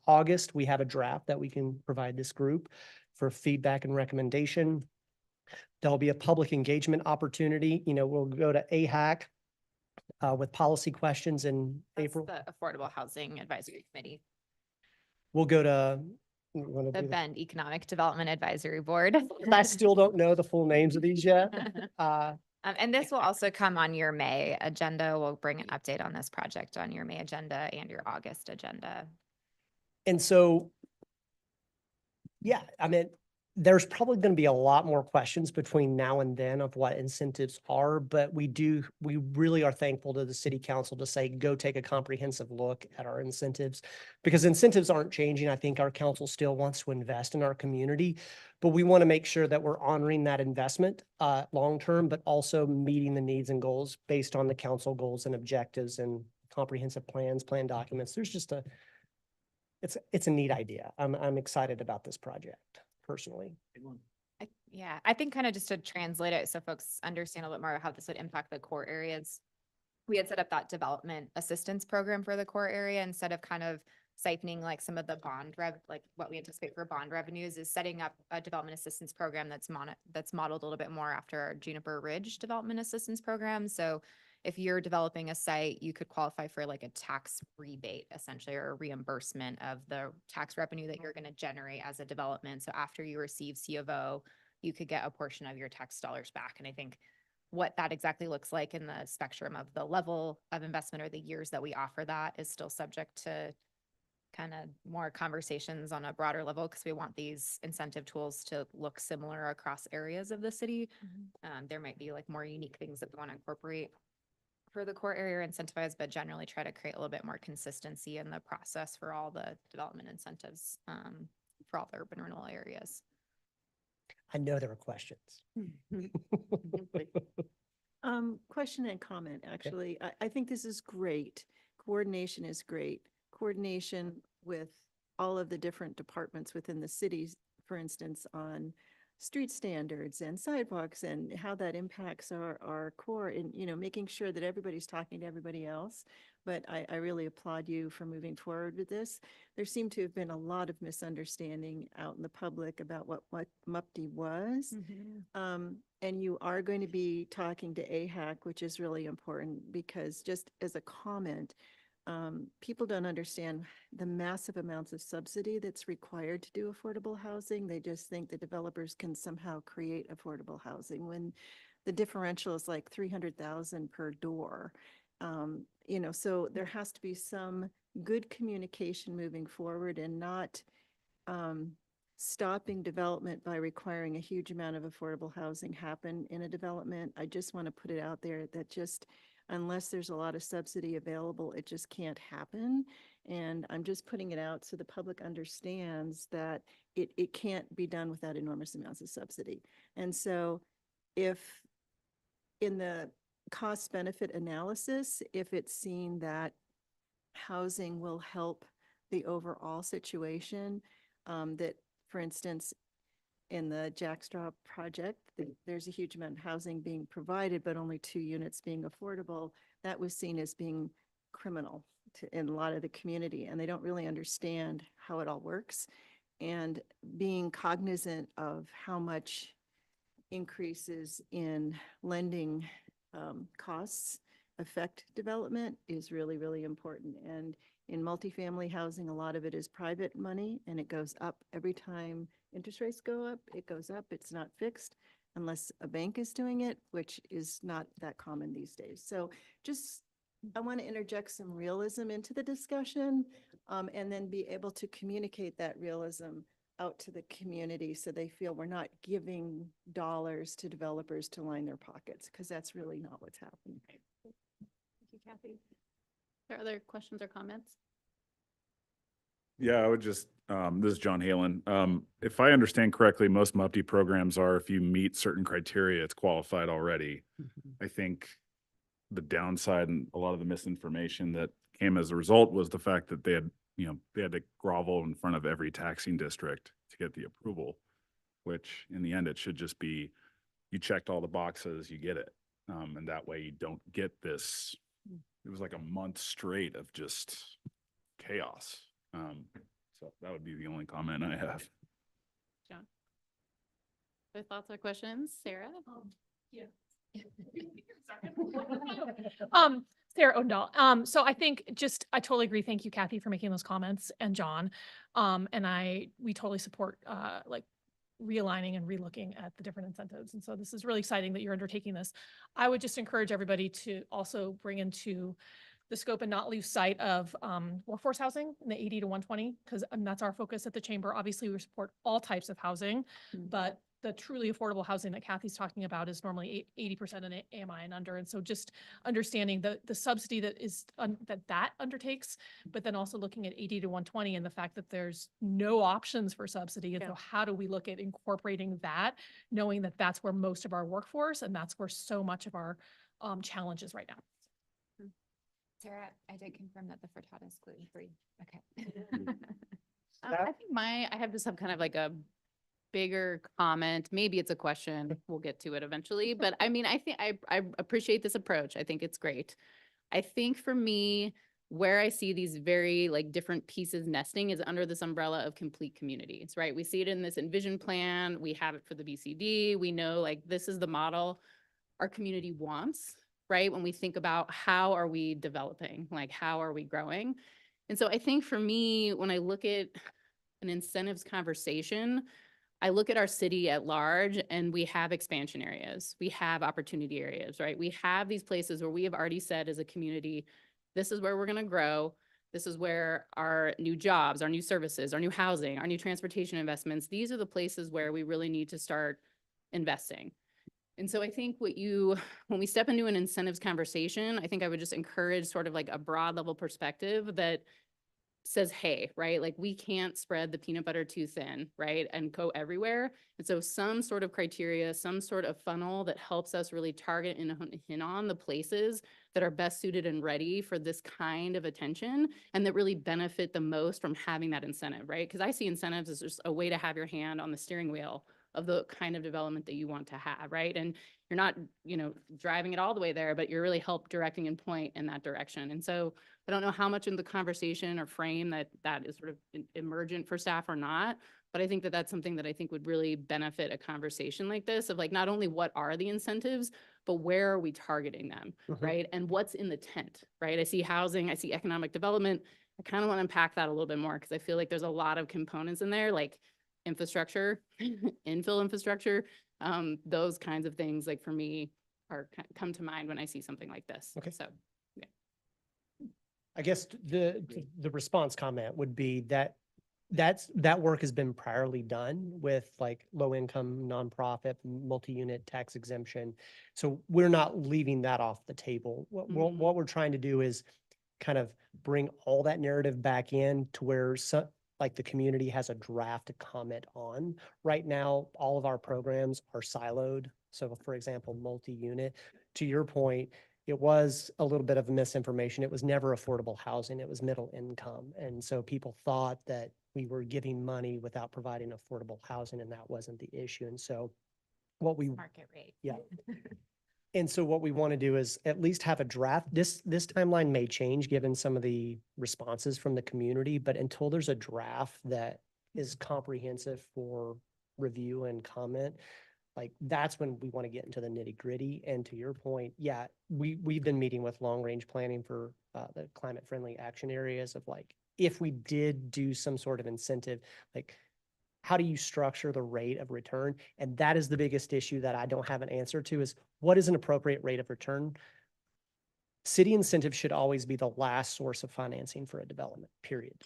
August, we have a draft that we can provide this group for feedback and recommendation. There'll be a public engagement opportunity. You know, we'll go to AHAC with policy questions in April. The Affordable Housing Advisory Committee. We'll go to The Bend Economic Development Advisory Board. I still don't know the full names of these yet. And this will also come on your May agenda. We'll bring an update on this project on your May agenda and your August agenda. And so, yeah, I mean, there's probably going to be a lot more questions between now and then of what incentives are, but we really are thankful to the city council to say, go take a comprehensive look at our incentives, because incentives aren't changing. I think our council still wants to invest in our community, but we want to make sure that we're honoring that investment long-term, but also meeting the needs and goals based on the council goals and objectives and comprehensive plans, plan documents. There's just it's a neat idea. I'm excited about this project personally. I think kind of just to translate it so folks understand a little bit more how this would impact the core areas. We had set up that development assistance program for the core area, instead of kind of siphoning like some of the like what we anticipate for bond revenues, is setting up a development assistance program that's modeled a little bit more after our Juniper Ridge development assistance program. So if you're developing a site, you could qualify for like a tax rebate essentially, or a reimbursement of the tax revenue that you're going to generate as a development. So after you receive C of O, you could get a portion of your tax dollars back. And I think what that exactly looks like in the spectrum of the level of investment or the years that we offer that is still subject to kind of more conversations on a broader level, because we want these incentive tools to look similar across areas of the city. There might be like more unique things that we want to incorporate for the core area incentivize, but generally try to create a little bit more consistency in the process for all the development incentives for all the urban renewal areas. I know there are questions. Question and comment, actually. I think this is great. Coordination is great. Coordination with all of the different departments within the cities, for instance, on street standards and sidewalks and how that impacts our core, and, you know, making sure that everybody's talking to everybody else. But I really applaud you for moving forward with this. There seemed to have been a lot of misunderstanding out in the public about what MUPTI was. And you are going to be talking to AHAC, which is really important, because just as a comment, people don't understand the massive amounts of subsidy that's required to do affordable housing. They just think the developers can somehow create affordable housing when the differential is like $300,000 per door. You know, so there has to be some good communication moving forward and not stopping development by requiring a huge amount of affordable housing happen in a development. I just want to put it out there that just unless there's a lot of subsidy available, it just can't happen. And I'm just putting it out so the public understands that it can't be done without enormous amounts of subsidy. And so if in the cost benefit analysis, if it's seen that housing will help the overall situation, that for instance, in the Jackstraw project, there's a huge amount of housing being provided, but only 2 units being affordable. That was seen as being criminal in a lot of the community, and they don't really understand how it all works. And being cognizant of how much increases in lending costs affect development is really, really important. And in multifamily housing, a lot of it is private money, and it goes up every time interest rates go up. It goes up. It's not fixed unless a bank is doing it, which is not that common these days. So just, I want to interject some realism into the discussion, and then be able to communicate that realism out to the community so they feel we're not giving dollars to developers to line their pockets, because that's really not what's happening. Thank you, Kathy. Are there other questions or comments? Yeah, I would just, this is John Halen. If I understand correctly, most MUPTI programs are if you meet certain criteria, it's qualified already. I think the downside and a lot of the misinformation that came as a result was the fact that they had to grovel in front of every taxing district to get the approval, which in the end, it should just be, you checked all the boxes, you get it. And that way you don't get this, it was like a month straight of just chaos. So that would be the only comment I have. John? Other thoughts or questions? Sarah? Yeah. Sarah Odendahl. So I think I totally agree. Thank you, Kathy, for making those comments, and John. And we totally support like realigning and relooking at the different incentives. And so this is really exciting that you're undertaking this. I would just encourage everybody to also bring into the scope and not lose sight of workforce housing in the 80 to 120, because that's our focus at the chamber. Obviously, we support all types of housing, but the truly affordable housing that Kathy's talking about is normally 80% in AMI and under. And so just understanding the subsidy that is that undertakes, but then also looking at 80 to 120 and the fact that there's no options for subsidy. And so how do we look at incorporating that, knowing that that's where most of our workforce and that's where so much of our challenge is right now. Sarah, I did confirm that the frittata is gluten-free. Okay. I think I just have kind of like a bigger comment. Maybe it's a question. We'll get to it eventually. But I mean, I think I appreciate this approach. I think it's great. I think for me, where I see these very like different pieces nesting is under this umbrella of complete communities, right? We see it in this Envision plan. We have it for the BCD. We know like this is the model our community wants, right? When we think about how are we developing, like how are we growing? And so I think for me, when I look at an incentives conversation, I look at our city at large and we have expansion areas. We have opportunity areas, right? We have these places where we have already said as a community, this is where we're going to grow. This is where our new jobs, our new services, our new housing, our new transportation investments, these are the places where we really need to start investing. And so I think when we step into an incentives conversation, I think I would just encourage sort of like a broad level perspective that says, hey, right, like we can't spread the peanut butter too thin, right, and go everywhere. And so some sort of criteria, some sort of funnel that helps us really target and hit on the places that are best suited and ready for this kind of attention and that really benefit the most from having that incentive, right? Because I see incentives as just a way to have your hand on the steering wheel of the kind of development that you want to have, right? And you're not, driving it all the way there, but you're really help directing and point in that direction. And so I don't know how much in the conversation or frame that is sort of emergent for staff or not, but I think that that's something that I think would really benefit a conversation like this of like, not only what are the incentives, but where are we targeting them, right? And what's in the tent, right? I see housing, I see economic development. I kind of want to unpack that a little bit more because I feel like there's a lot of components in there, like infrastructure, infill infrastructure, those kinds of things, like for me, come to mind when I see something like this. Okay. So, yeah. I guess the response comment would be that that work has been priorly done with like low income nonprofit, multi-unit tax exemption. So we're not leaving that off the table. What we're trying to do is kind of bring all that narrative back in to where like the community has a draft to comment on. Right now, all of our programs are siloed. So for example, multi-unit, to your point, it was a little bit of misinformation. It was never affordable housing. It was middle income. And so people thought that we were giving money without providing affordable housing, and that wasn't the issue. And so what we, Market rate. yeah. And so what we want to do is at least have a draft. This timeline may change given some of the responses from the community, but until there's a draft that is comprehensive for review and comment, like that's when we want to get into the nitty gritty. And to your point, yeah, we've been meeting with long range planning for the climate friendly action areas of like, if we did do some sort of incentive, like how do you structure the rate of return? And that is the biggest issue that I don't have an answer to is what is an appropriate rate of return? City incentives should always be the last source of financing for a development, period.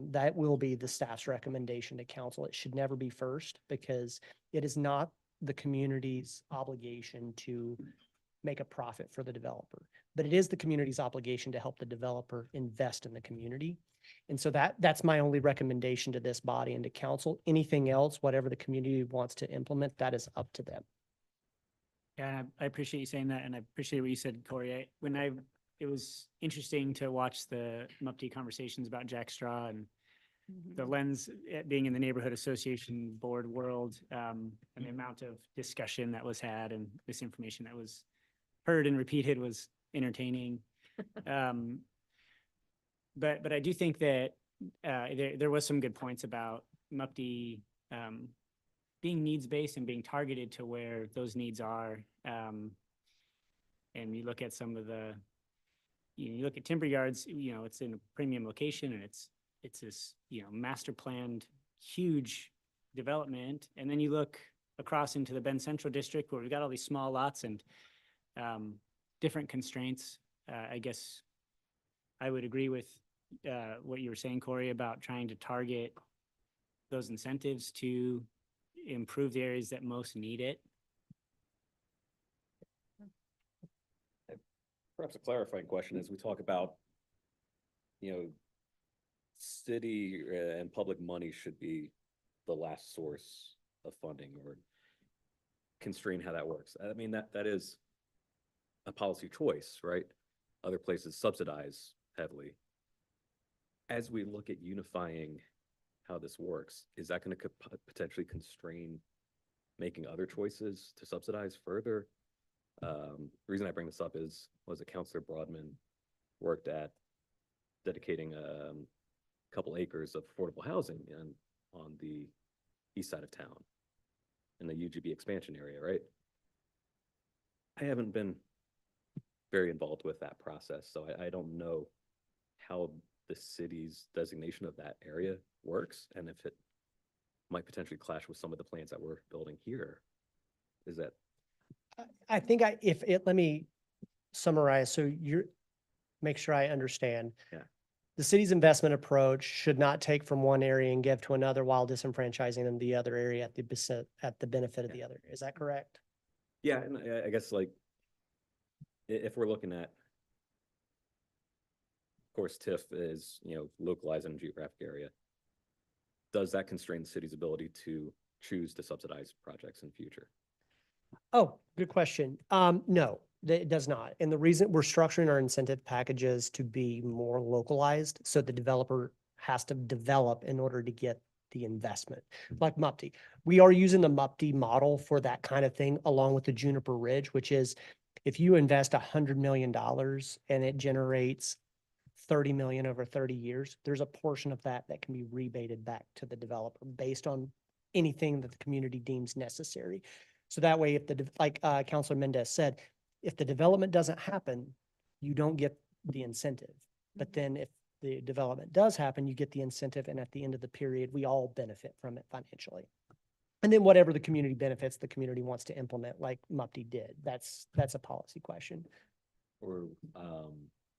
That will be the staff's recommendation to council. It should never be first because it is not the community's obligation to make a profit for the developer, but it is the community's obligation to help the developer invest in the community. And so that's my only recommendation to this body and to council. Anything else, whatever the community wants to implement, that is up to them. Yeah, I appreciate you saying that, and I appreciate what you said, Corey. It was interesting to watch the MUPD conversations about Jack Straw and the lens being in the neighborhood association board world, and the amount of discussion that was had and misinformation that was heard and repeated was entertaining. But I do think that there was some good points about MUPD being needs-based and being targeted to where those needs are. And you look at some of the, you look at Timber Yards, it's in a premium location and it's this, master planned huge development. And then you look across into the Bend Central District where we've got all these small lots and different constraints. I guess I would agree with what you were saying, Corey, about trying to target those incentives to improve the areas that most need it. Perhaps a clarifying question as we talk about, city and public money should be the last source of funding or constrain how that works. I mean, that is a policy choice, right? Other places subsidize heavily. As we look at unifying how this works, is that going to potentially constrain making other choices to subsidize further? The reason I bring this up was it Councilor Broadman worked at dedicating a couple acres of affordable housing on the east side of town in the UGB expansion area, right? I haven't been very involved with that process, so I don't know how the city's designation of that area works and if it might potentially clash with some of the plans that we're building here. Is that? I think let me summarize. So make sure I understand. Yeah. The city's investment approach should not take from one area and give to another while disenfranchising them the other area at the benefit of the other. Is that correct? Yeah, and I guess like if we're looking at, of course, TIF is, localized in a geographic area. Does that constrain the city's ability to choose to subsidize projects in the future? Oh, good question. No, it does not. And the reason we're structuring our incentive packages to be more localized, so the developer has to develop in order to get the investment. Like MUPD, we are using the MUPD model for that kind of thing, along with the Juniper Ridge, which is if you invest $100 million and it generates 30 million over 30 years, there's a portion of that that can be rebated back to the developer based on anything that the community deems necessary. So that way, if like Councilor Mendez said, if the development doesn't happen, you don't get the incentive. But then if the development does happen, you get the incentive. And at the end of the period, we all benefit from it financially. And then whatever the community benefits, the community wants to implement like MUPD did. That's a policy question. Or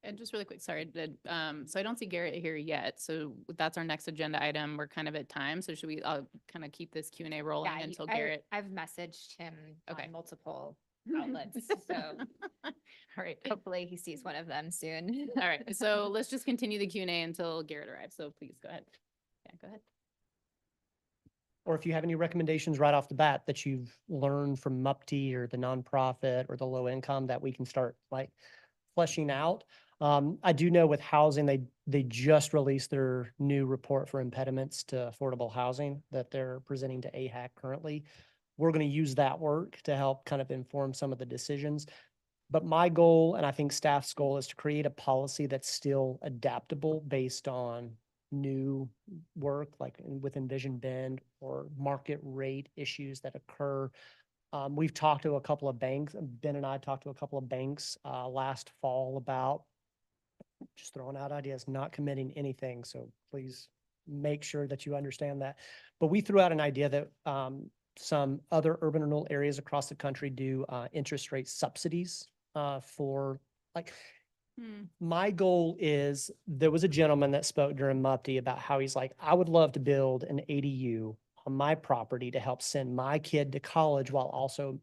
And just really quick, sorry, so I don't see Garrett here yet, so that's our next agenda item. We're kind of at time, so should we, kind of keep this Q&A rolling Yeah, until Garrett? I've messaged him Okay. on multiple outlets, so All right. hopefully he sees one of them soon. All right, so let's just continue the Q&A until Garrett arrives, so please go ahead. Yeah, go ahead. Or if you have any recommendations right off the bat that you've learned from MUPT or the nonprofit or the low income that we can start like fleshing out. I do know with housing, they just released their new report for impediments to affordable housing that they're presenting to AHAC currently. We're going to use that work to help kind of inform some of the decisions. But my goal, and I think staff's goal, is to create a policy that's still adaptable based on new work, like with Envision Bend or market rate issues that occur. We've talked to a couple of banks. Ben and I talked to a couple of banks last fall about just throwing out ideas, not committing anything. So please make sure that you understand that. But we threw out an idea that some other urban and rural areas across the country do interest rate subsidies for like. My goal is, there was a gentleman that spoke during MUPT about how he's like, I would love to build an ADU on my property to help send my kid to college while also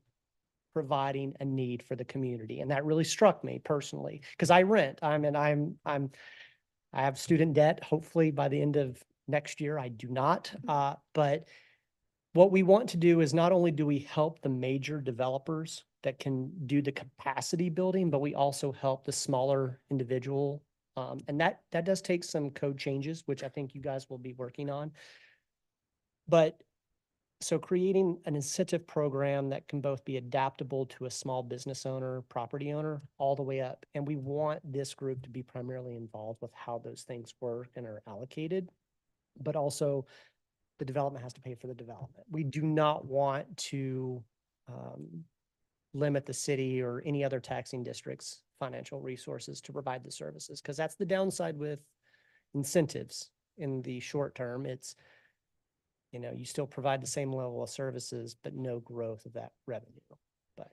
providing a need for the community. And that really struck me personally, because I rent. I have student debt. Hopefully by the end of next year, I do not. But what we want to do is not only do we help the major developers that can do the capacity building, but we also help the smaller individual. And that does take some code changes, which I think you guys will be working on. But so creating an incentive program that can both be adaptable to a small business owner, property owner, all the way up. And we want this group to be primarily involved with how those things work and are allocated, but also the development has to pay for the development. We do not want to limit the city or any other taxing district's financial resources to provide the services, because that's the downside with incentives in the short term. It's, you still provide the same level of services, but no growth of that revenue. But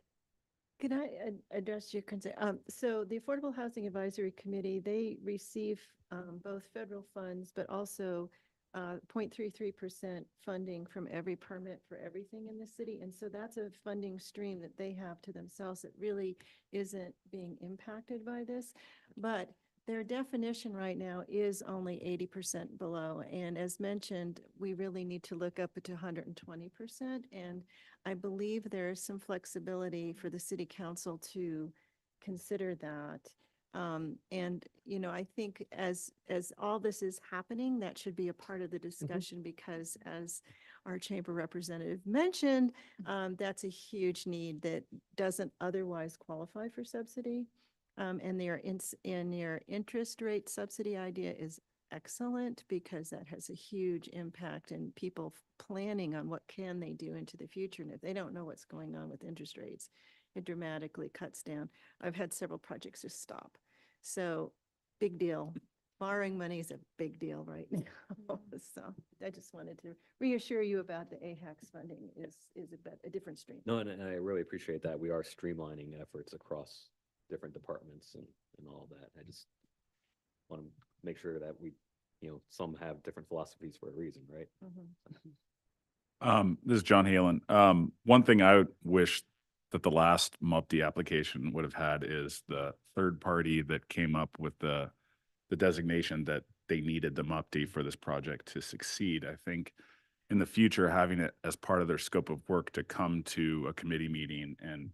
Can I address your concern? So the Affordable Housing Advisory Committee, they receive both federal funds, but also 0.33% funding from every permit for everything in the city. And so that's a funding stream that they have to themselves that really isn't being impacted by this. But their definition right now is only 80% below. And as mentioned, we really need to look up to 120%. And I believe there is some flexibility for the city council to consider that. And, I think as all this is happening, that should be a part of the discussion because as our chamber representative mentioned, that's a huge need that doesn't otherwise qualify for subsidy. And their interest rate subsidy idea is excellent because that has a huge impact in people planning on what can they do into the future. And if they don't know what's going on with interest rates, it dramatically cuts down. I've had several projects just stop. So big deal. Borrowing money is a big deal right now. So I just wanted to reassure you about the AHAC's funding is a different stream. No, and I really appreciate that. We are streamlining efforts across different departments and all that. I just want to make sure that we, some have different philosophies for a reason, right? This is John Halen. One thing I wish that the last MUPT application would have had is the third party that came up with the designation that they needed the MUPT for this project to succeed. I think in the future, having it as part of their scope of work to come to a committee meeting and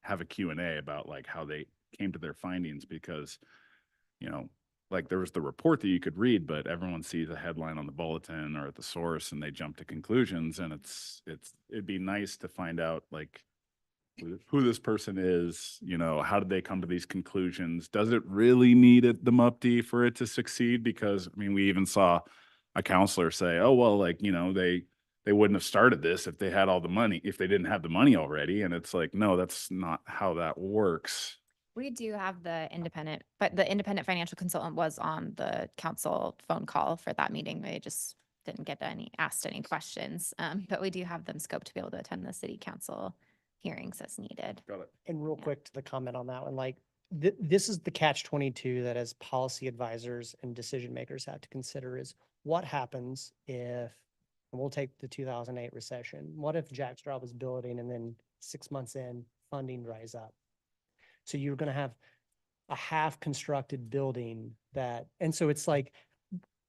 have a Q&A about like how they came to their findings, because, like there was the report that you could read, but everyone sees a headline on the bulletin or at the source and they jump to conclusions. And it'd be nice to find out like who this person is, how did they come to these conclusions? Does it really need the MUPT for it to succeed? Because we even saw a counselor say, oh, well, like, they wouldn't have started this if they had all the money, if they didn't have the money already. And it's like, no, that's not how that works. We do have the independent financial consultant was on the council phone call for that meeting. They just didn't get asked any questions. But we do have them scoped to be able to attend the city council hearings as needed. Got it. And real quick to the comment on that one, like this is the catch 22 that as policy advisors and decision makers have to consider is what happens if, and we'll take the 2008 recession. What if Jack Straw was building and then 6 months in funding dries up? So you're going to have a half constructed building that, and so it's like,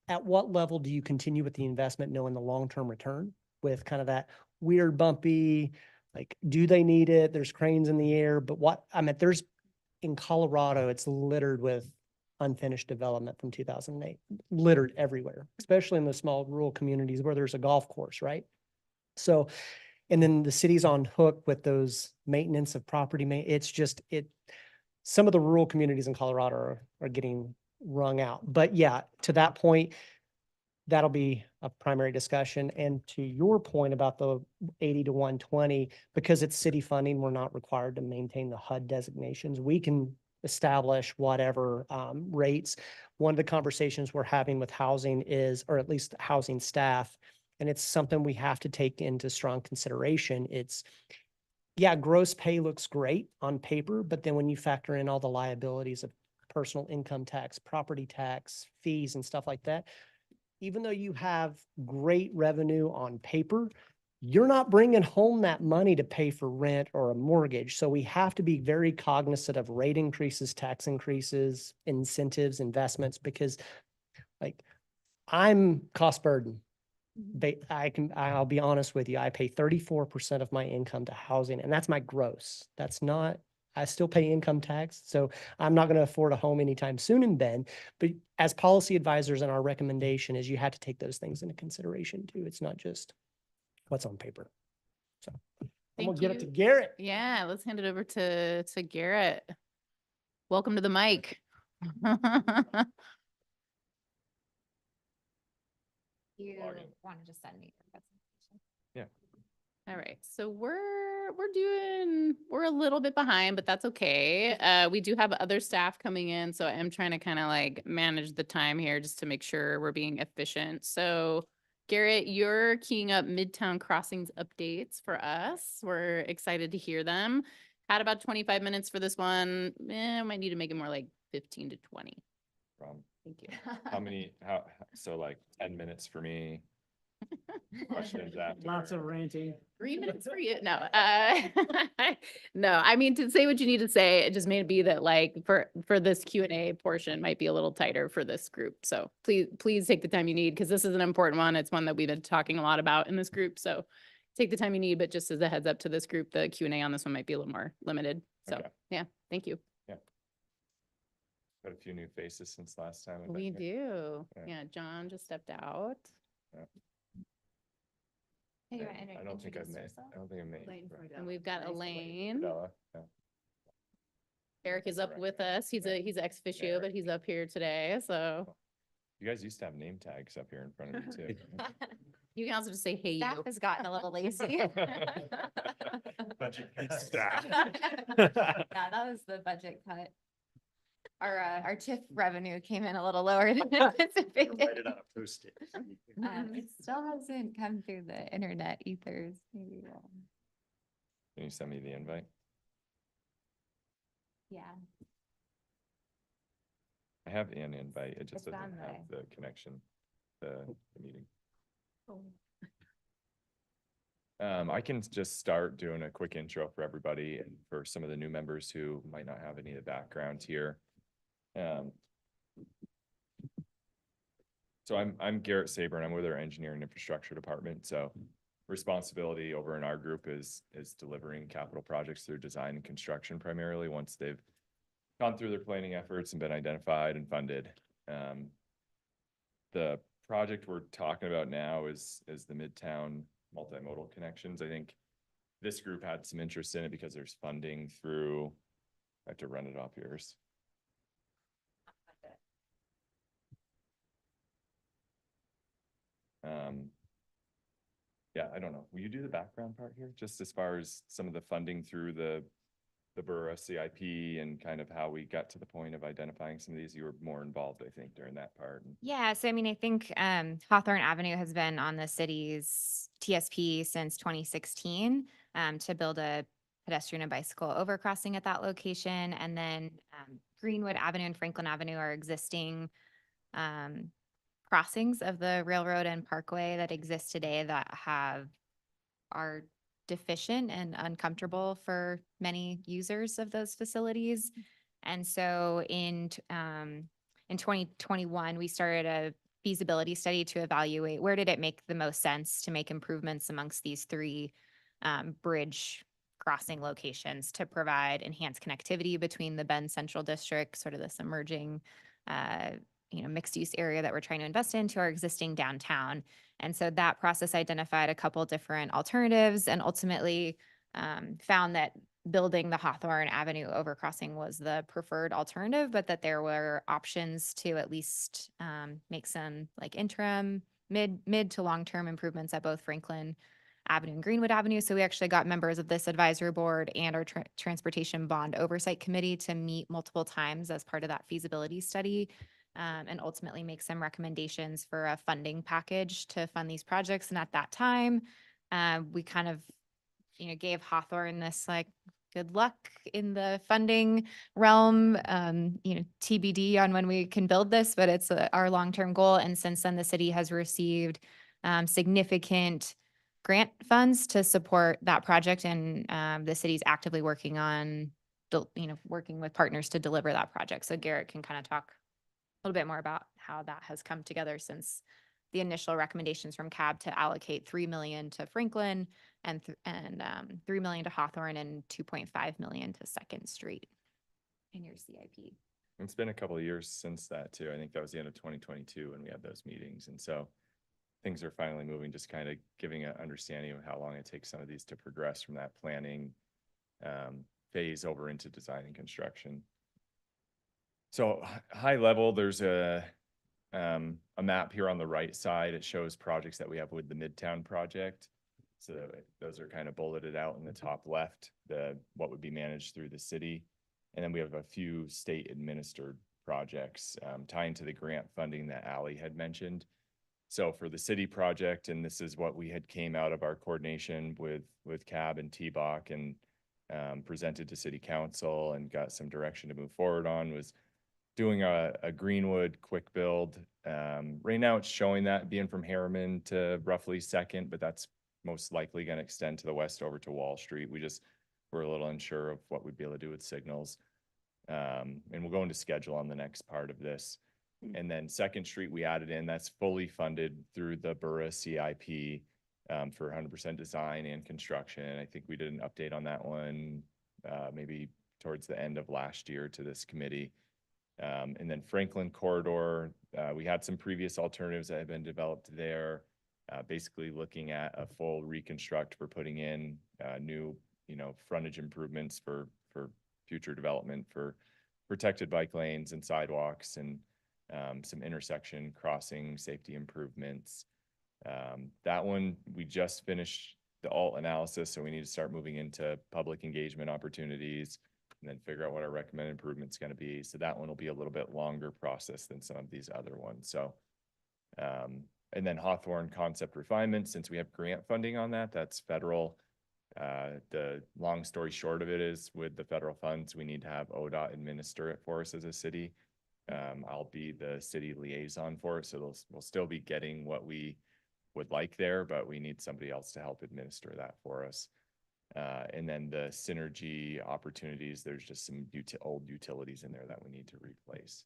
at what level do you continue with the investment knowing the long-term return with kind of that weird bumpy, like, do they need it? There's cranes in the air, but what, I mean, there's, in Colorado, it's littered with unfinished development from 2008, littered everywhere, especially in the small rural communities where there's a golf course, right? So, and then the city's on hook with those maintenance of property. It's just, some of the rural communities in Colorado are getting wrung out. But yeah, to that point, that'll be a primary discussion. And to your point about the 80 to 120, because it's city funding, we're not required to maintain the HUD designations. We can establish whatever rates. One of the conversations we're having with housing is, or at least housing staff, and it's something we have to take into strong consideration. It's, yeah, gross pay looks great on paper, but then when you factor in all the liabilities of personal income tax, property tax, fees and stuff like that, even though you have great revenue on paper, you're not bringing home that money to pay for rent or a mortgage. So we have to be very cognizant of rate increases, tax increases, incentives, investments, because like I'm cost burden. I'll be honest with you. I pay 34% of my income to housing, and that's my gross. That's not, I still pay income tax. So I'm not going to afford a home anytime soon in Bend. But as policy advisors, and our recommendation is you have to take those things into consideration too. It's not just what's on paper. So I'm gonna give it to Garrett. Yeah, let's hand it over to Garrett. Welcome to the mic. You want to just send me your presentation? Yeah. All right, so we're a little bit behind, but that's okay. We do have other staff coming in, so I'm trying to kind of like manage the time here just to make sure we're being efficient. So Garrett, you're keying up Midtown Crossings updates for us. We're excited to hear them. Had about 25 minutes for this one. Might need to make it more like 15 to 20. Thank you. So like 10 minutes for me. Questions after. Lots of ranting. 3 minutes for you. No, no, I mean, to say what you need to say, it just may be that like for this Q&A portion might be a little tighter for this group. So please take the time you need, because this is an important one. It's one that we've been talking a lot about in this group. So take the time you need, but just as a heads up to this group, the Q&A on this one might be a little more limited. So Okay. yeah, thank you. Got a few new faces since last time. I We bet. do. Yeah. Yeah, John just stepped out. Yeah. Hey, you Yeah, wanna I don't think I've introduce made. yourself? I don't think I've made. And we've got Elaine. Fidela, yeah. Eric is up with us. He's ex officio, Eric. but he's up here today. So You guys used to have name tags up here in front of you too. you can also just say, hey, Staff you. has gotten a little lazy. Budget cut. Staff. Yeah, that was the budget cut. Our TIF revenue came in a little lower than anticipated. Write it on a Post-it. It still hasn't come through the internet ethers. Maybe we'll, Can you send me the invite? yeah. I have an invite. It just It's doesn't on have the connection, to the meeting. I can just start doing a quick intro for everybody and for some of the new members who might not have any of the background here. So I'm Garrett Saber, and I'm with our engineering infrastructure department. So responsibility over in our group is delivering capital projects through design and construction primarily once they've gone through their planning efforts and been identified and funded. The project we're talking about now is the Midtown multimodal connections. I think this group had some interest in it because there's funding through, I have to run it off yours. Yeah, I don't know. Will you do the background part here? Just as far as some of the funding through the borough CIP and kind of how we got to the point of identifying some of these. You were more involved, I think, during that part. Yeah, so I mean, I think Hawthorne Avenue has been on the city's TSP since 2016 to build a pedestrian and bicycle overcrossing at that location. And then Greenwood Avenue and Franklin Avenue are existing crossings of the railroad and parkway that exist today that are deficient and uncomfortable for many users of those facilities. And so in 2021, we started a feasibility study to evaluate where did it make the most sense to make improvements amongst these three bridge crossing locations to provide enhanced connectivity between the Bend Central District, sort of this emerging mixed use area that we're trying to invest in, to our existing downtown. And so that process identified a couple different alternatives and ultimately found that building the Hawthorne Avenue overcrossing was the preferred alternative, but that there were options to at least make some like interim, mid to long-term improvements at both Franklin Avenue and Greenwood Avenue. So we actually got members of this advisory board and our transportation bond oversight committee to meet multiple times as part of that feasibility study, and ultimately make some recommendations for a funding package to fund these projects. And at that time, we kind of gave Hawthorne this like good luck in the funding realm, TBD on when we can build this, but it's our long-term goal. And since then, the city has received significant grant funds to support that project. And the city's actively working on, working with partners to deliver that project. So Garrett can kind of talk a little bit more about how that has come together since the initial recommendations from CAB to allocate $3 million to Franklin and $3 million to Hawthorne and $2.5 million to Second Street in your CIP. It's been a couple of years since that too. I think that was the end of 2022 when we had those meetings. And so things are finally moving, just kind of giving an understanding of how long it takes some of these to progress from that planning phase over into design and construction. So high level, there's a map here on the right side. It shows projects that we have with the Midtown project. So those are kind of bulleted out in the top left, what would be managed through the city. And then we have a few state administered projects tying to the grant funding that Allie had mentioned. So for the city project, and this is what we had came out of our coordination with CAB and TBOC and presented to city council and got some direction to move forward on, was doing a Greenwood quick build. Right now it's showing that being from Harriman to roughly Second, but that's most likely going to extend to the west over to Wall Street. We're a little unsure of what we'd be able to do with signals. And we'll go into schedule on the next part of this. And then Second Street we added in, that's fully funded through the Borough CIP for 100% design and construction. I think we did an update on that one maybe towards the end of last year to this committee. And then Franklin Corridor, we had some previous alternatives that have been developed there, basically looking at a full reconstruct for putting in new, frontage improvements for future development for protected bike lanes and sidewalks and some intersection crossing safety improvements. That one, we just finished the alt analysis, so we need to start moving into public engagement opportunities and then figure out what our recommended improvement is going to be. So that one will be a little bit longer process than some of these other ones. So, and then Hawthorne concept refinement, since we have grant funding on that, that's federal. The long story short of it is with the federal funds, we need to have ODOT administer it for us as a city. I'll be the city liaison for it. So we'll still be getting what we would like there, but we need somebody else to help administer that for us. And then the synergy opportunities, there's just some old utilities in there that we need to replace.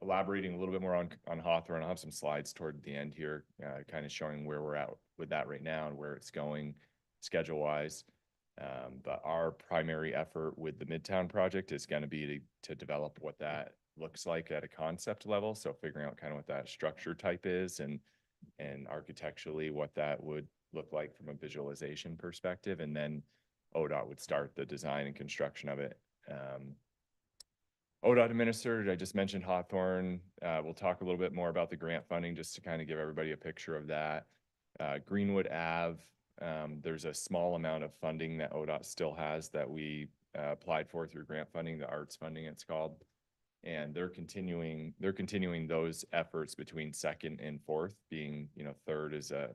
Elaborating a little bit more on Hawthorne, I'll have some slides toward the end here, kind of showing where we're at with that right now and where it's going schedule-wise. But our primary effort with the Midtown project is going to be to develop what that looks like at a concept level. So figuring out kind of what that structure type is and architecturally what that would look like from a visualization perspective. And then ODOT would start the design and construction of it. ODOT administered, I just mentioned Hawthorne. We'll talk a little bit more about the grant funding just to kind of give everybody a picture of that. Greenwood Ave, there's a small amount of funding that ODOT still has that we applied for through grant funding, the arts funding it's called. And they're continuing those efforts between Second and Fourth, being, Third is a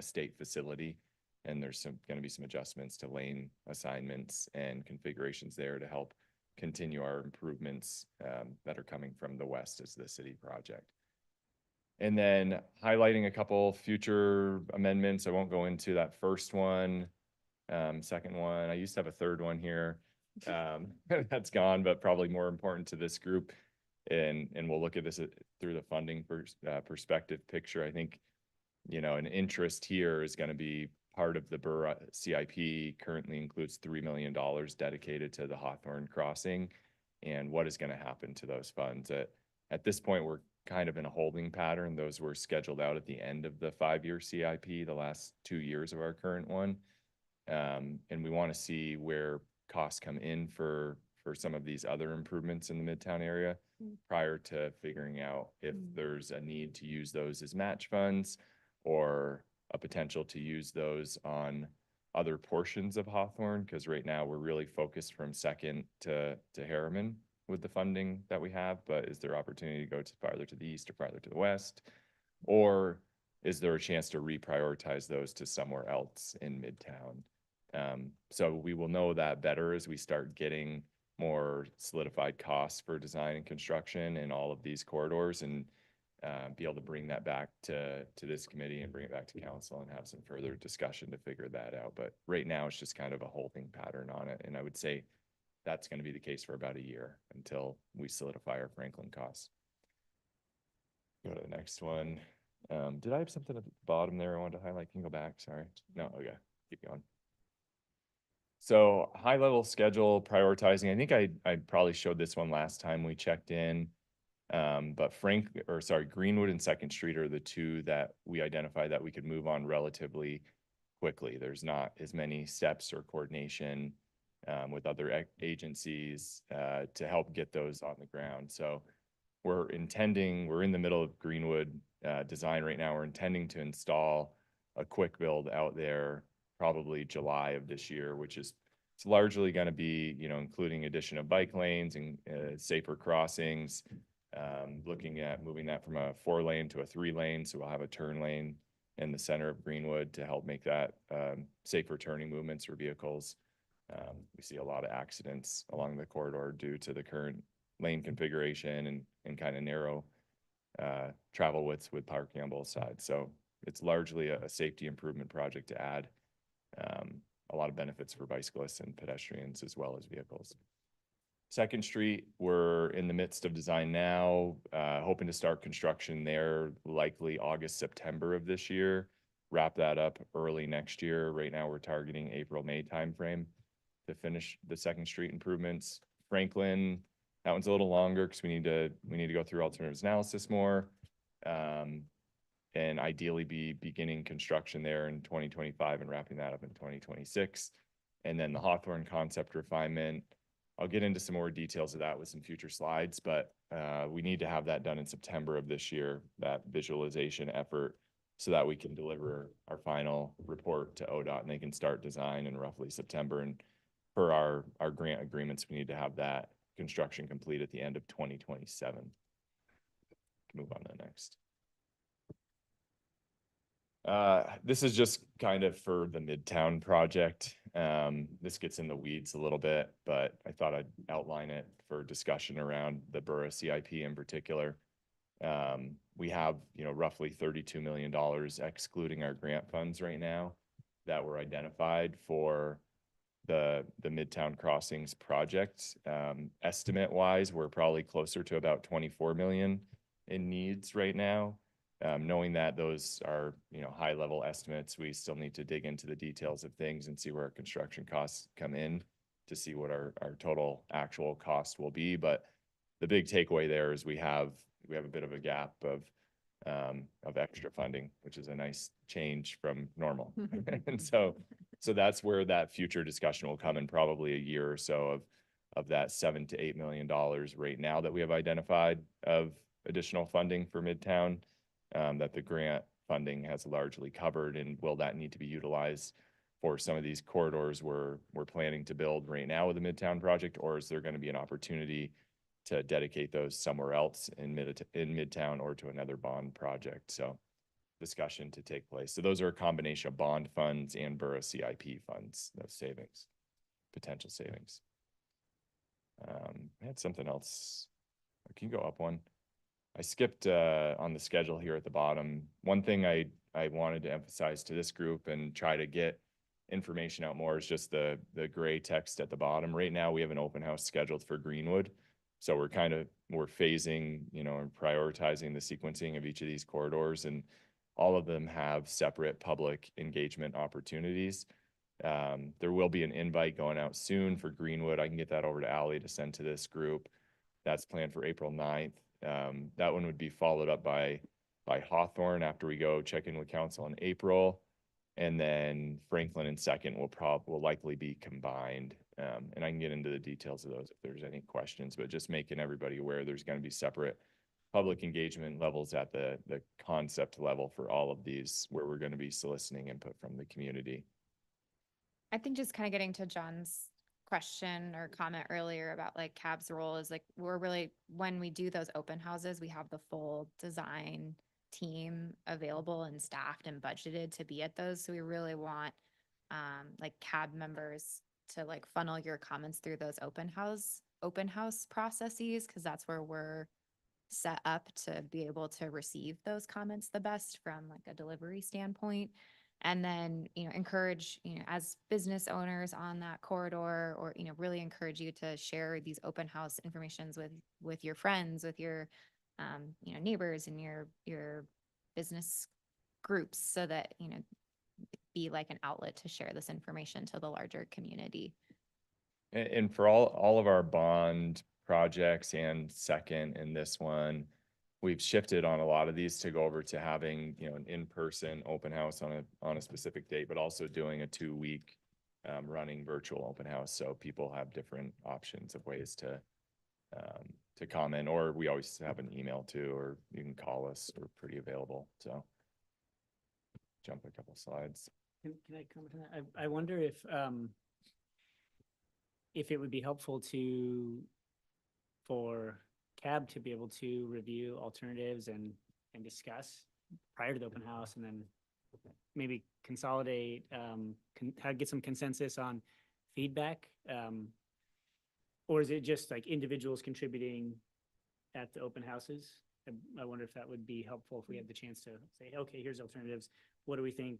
state facility. And there's going to be some adjustments to lane assignments and configurations there to help continue our improvements that are coming from the west as the city project. And then highlighting a couple future amendments. I won't go into that first one. Second one, I used to have a third one here. That's gone, but probably more important to this group. And we'll look at this through the funding perspective picture. I think, you know, an interest here is going to be part of the Burr CIP currently includes $3 million dedicated to the Hawthorne crossing. And what is going to happen to those funds? At this point, we're kind of in a holding pattern. Those were scheduled out at the end of the 5-year CIP, the last 2 years of our current one. And we want to see where costs come in for some of these other improvements in the Midtown area prior to figuring out if there's a need to use those as match funds or a potential to use those on other portions of Hawthorne, because right now we're really focused from Second to Harriman with the funding that we have. But is there opportunity to go farther to the east or farther to the west? Or is there a chance to reprioritize those to somewhere else in Midtown? So we will know that better as we start getting more solidified costs for design and construction in all of these corridors, and be able to bring that back to this committee and bring it back to council and have some further discussion to figure that out. But right now it's just kind of a holding pattern on it. And I would say that's going to be the case for about a year until we solidify our Franklin costs. Go to the next one. Did I have something at the bottom there I wanted to highlight? Can you go back? Sorry. No, okay, keep going. So high level schedule prioritizing. I think I probably showed this one last time we checked in. But Greenwood and Second Street are the two that we identified that we could move on relatively quickly. There's not as many steps or coordination with other agencies to help get those on the ground. So we're in the middle of Greenwood design right now. We're intending to install a quick build out there probably July of this year, which is it's largely going to be, you know, including addition of bike lanes and safer crossings. Looking at moving that from a 4-lane to a 3-lane. So we'll have a turn lane in the center of Greenwood to help make that safer turning movements for vehicles. We see a lot of accidents along the corridor due to the current lane configuration and kind of narrow travel widths with parking on both sides. So it's largely a safety improvement project to add a lot of benefits for bicyclists and pedestrians as well as vehicles. Second Street, we're in the midst of design now, hoping to start construction there likely August, September of this year, wrap that up early next year. Right now we're targeting April, May timeframe to finish the Second Street improvements. Franklin, that one's a little longer because we need to go through alternatives analysis more, and ideally be beginning construction there in 2025 and wrapping that up in 2026. And then the Hawthorne concept refinement, I'll get into some more details of that with some future slides, but we need to have that done in September of this year, that visualization effort, so that we can deliver our final report to ODOT and they can start design in roughly September. And for our grant agreements, we need to have that construction complete at the end of 2027. Move on to the next. This is just kind of for the Midtown project. This gets in the weeds a little bit, but I thought I'd outline it for discussion around the Borough CIP in particular. We have, you know, roughly $32 million excluding our grant funds right now that were identified for the Midtown Crossings project. Estimate wise, we're probably closer to about 24 million in needs right now. Knowing that those are, you know, high level estimates, we still need to dig into the details of things and see where our construction costs come in to see what our total actual cost will be. But the big takeaway there is we have a bit of a gap of extra funding, which is a nice change from normal. And so that's where that future discussion will come in probably a year or so of that $7 to $8 million right now that we have identified of additional funding for Midtown. That the grant funding has largely covered, and will that need to be utilized for some of these corridors we're planning to build right now with the Midtown project, or is there going to be an opportunity to dedicate those somewhere else in Midtown or to another bond project? So discussion to take place. So those are a combination of bond funds and borough CIP funds, those savings, potential savings. I had something else. Can you go up one? I skipped on the schedule here at the bottom. One thing I wanted to emphasize to this group and try to get information out more is just the gray text at the bottom. Right now, we have an open house scheduled for Greenwood. So we're phasing, and prioritizing the sequencing of each of these corridors, and all of them have separate public engagement opportunities. There will be an invite going out soon for Greenwood. I can get that over to Allie to send to this group. That's planned for April 9th. That one would be followed up by Hawthorne after we go check in with council in April. And then Franklin and Second will likely be combined. And I can get into the details of those if there's any questions, but just making everybody aware there's going to be separate public engagement levels at the concept level for all of these, where we're going to be soliciting input from the community. I think just kind of getting to John's question or comment earlier about like CAB's role is like, we're really, when we do those open houses, we have the full design team available and staffed and budgeted to be at those. So we really want like CAB members to like funnel your comments through those open house processes, because that's where we're set up to be able to receive those comments the best from like a delivery standpoint. And then, encourage, as business owners on that corridor, or, really encourage you to share these open house informations with your friends, with your, neighbors and your business groups, so that, be like an outlet to share this information to the larger community. And for all of our bond projects and Second and this one, we've shifted on a lot of these to go over to having, an in-person open house on a specific date, but also doing a 2-week running virtual open house. So people have different options of ways to comment, or we always have an email too, or you can call us. We're pretty available. So jump a couple slides. Can I comment on that? I wonder if it would be helpful for CAB to be able to review alternatives and discuss prior to the open house, and then maybe consolidate, get some consensus on feedback, or is it just like individuals contributing at the open houses? I wonder if that would be helpful if we had the chance to say, okay, here's alternatives. What do we think?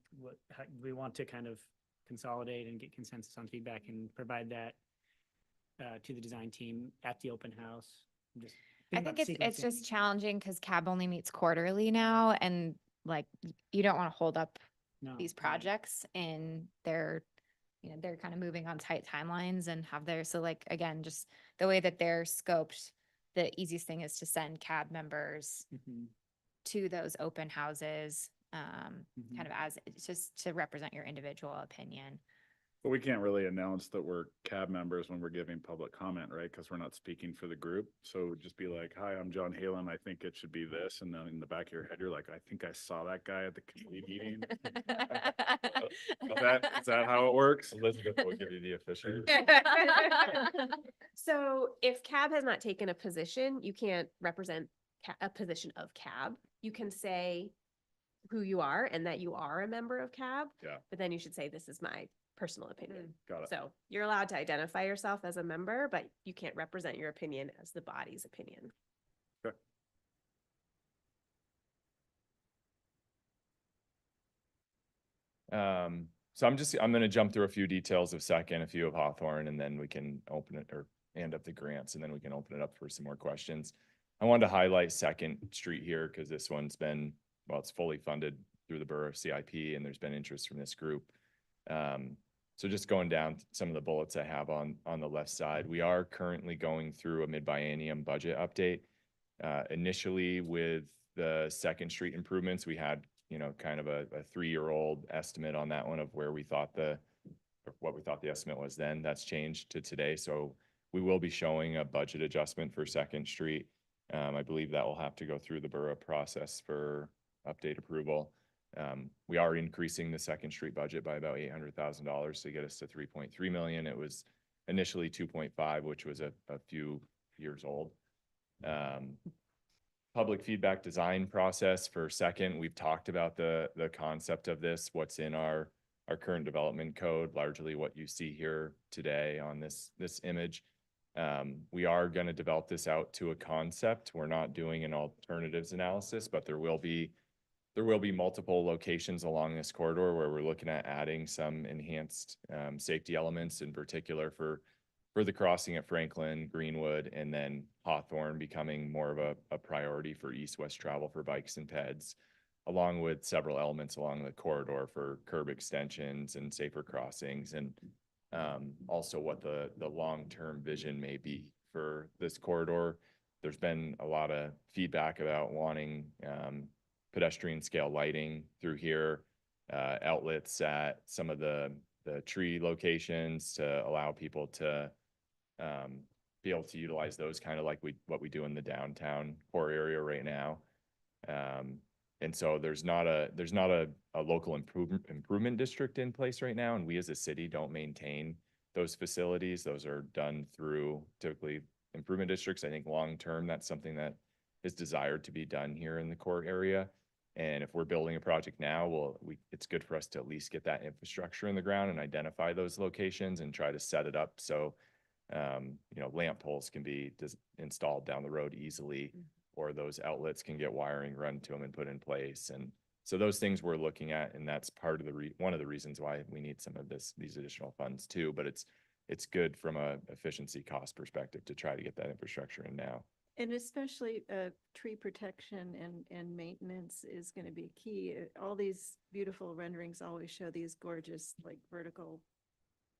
How do we want to kind of consolidate and get consensus on feedback and provide that to the design team at the open house? I think it's just challenging because CAB only meets quarterly now, and like you don't want to hold up these projects in their, they're kind of moving on tight timelines and have their, so like, again, just the way that they're scoped, the easiest thing is to send CAB members to those open houses, kind of as just to represent your individual opinion. But we can't really announce that we're CAB members when we're giving public comment, right? Because we're not speaking for the group. So it would just be like, hi, I'm John Halen. I think it should be this. And then in the back of your head, you're like, I think I saw that guy at the committee meeting. Is that how it works? Elizabeth will give you the official. So if CAB has not taken a position, you can't represent a position of CAB. You can say who you are and that you are a member of CAB. Yeah. But then you should say, this is my personal opinion. Got it. So you're allowed to identify yourself as a member, but you can't represent your opinion as the body's opinion. Okay. So I'm going to jump through a few details of Second, a few of Hawthorne, and then we can open it or hand up the grants, and then we can open it up for some more questions. I wanted to highlight Second Street here because this one's been, well, it's fully funded through the borough CIP, and there's been interest from this group. So just going down some of the bullets I have on the left side, we are currently going through a mid-biennium budget update. Initially with the Second Street improvements, we had, kind of a 3-year-old estimate on that one of what we thought the estimate was then. That's changed to today. So we will be showing a budget adjustment for Second Street. I believe that will have to go through the borough process for update approval. We are increasing the Second Street budget by about $800,000 to get us to 3.3 million. It was initially 2.5, which was a few years old. public feedback design process for second. We've talked about the concept of this, what's in our current development code, largely what you see here today on this image. We are going to develop this out to a concept. We're not doing an alternatives analysis, but there will be multiple locations along this corridor where we're looking at adding some enhanced safety elements, in particular for the crossing at Franklin, Greenwood, and then Hawthorne becoming more of a priority for east-west travel for bikes and peds, along with several elements along the corridor for curb extensions and safer crossings, and also what the long-term vision may be for this corridor. There's been a lot of feedback about wanting pedestrian scale lighting through here, outlets at some of the tree locations to allow people to be able to utilize those kind of like what we do in the downtown core area right now. And so there's not a local improvement district in place right now, and we as a city don't maintain those facilities. Those are done through typically improvement districts. I think long term that's something that is desired to be done here in the core area. And if we're building a project now, it's good for us to at least get that infrastructure in the ground and identify those locations and try to set it up so lamp poles can be installed down the road easily, or those outlets can get wiring run to them and put in place. And so those things we're looking at, and that's part of one of the reasons why we need some of these additional funds too. But it's good from a efficiency cost perspective to try to get that infrastructure in now. And especially tree protection and maintenance is going to be key. All these beautiful renderings always show these gorgeous like vertical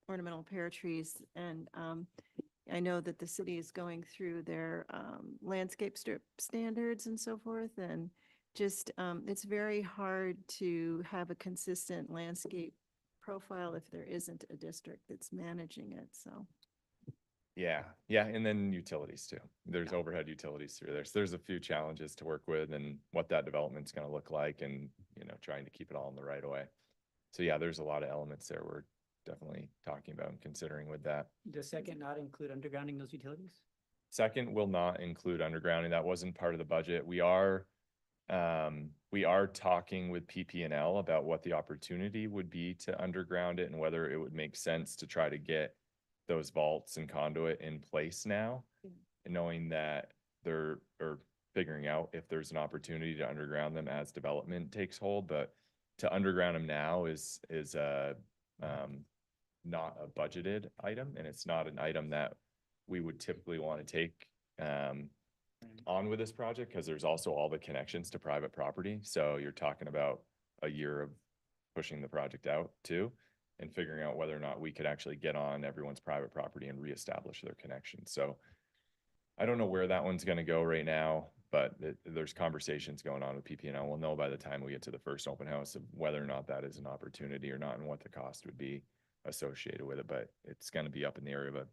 ornamental pear trees. And I know that the city is going through their landscape strip standards and so forth. And just it's very hard to have a consistent landscape profile if there isn't a district that's managing it. So. Yeah. And then utilities too. There's overhead utilities through there. So there's a few challenges to work with and what that development's going to look like, and, trying to keep it all in the right of way. So yeah, there's a lot of elements there we're definitely talking about and considering with that. Does second not include undergrounding those utilities? Second will not include undergrounding. That wasn't part of the budget. We are talking with PP&L about what the opportunity would be to underground it and whether it would make sense to try to get those vaults and conduit in place now, and knowing that they're figuring out if there's an opportunity to underground them as development takes hold. But to underground them now is not a budgeted item, and it's not an item that we would typically want to take on with this project, because there's also all the connections to private property. So you're talking about a year of pushing the project out too, and figuring out whether or not we could actually get on everyone's private property and reestablish their connection. So I don't know where that one's going to go right now, but there's conversations going on with PP&L. We'll know by the time we get to the first open house of whether or not that is an opportunity or not, and what the cost would be associated with it. But it's going to be up in the area of a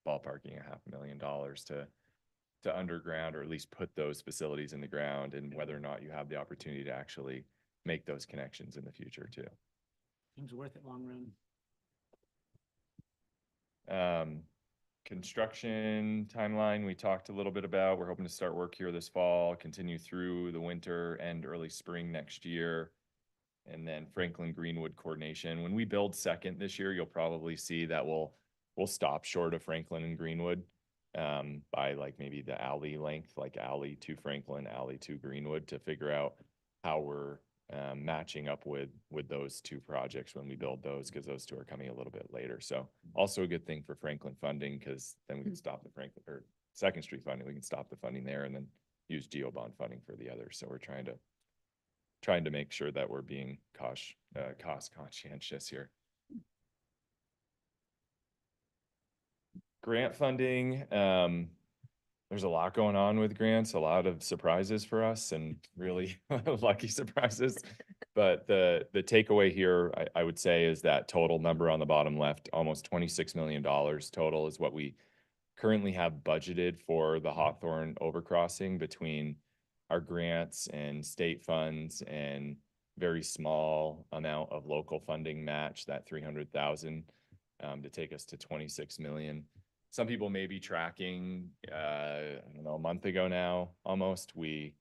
ballparking $500,000 to underground, or at least put those facilities in the ground, and whether or not you have the opportunity to actually make those connections in the future too. Seems worth it long run. Construction timeline, we talked a little bit about. We're hoping to start work here this fall, continue through the winter and early spring next year. And then Franklin Greenwood coordination. When we build second this year, you'll probably see that we'll stop short of Franklin and Greenwood by like maybe the alley length, like alley to Franklin, alley to Greenwood, to figure out how we're matching up with those two projects when we build those, because those two are coming a little bit later. So also a good thing for Franklin funding, because then we can stop the Franklin or Second Street funding. We can stop the funding there and then use GEO bond funding for the others. So we're trying to make sure that we're being cost conscientious here. Grant funding. There's a lot going on with grants, a lot of surprises for us, and really lucky surprises. But the takeaway here, I would say, is that total number on the bottom left, almost $26 million total is what we currently have budgeted for the Hawthorne overcrossing, between our grants and state funds and very small amount of local funding match, that $300,000 to take us to $26 million. some people may be tracking, I don't know, a month ago now, almost, we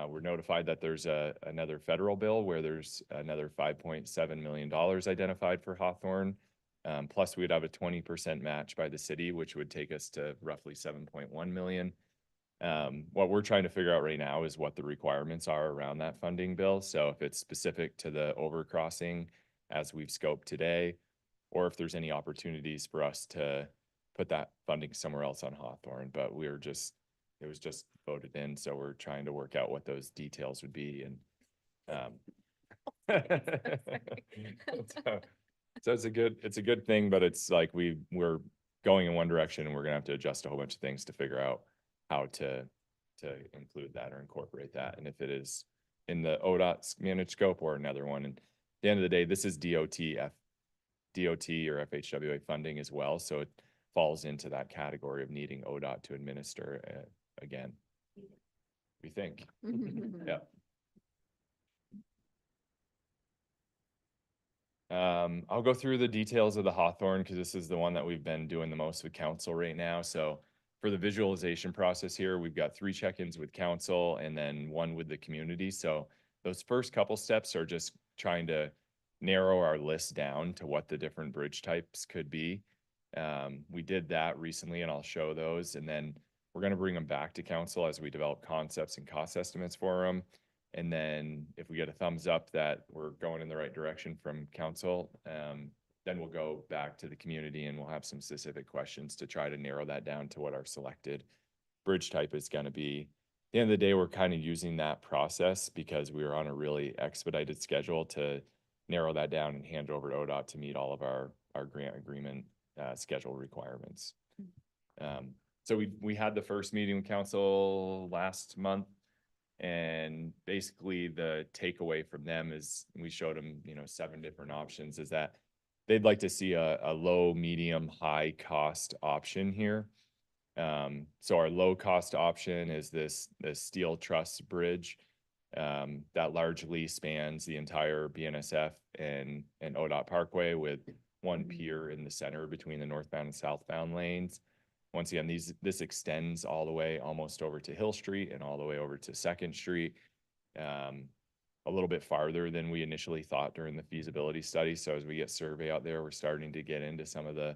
were notified that there's another federal bill where there's another $5.7 million identified for Hawthorne. Plus we'd have a 20% match by the city, which would take us to roughly 7.1 million. What we're trying to figure out right now is what the requirements are around that funding bill. So if it's specific to the overcrossing as we've scoped today, or if there's any opportunities for us to put that funding somewhere else on Hawthorne, but it was just voted in, so we're trying to work out what those details would be, and so it's a good thing, but it's like we're going in one direction and we're gonna have to adjust a whole bunch of things to figure out how to include that or incorporate that, and if it is in the ODOT's managed scope or another one. And at the end of the day, this is DOT or FHWA funding as well, so it falls into that category of needing ODOT to administer again, we think. Yeah. I'll go through the details of the Hawthorne because this is the one that we've been doing the most with council right now. So for the visualization process here, we've got 3 check-ins with council and then 1 with the community. So those first couple steps are just trying to narrow our list down to what the different bridge types could be. We did that recently and I'll show those, and then we're going to bring them back to council as we develop concepts and cost estimates for them. And then if we get a thumbs up that we're going in the right direction from council, then we'll go back to the community and we'll have some specific questions to try to narrow that down to what our selected bridge type is going to be. At the end of the day, we're kind of using that process because we were on a really expedited schedule to narrow that down and hand over to ODOT to meet all of our grant agreement schedule requirements. So we had the first meeting with council last month, and basically the takeaway from them is we showed them, 7 different options, is that they'd like to see a low, medium, high cost option here. So our low cost option is this steel truss bridge that largely spans the entire BNSF and ODOT Parkway with 1 pier in the center between the northbound and southbound lanes. Once again, this extends all the way almost over to Hill Street and all the way over to 2nd Street, a little bit farther than we initially thought during the feasibility study. So as we get survey out there, we're starting to get into some of the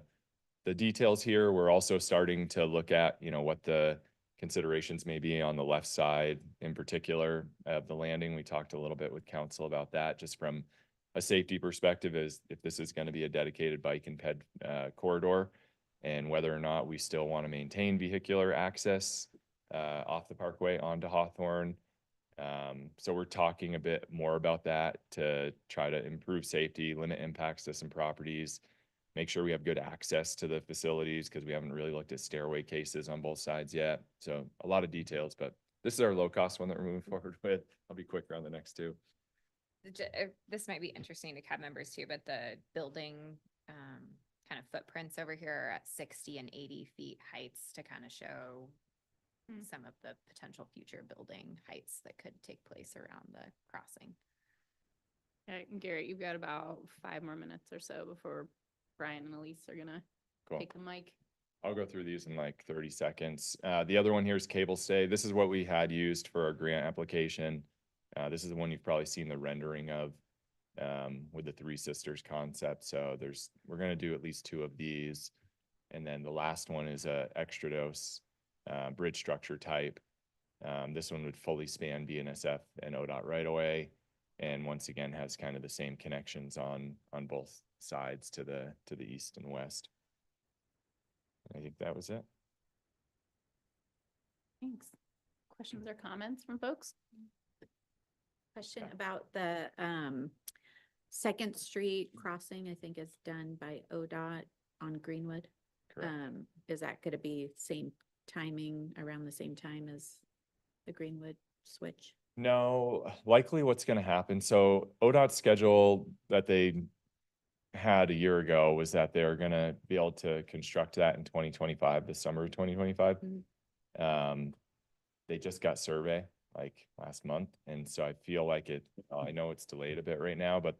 details here. We're also starting to look at, what the considerations may be on the left side in particular of the landing. We talked a little bit with council about that, just from a safety perspective, is if this is going to be a dedicated bike and ped corridor, and whether or not we still want to maintain vehicular access off the parkway onto Hawthorne. So we're talking a bit more about that to try to improve safety, limit impacts to some properties, make sure we have good access to the facilities, because we haven't really looked at stairway cases on both sides yet. So a lot of details, but this is our low cost one that we're moving forward with. I'll be quicker on the next 2. This might be interesting to CAB members too, but the building kind of footprints over here are at 60 and 80 feet heights to kind of show some of the potential future building heights that could take place around the crossing. Garrett, you've got about 5 more minutes or so before Brian and Elise are gonna take the mic. I'll go through these in like 30 seconds. The other one here is cable stay. This is what we had used for our grant application. This is the one you've probably seen the rendering of with the 3 sisters concept. So we're going to do at least 2 of these. And then the last one is a extra dose bridge structure type. This one would fully span BNSF and ODOT right away. And once again, has kind of the same connections on both sides to the east and west. I think that was it. Thanks. Questions or comments from folks? Question about the 2nd Street crossing, I think is done by ODOT on Greenwood. Correct. Is that going to be same timing, around the same time as the Greenwood switch? No, likely what's going to happen. So ODOT's schedule that they had a year ago was that they're going to be able to construct that in 2025, the summer of 2025. They just got survey like last month. And so I feel like I know it's delayed a bit right now, but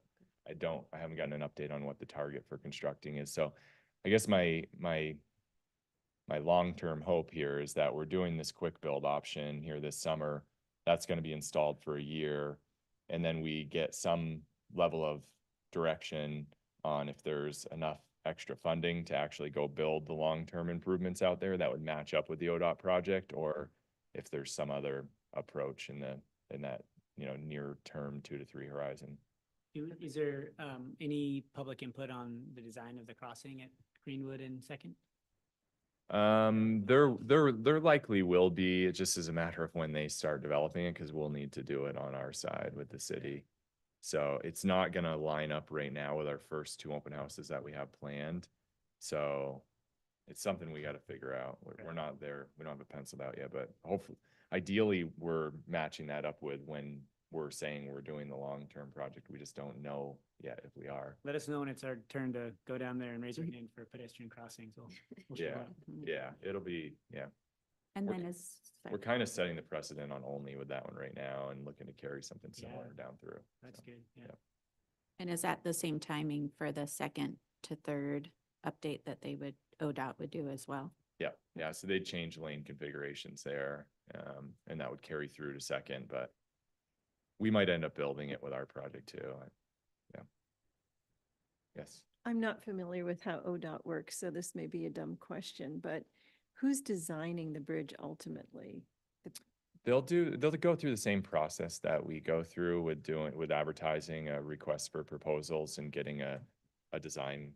I haven't gotten an update on what the target for constructing is. So I guess my my long-term hope here is that we're doing this quick build option here this summer. That's going to be installed for a year. And then we get some level of direction on if there's enough extra funding to actually go build the long-term improvements out there that would match up with the ODOT project, or if there's some other approach in that, near term 2 to 3 horizon. Is there any public input on the design of the crossing at Greenwood and Second? There likely will be. It just is a matter of when they start developing it, because we'll need to do it on our side with the city. So it's not gonna line up right now with our first 2 open houses that we have planned. So it's something we got to figure out. We're not there. We don't have it penciled out yet, but hopefully, ideally, we're matching that up with when we're saying we're doing the long-term project. We just don't know yet if we are. Let us know when it's our turn to go down there and raise our hand for pedestrian crossings. We'll show up. Yeah, it'll be, yeah. And We're- then We're kind of setting the precedent on only with that one right now and looking to carry something similar down through. That's good. Yeah. and is that the same timing for the second to third update that ODOT would do as well? Yeah, so they'd change lane configurations there, and that would carry through to Second, but we might end up building it with our project too. Yeah. Yes. I'm not familiar with how ODOT works, so this may be a dumb question, but who's designing the bridge ultimately? They'll go through the same process that we go through with advertising a request for proposals and getting a design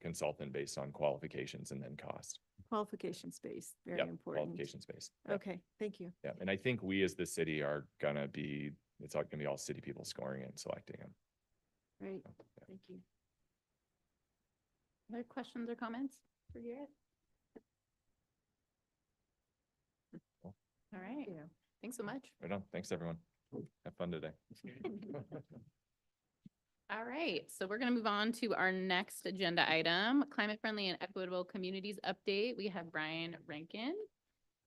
consultant based on qualifications and then cost. Qualification space, very Yep, important. qualification space. Yep. Okay, thank you. Yeah, and I think we as the city are gonna be, it's all gonna be all city people scoring it and selecting them. Great, Yeah. thank you. Other questions or comments for Garrett? Cool. All right. Yeah. Thanks so much. Right on. Thanks, everyone. Have fun today. All right, so we're gonna move on to our next agenda item, climate friendly and equitable communities update. We have Brian Rankin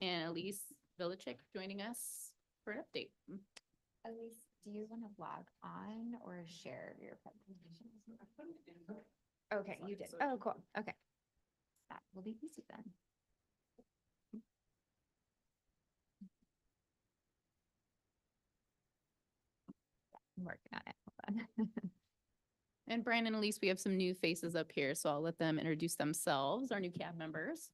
and Elise Vilichik joining us for an update. Elise, do you want to log on or share your presentation? Okay, you did. Oh, cool. Okay. That will be easy then. I'm working on it. Hold on. And Brian and Elise, we have some new faces up here, so I'll let them introduce themselves, our new CAB members.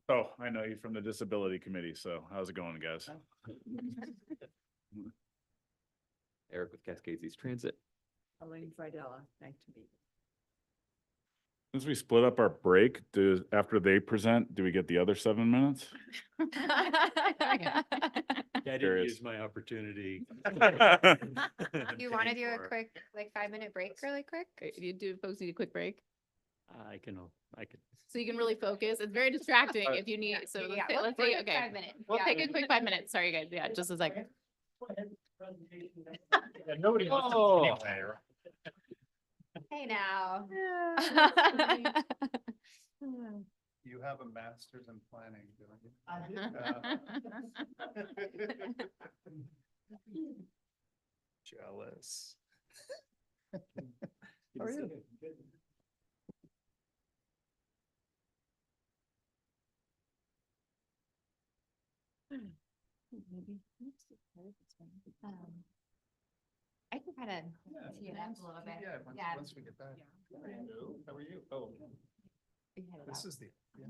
Oh, I know you from the Disability Committee, so how's it going, guys? Eric with Cascades East Transit. Elaine Fridella, nice to meet you. Since we split up our break, after they present, do we get the other 7 minutes? Yeah, I didn't Curious. use my opportunity. You want to do a quick, like 5-minute break really quick? You do, folks need a quick break, I can. so you can really focus. It's very distracting if you need, so Yeah, let's we'll take, take a okay. 5 minutes. We'll Yeah. take a quick 5 minutes. Sorry, guys. Yeah, just a second. Yeah, nobody listens Oh. anyway, right? Hey now. You have a master's in planning, don't you? Jealous. How are you? I can kind of tee it up a little bit. Yeah, Yeah. once we get back. Yeah. Hello, how are you? Oh, We head it this out. is the, yeah.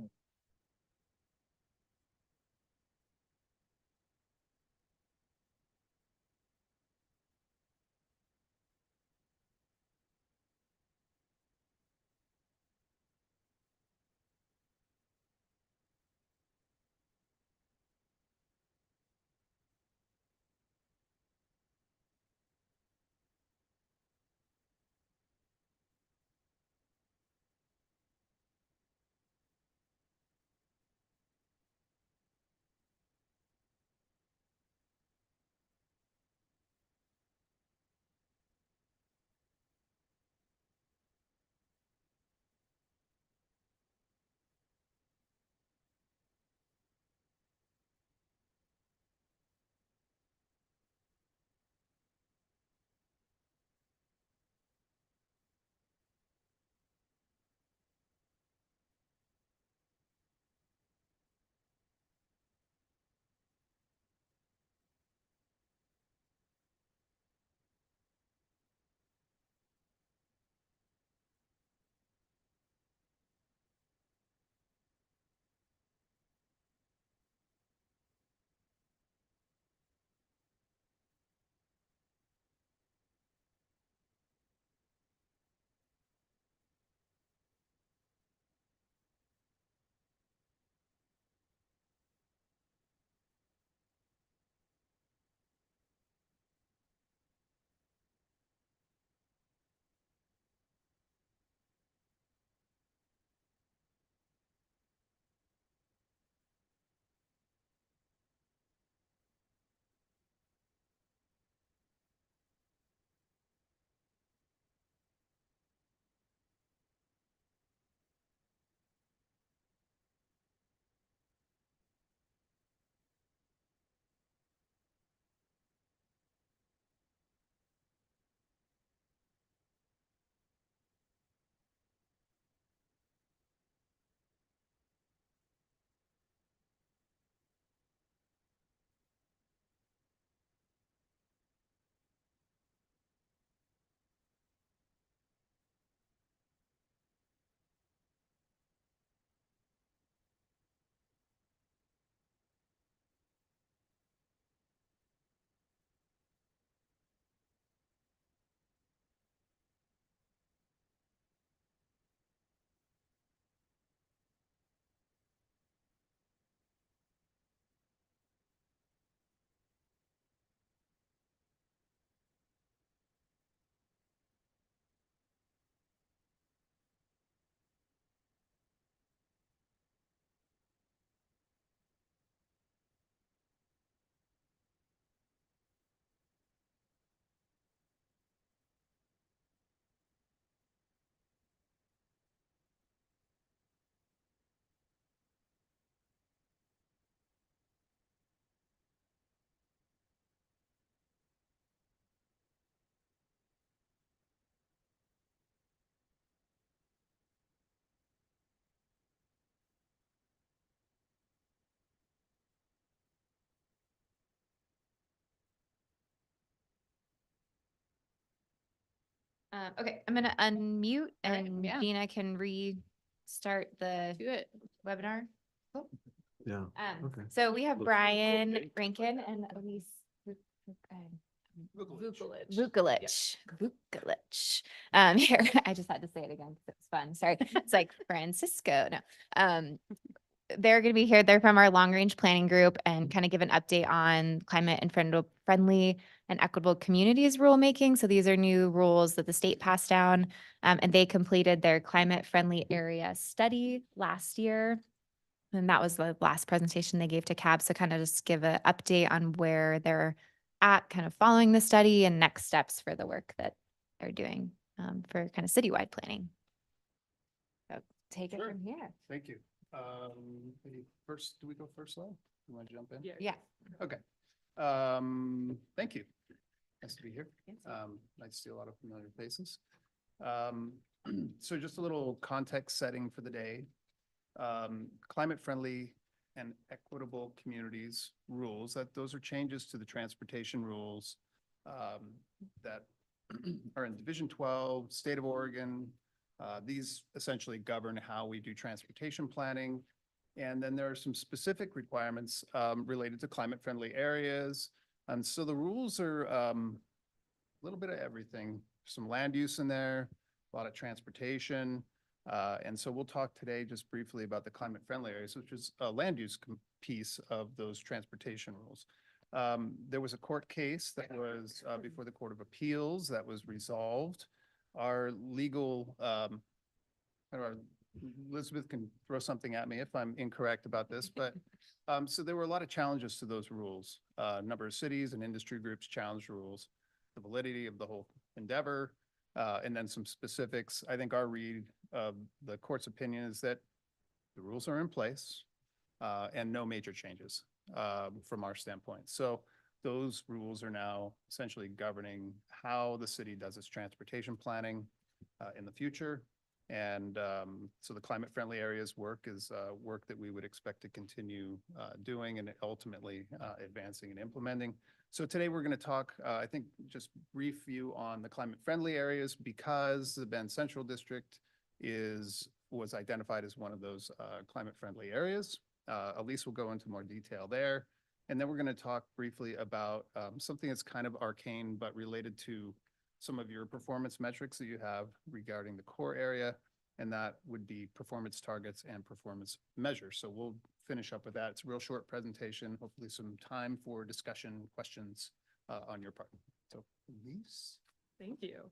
Okay, I'm gonna unmute All right, and yeah. Gina can restart the Do it. webinar. Cool. Yeah. Okay. So we have Looks- Brian Rankin and Elise Vukolich. Here, I just had to say it again, 'cause it's fun. Sorry. It's like Francisco. No. They're going to be here. They're from our long range planning group and kind of give an update on climate and friendly and equitable communities rulemaking. So these are new rules that the state passed down, and they completed their climate friendly area study last year. And that was the last presentation they gave to CAB. So kind of just give an update on where they're at, kind of following the study and next steps for the work that they're doing for kind of citywide planning. So take it Sure. from here. Thank you. Maybe first, do we go first though? You want to jump in? Yeah. Okay. Thank you. Nice to be here. Nice to see a lot of familiar faces. So just a little context setting for the day. Climate friendly and equitable communities rules, that those are changes to the transportation rules that are in Division 12, State of Oregon. These essentially govern how we do transportation planning. And then there are some specific requirements related to climate friendly areas. And so the rules are a little bit of everything, some land use in there, a lot of transportation. And so we'll talk today just briefly about the climate friendly areas, which is a land use piece of those transportation rules. There was a court case that was before the Court of Appeals that was resolved. Our legal, Elizabeth can throw something at me if I'm incorrect about this, but so there were a lot of challenges to those rules. A number of cities and industry groups challenged rules, the validity of the whole endeavor, and then some specifics. I think our read of the court's opinion is that the rules are in place and no major changes from our standpoint. So those rules are now essentially governing how the city does its transportation planning in the future. And so the climate friendly areas work is work that we would expect to continue doing and ultimately advancing and implementing. So today we're going to talk, I think, just brief view on the climate friendly areas because the Bend Central District was identified as one of those climate friendly areas. Elise will go into more detail there. And then we're going to talk briefly about something that's kind of arcane, but related to some of your performance metrics that you have regarding the core area, and that would be performance targets and performance measures. So we'll finish up with that. It's a real short presentation, hopefully some time for discussion, questions on your part. So Elise. Thank you.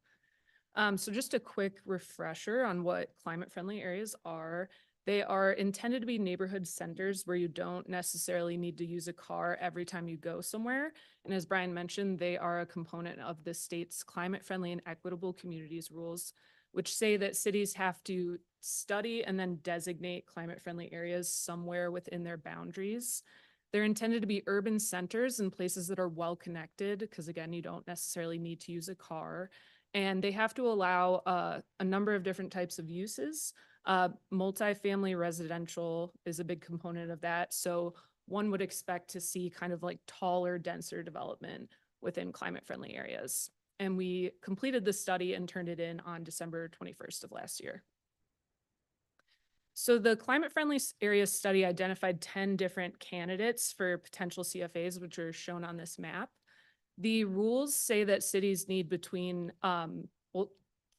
So just a quick refresher on what climate friendly areas are. They are intended to be neighborhood centers where you don't necessarily need to use a car every time you go somewhere. And as Brian mentioned, they are a component of the state's climate friendly and equitable communities rules, which say that cities have to study and then designate climate friendly areas somewhere within their boundaries. They're intended to be urban centers and places that are well connected, because again, you don't necessarily need to use a car. And they have to allow a number of different types of uses. Multifamily residential is a big component of that. So one would expect to see kind of like taller, denser development within climate friendly areas. And we completed the study and turned it in on December 21st of last year. So the climate friendly areas study identified 10 different candidates for potential CFAs, which are shown on this map. The rules say that cities need between,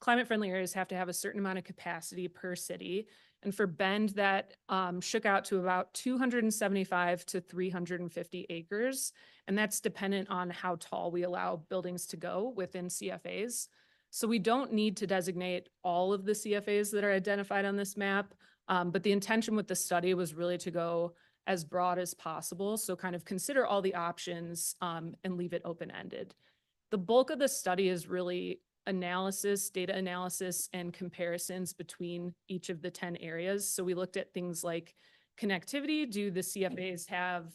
climate friendly areas have to have a certain amount of capacity per city. And for Bend, that shook out to about 275 to 350 acres. And that's dependent on how tall we allow buildings to go within CFAs. So we don't need to designate all of the CFAs that are identified on this map. But the intention with the study was really to go as broad as possible. So kind of consider all the options and leave it open-ended. The bulk of the study is really analysis, data analysis, and comparisons between each of the 10 areas. So we looked at things like connectivity. Do the CFAs have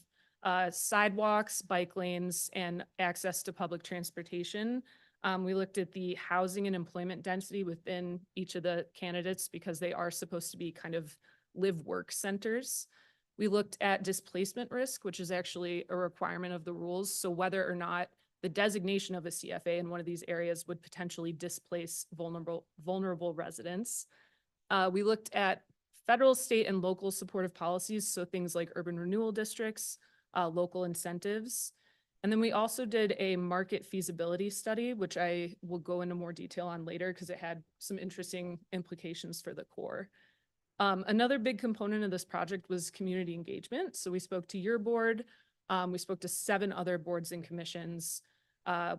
sidewalks, bike lanes, and access to public transportation? We looked at the housing and employment density within each of the candidates because they are supposed to be kind of live-work centers. We looked at displacement risk, which is actually a requirement of the rules. So whether or not the designation of a CFA in one of these areas would potentially displace vulnerable residents. We looked at federal, state, and local supportive policies, so things like urban renewal districts, local incentives. And then we also did a market feasibility study, which I will go into more detail on later because it had some interesting implications for the core. Another big component of this project was community engagement. So we spoke to your board, we spoke to 7 other boards and commissions.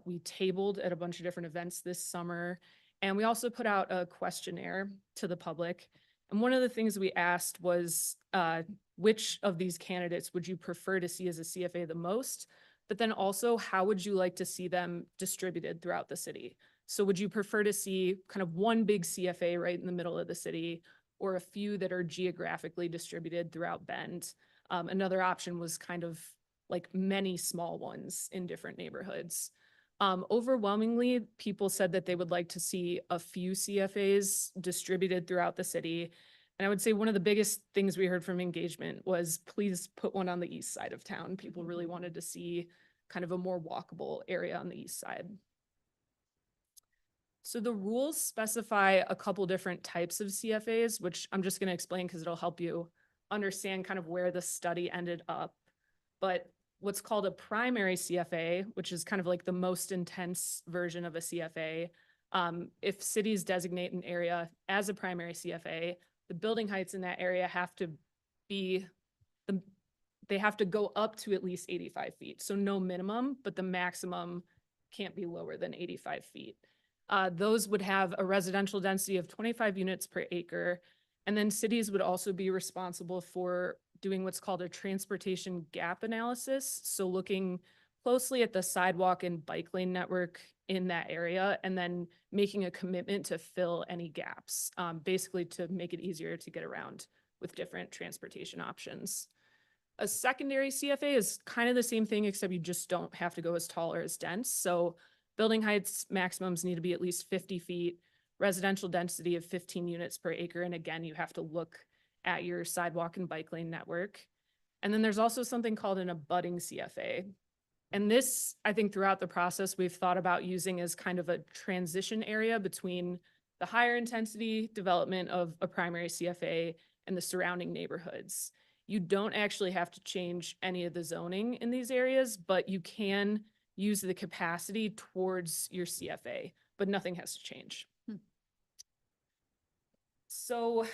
We tabled at a bunch of different events this summer, and we also put out a questionnaire to the public. And one of the things we asked was, which of these candidates would you prefer to see as a CFA the most? But then also, how would you like to see them distributed throughout the city? So would you prefer to see kind of one big CFA right in the middle of the city, or a few that are geographically distributed throughout Bend? Another option was kind of like many small ones in different neighborhoods. Overwhelmingly, people said that they would like to see a few CFAs distributed throughout the city. And I would say one of the biggest things we heard from engagement was, please put one on the east side of town. People really wanted to see kind of a more walkable area on the east side. So the rules specify a couple different types of CFAs, which I'm just going to explain because it'll help you understand kind of where the study ended up. But what's called a primary CFA, which is kind of like the most intense version of a CFA, if cities designate an area as a primary CFA, the building heights in that area have to be, they have to go up to at least 85 feet. So no minimum, but the maximum can't be lower than 85 feet. Those would have a residential density of 25 units per acre. And then cities would also be responsible for doing what's called a transportation gap analysis. So looking closely at the sidewalk and bike lane network in that area, and then making a commitment to fill any gaps, basically to make it easier to get around with different transportation options. A secondary CFA is kind of the same thing, except you just don't have to go as tall or as dense. So building heights maximums need to be at least 50 feet, residential density of 15 units per acre. And again, you have to look at your sidewalk and bike lane network. And then there's also something called an abutting CFA. And this, I think throughout the process, we've thought about using as kind of a transition area between the higher intensity development of a primary CFA and the surrounding neighborhoods. You don't actually have to change any of the zoning in these areas, but you can use the capacity towards your CFA, but nothing has to change. So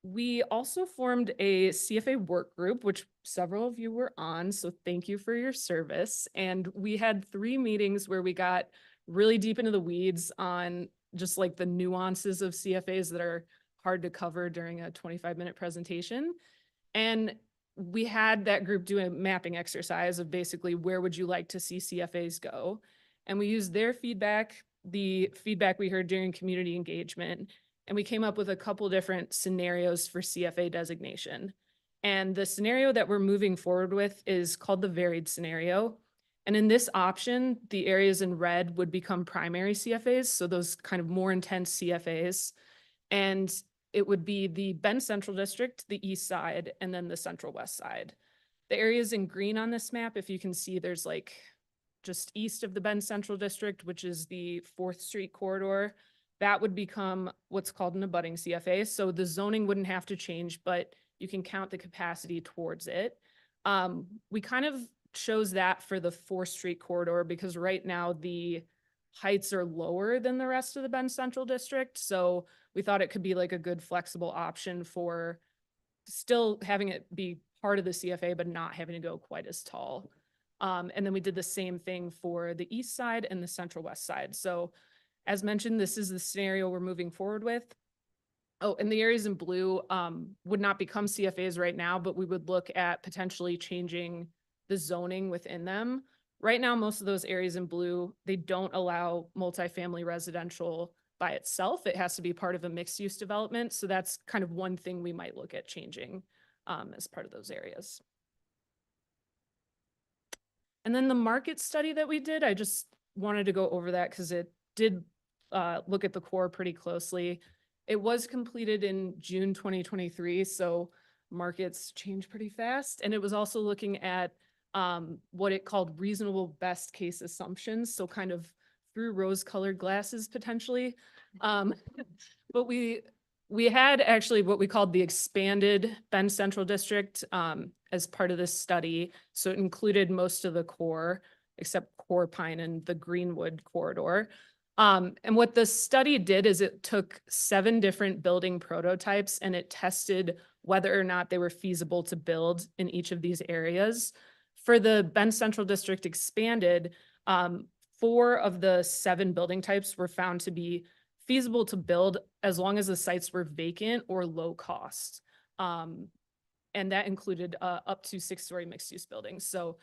we also formed a CFA work group, which several of you were on, so thank you for your service. And we had 3 meetings where we got really deep into the weeds on just like the nuances of CFAs that are hard to cover during a 25-minute presentation. And we had that group do a mapping exercise of basically where would you like to see CFAs go? And we used their feedback, the feedback we heard during community engagement, and we came up with a couple different scenarios for CFA designation. And the scenario that we're moving forward with is called the varied scenario. And in this option, the areas in red would become primary CFAs, so those kind of more intense CFAs. And it would be the Bend Central District, the east side, and then the Central West side. The areas in green on this map, if you can see, there's like just east of the Bend Central District, which is the 4th Street corridor. That would become what's called an abutting CFA. So the zoning wouldn't have to change, but you can count the capacity towards it. We kind of chose that for the 4th Street corridor because right now the heights are lower than the rest of the Bend Central District. So we thought it could be like a good flexible option for still having it be part of the CFA, but not having to go quite as tall. And then we did the same thing for the east side and the Central West side. So as mentioned, this is the scenario we're moving forward with. Oh, and the areas in blue would not become CFAs right now, but we would look at potentially changing the zoning within them. Right now, most of those areas in blue, they don't allow multifamily residential by itself. It has to be part of a mixed use development. So that's kind of one thing we might look at changing as part of those areas. And then the market study that we did, I just wanted to go over that because it did look at the core pretty closely. It was completed in June 2023, so markets change pretty fast. And it was also looking at what it called reasonable best case assumptions. So kind of through rose-colored glasses potentially. But we had actually what we called the expanded Bend Central District as part of this study. So it included most of the core, except Core Pine and the Greenwood corridor. And what the study did is it took 7 different building prototypes and it tested whether or not they were feasible to build in each of these areas. For the Bend Central District expanded, 4 of the 7 building types were found to be feasible to build as long as the sites were vacant or low cost. And that included up to 6-story mixed-use buildings. So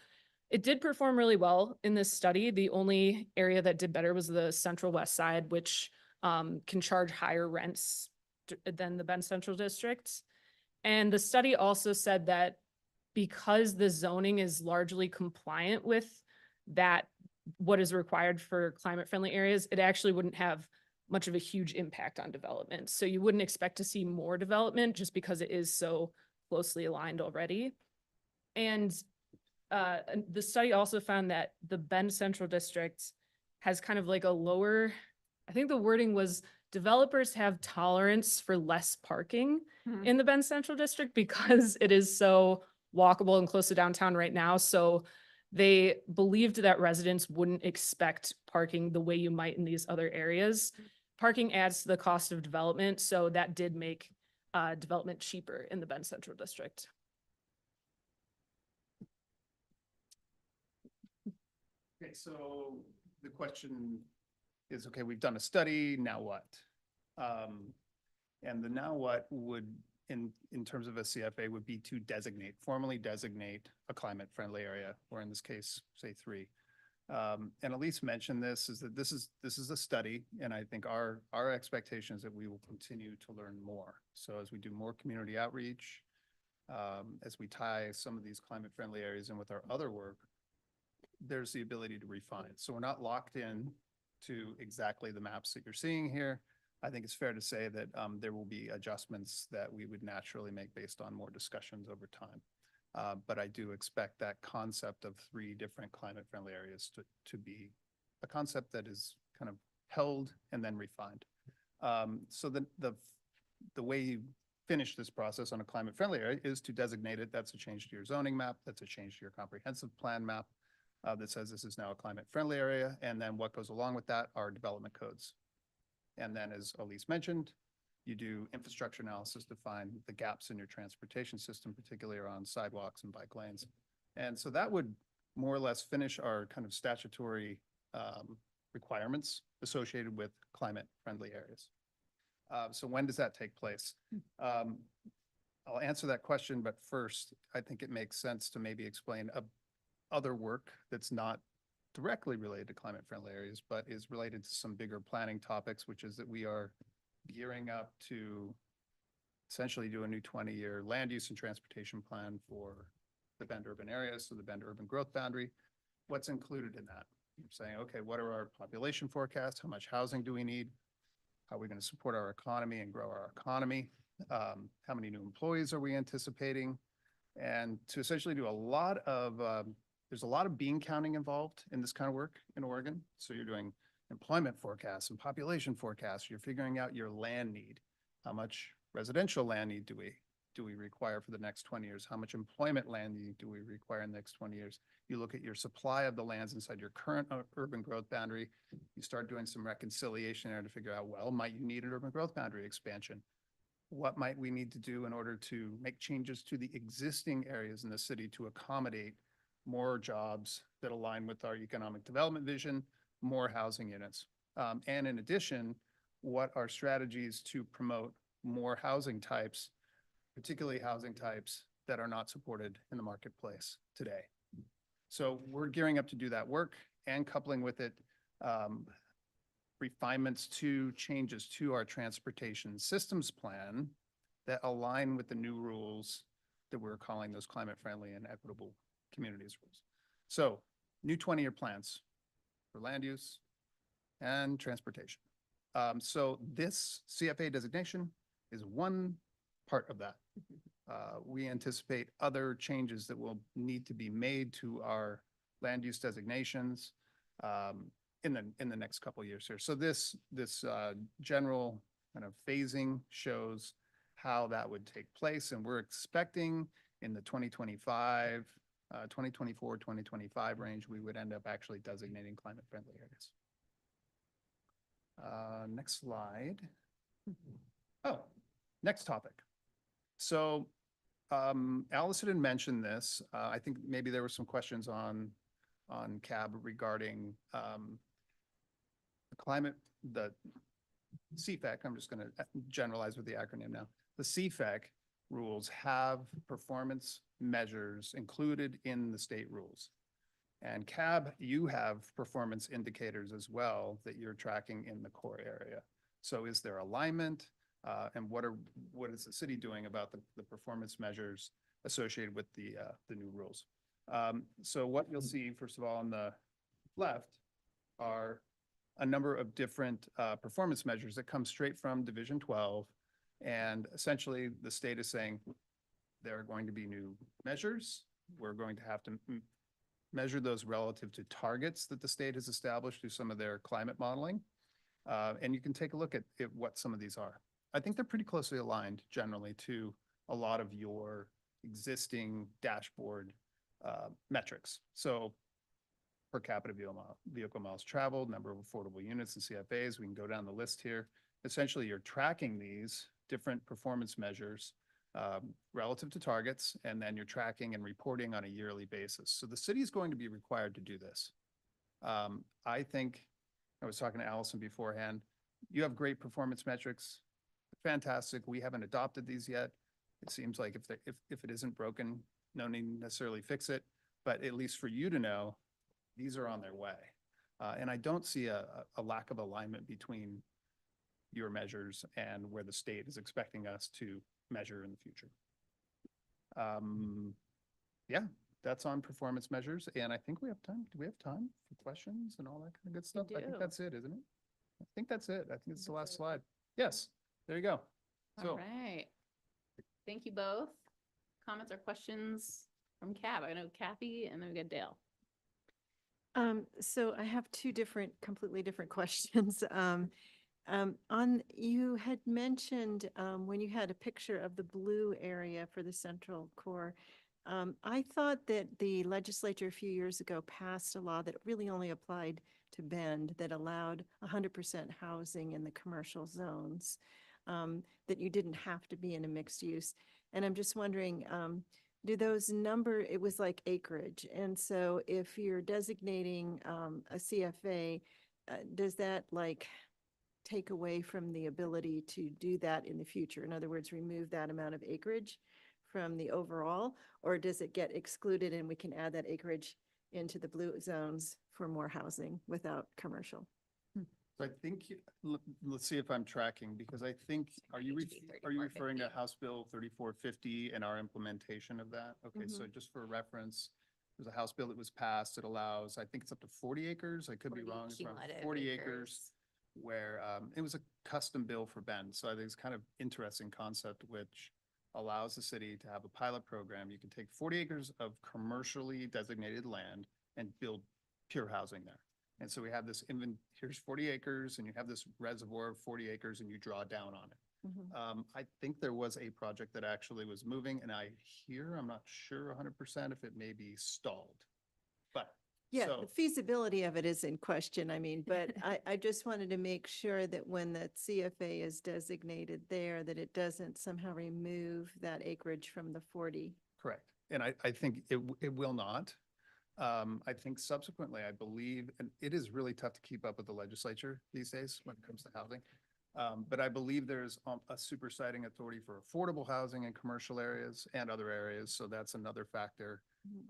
it did perform really well in this study. The only area that did better was the Central West Side, which can charge higher rents than the Bend Central District. And the study also said that because the zoning is largely compliant with that, what is required for climate-friendly areas, it actually wouldn't have much of a huge impact on development. So you wouldn't expect to see more development just because it is so closely aligned already. And the study also found that the Bend Central District has kind of like a lower, I think the wording was, developers have tolerance for less parking in the Bend Central District because it is so walkable and close to downtown right now. So they believed that residents wouldn't expect parking the way you might in these other areas. Parking adds to the cost of development, so that did make development cheaper in the Bend Central District. Okay, so the question is, okay, we've done a study, now what? And the now what would, in terms of a CFA, would be to formally designate a climate-friendly area, or in this case, say 3. And Elise mentioned this, is that this is a study, and I think our expectation is that we will continue to learn more. So as we do more community outreach, as we tie some of these climate-friendly areas in with our other work, there's the ability to refine. So we're not locked in to exactly the maps that you're seeing here. I think it's fair to say that there will be adjustments that we would naturally make based on more discussions over time. But I do expect that concept of 3 different climate-friendly areas to be a concept that is kind of held and then refined. So the way you finish this process on a climate-friendly area is to designate it. That's a change to your zoning map. That's a change to your comprehensive plan map that says this is now a climate-friendly area. And then what goes along with that are development codes. And then, as Elise mentioned, you do infrastructure analysis to find the gaps in your transportation system, particularly around sidewalks and bike lanes. And so that would more or less finish our kind of statutory requirements associated with climate-friendly areas. So when does that take place? I'll answer that question, but first, I think it makes sense to maybe explain other work that's not directly related to climate-friendly areas, but is related to some bigger planning topics, which is that we are gearing up to essentially do a new 20-year land use and transportation plan for the Bend urban areas, so the Bend urban growth boundary. What's included in that? You're saying, okay, what are our population forecasts? How much housing do we need? How are we going to support our economy and grow our economy? How many new employees are we anticipating? And to essentially do a lot of, there's a lot of bean counting involved in this kind of work in Oregon. So you're doing employment forecasts and population forecasts. You're figuring out your land need. How much residential land need do we require for the next 20 years? How much employment land need do we require in the next 20 years? You look at your supply of the lands inside your current urban growth boundary. You start doing some reconciliation there to figure out, well, might you need an urban growth boundary expansion? What might we need to do in order to make changes to the existing areas in the city to accommodate more jobs that align with our economic development vision, more housing units? And in addition, what are strategies to promote more housing types, particularly housing types that are not supported in the marketplace today? So we're gearing up to do that work, and coupling with it refinements to changes to our transportation systems plan that align with the new rules that we're calling those climate-friendly and equitable communities rules. So new 20-year plans for land use and transportation. So this CFA designation is one part of that. We anticipate other changes that will need to be made to our land use designations in the next couple of years here. So this general kind of phasing shows how that would take place, and we're expecting in the 2025, 2024, 2025 range, we would end up actually designating climate-friendly areas. Next slide. Oh, next topic. So Allison had mentioned this. I think maybe there were some questions on CAB regarding the CFAC. I'm just going to generalize with the acronym now. The CFAC rules have performance measures included in the state rules. And CAB, you have performance indicators as well that you're tracking in the core area. So is there alignment? And what is the city doing about the performance measures associated with the new rules? So what you'll see, first of all, on the left are a number of different performance measures that come straight from Division 12. And essentially, the state is saying there are going to be new measures. We're going to have to measure those relative to targets that the state has established through some of their climate modeling. And you can take a look at what some of these are. I think they're pretty closely aligned generally to a lot of your existing dashboard metrics. So per capita vehicle miles traveled, number of affordable units and CFAs, we can go down the list here. Essentially, you're tracking these different performance measures relative to targets, and then you're tracking and reporting on a yearly basis. So the city is going to be required to do this. I think, I was talking to Allison beforehand, you have great performance metrics, fantastic. We haven't adopted these yet. It seems like if it isn't broken, no need to necessarily fix it, but at least for you to know, these are on their way. And I don't see a lack of alignment between your measures and where the state is expecting us to measure in the future. Yeah, that's on performance measures. And I think we have time. Do we have time for questions and all that kind of good stuff? I think that's it, isn't it? I think that's it. I think it's the last slide. Yes, there you go. So, All right. Thank you both. Comments or questions from CAB? I know Kathy and then we got Dale. So I have two completely different questions. You had mentioned when you had a picture of the blue area for the central core, I thought that the legislature a few years ago passed a law that really only applied to Bend, that allowed 100% housing in the commercial zones, that you didn't have to be in a mixed use. And I'm just wondering, do those it was like acreage. And so if you're designating a CFA, does that take away from the ability to do that in the future? In other words, remove that amount of acreage from the overall, or does it get excluded and we can add that acreage into the blue zones for more housing without commercial? So I think, let's see if I'm tracking, because I think, are you referring to House Bill 3450 and our implementation of that? Okay, so just for reference, there's a House bill that was passed that allows, I think it's up to 40 acres. I could be wrong. It's around 40 acres where it was a custom bill for Bend. So I think it's kind of interesting concept, which allows the city to have a pilot program. You can take 40 acres of commercially designated land and build pure housing there. And so we have this here's 40 acres and you have this reservoir of 40 acres and you draw down on it. I think there was a project that actually was moving, and I'm not sure 100% if it may be stalled, but. Yeah, the feasibility of it is in question. I mean, but I just wanted to make sure that when the CFA is designated there, that it doesn't somehow remove that acreage from the 40. Correct. And I think it will not. I think subsequently, I believe, and it is really tough to keep up with the legislature these days when it comes to housing. But I believe there's a super siting authority for affordable housing in commercial areas and other areas. So that's another factor.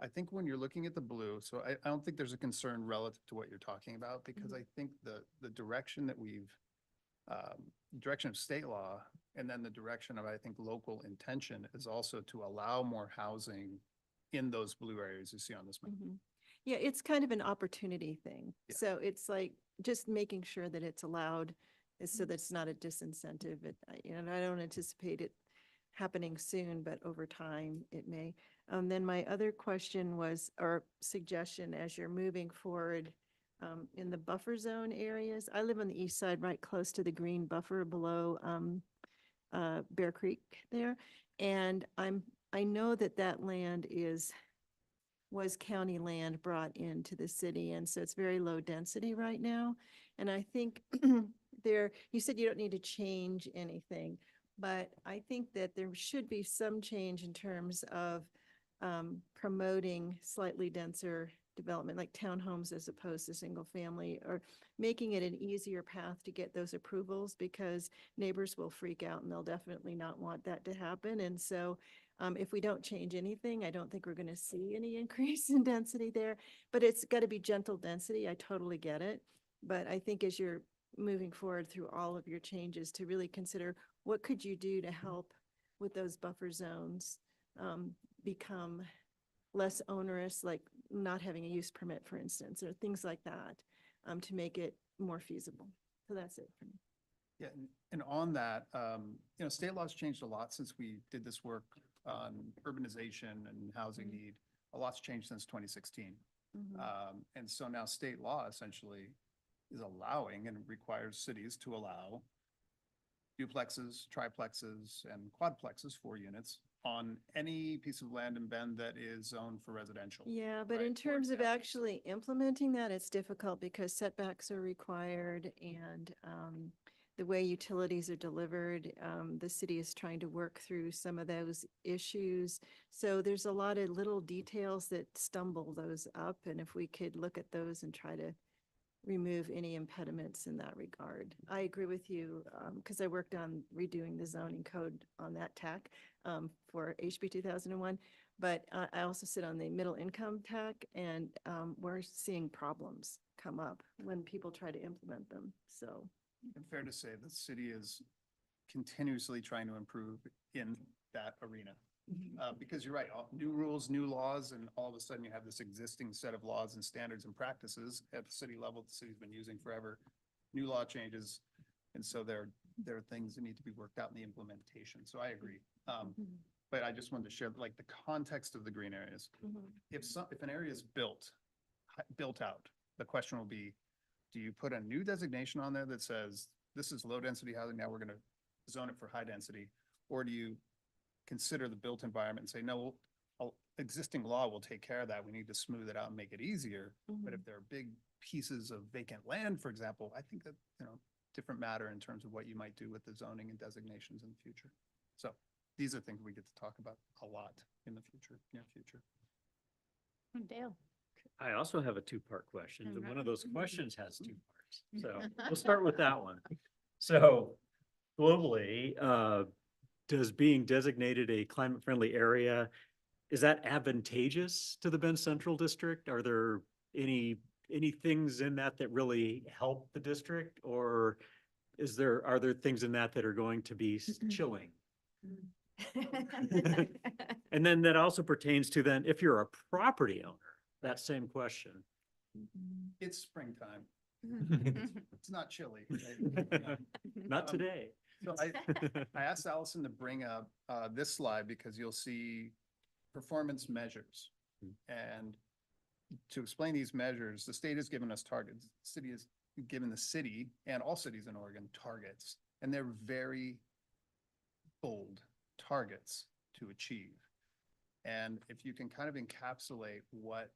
I think when you're looking at the blue, so I don't think there's a concern relative to what you're talking about, because I think the direction that direction of state law, and then the direction of, I think, local intention is also to allow more housing in those blue areas you see on this map. Yeah, it's kind of an opportunity thing. Yeah. So it's like just making sure that it's allowed so that it's not a disincentive. I don't anticipate it happening soon, but over time it may. Then my other question was, or suggestion, as you're moving forward in the buffer zone areas. I live on the east side, right close to the green buffer below Bear Creek there. And I know that that land was county land brought into the city. And so it's very low density right now. And I think you said you don't need to change anything, but I think that there should be some change in terms of promoting slightly denser development, like townhomes as opposed to single family, or making it an easier path to get those approvals, because neighbors will freak out and they'll definitely not want that to happen. And so if we don't change anything, I don't think we're going to see any increase in density there, but it's got to be gentle density. I totally get it. But I think as you're moving forward through all of your changes, to really consider what could you do to help with those buffer zones become less onerous, like not having a use permit, for instance, or things like that, to make it more feasible. So that's it for me. Yeah, and on that, state law's changed a lot since we did this work on urbanization and housing need. A lot's changed since 2016. And so now state law essentially is allowing and requires cities to allow duplexes, triplexes, and quadplexes, 4 units, on any piece of land in Bend that is zoned for residential. Yeah, but in terms of actually implementing that, it's difficult because setbacks are required, and the way utilities are delivered, the city is trying to work through some of those issues. So there's a lot of little details that stumble those up, and if we could look at those and try to remove any impediments in that regard. I agree with you, because I worked on redoing the zoning code on that tack for HB 2001, but I also sit on the middle income tack, and we're seeing problems come up when people try to implement them, so. And fair to say, the city is continuously trying to improve in that arena. Because you're right, new rules, new laws, and all of a sudden you have this existing set of laws and standards and practices at the city level the city's been using forever. New law changes, and so there are things that need to be worked out in the implementation. So I agree. But I just wanted to share like the context of the green areas. If an area is built out, the question will be, do you put a new designation on there that says this is low density housing, now we're going to zone it for high density, or do you consider the built environment and say, no, existing law will take care of that. We need to smooth it out and make it easier. But if there are big pieces of vacant land, for example, I think that, different matter in terms of what you might do with the zoning and designations in the future. So these are things we get to talk about a lot in the future, near future. Dale. I also have a 2-part question, and one of those questions has 2 parts. So we'll start with that one. So globally, does being designated a climate-friendly area, is that advantageous to the Bend Central District? Are there any things in that really help the district, or are there things in that are going to be chilling? And then that also pertains to then if you're a property owner, that same question. It's springtime. It's not chilly. Not today. So I asked Allison to bring up this slide because you'll see performance measures. And to explain these measures, the state has given us targets. The city has given the city and all cities in Oregon targets, and they're very bold targets to achieve. And if you can kind of encapsulate what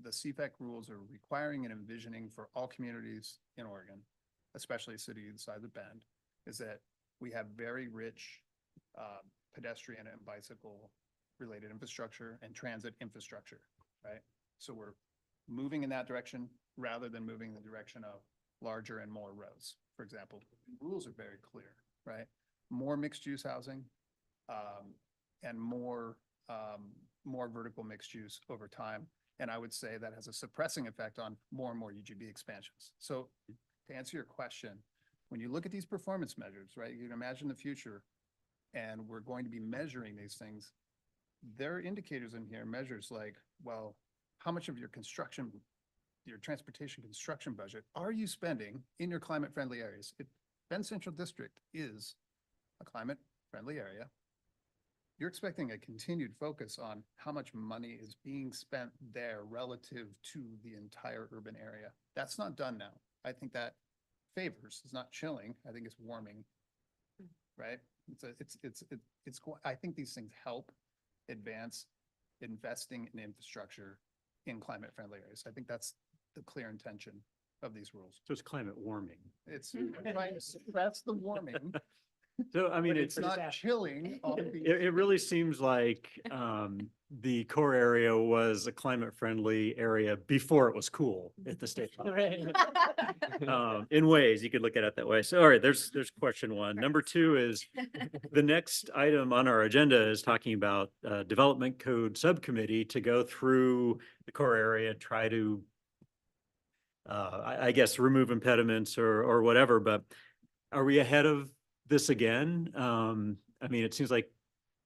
the CFAC rules are requiring and envisioning for all communities in Oregon, especially a city the size of Bend, is that we have very rich pedestrian and bicycle related infrastructure and transit infrastructure, right? So we're moving in that direction rather than moving in the direction of larger and more roads. For example, rules are very clear, right? More mixed use housing and more vertical mixed use over time. And I would say that has a suppressing effect on more and more UGB expansions. So to answer your question, when you look at these performance measures, right, you can imagine the future, and we're going to be measuring these things. There are indicators in here, measures like, well, how much of your transportation construction budget are you spending in your climate-friendly areas? Bend Central District is a climate-friendly area. you're expecting a continued focus on how much money is being spent there relative to the entire urban area. That's not done now. I think that favors, it's not chilling. I think it's warming, right? I think these things help advance investing in infrastructure in climate friendly areas. I think that's the clear intention of these rules. So it's climate warming. It's trying to suppress the warming. So, I mean, but it's not chilling all the. it really seems like the core area was a climate friendly area before it was cool at the state level. In ways you could look at it that way. So, all right, there's question one. Number two is the next item on our agenda is talking about development code subcommittee to go through the core area, try to I guess remove impediments or whatever, but are we ahead of this again? I mean, it seems like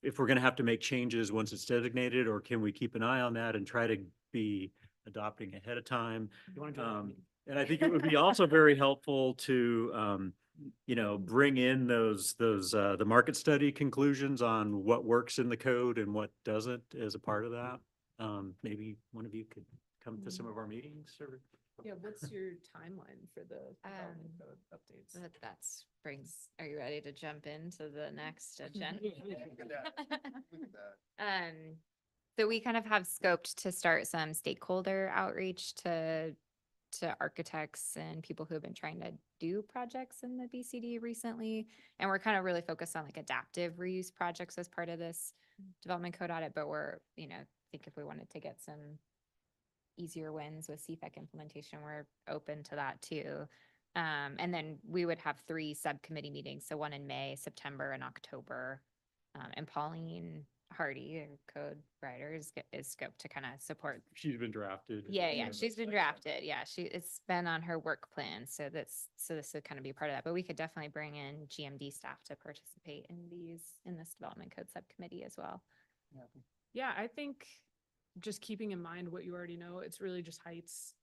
if we're going to have to make changes once it's designated, or can we keep an eye on that and try to be adopting ahead of time? And I think it would be also very helpful to, you know, bring in the market study conclusions on what works in the code and what doesn't as a part of that. Maybe one of you could come to some of our meetings or. Yeah, what's your timeline for the development code updates? That's brings, are you ready to jump into the next agenda? So we kind of have scoped to start some stakeholder outreach to architects and people who have been trying to do projects in the BCD recently. And we're kind of really focused on like adaptive reuse projects as part of this development code audit, but we're, you know, I think if we wanted to get some easier wins with CFEC implementation, we're open to that too. And then we would have 3 subcommittee meetings. So one in May, September, and October. And Pauline Hardy, our code writer, is scoped to kind of support. She's been drafted. Yeah, she's been drafted. Yeah, it's been on her work plan. So this would kind of be part of that. But we could definitely bring in GMD staff to participate in this development code subcommittee as well. Yeah, I think just keeping in mind what you already know, it's really just heights,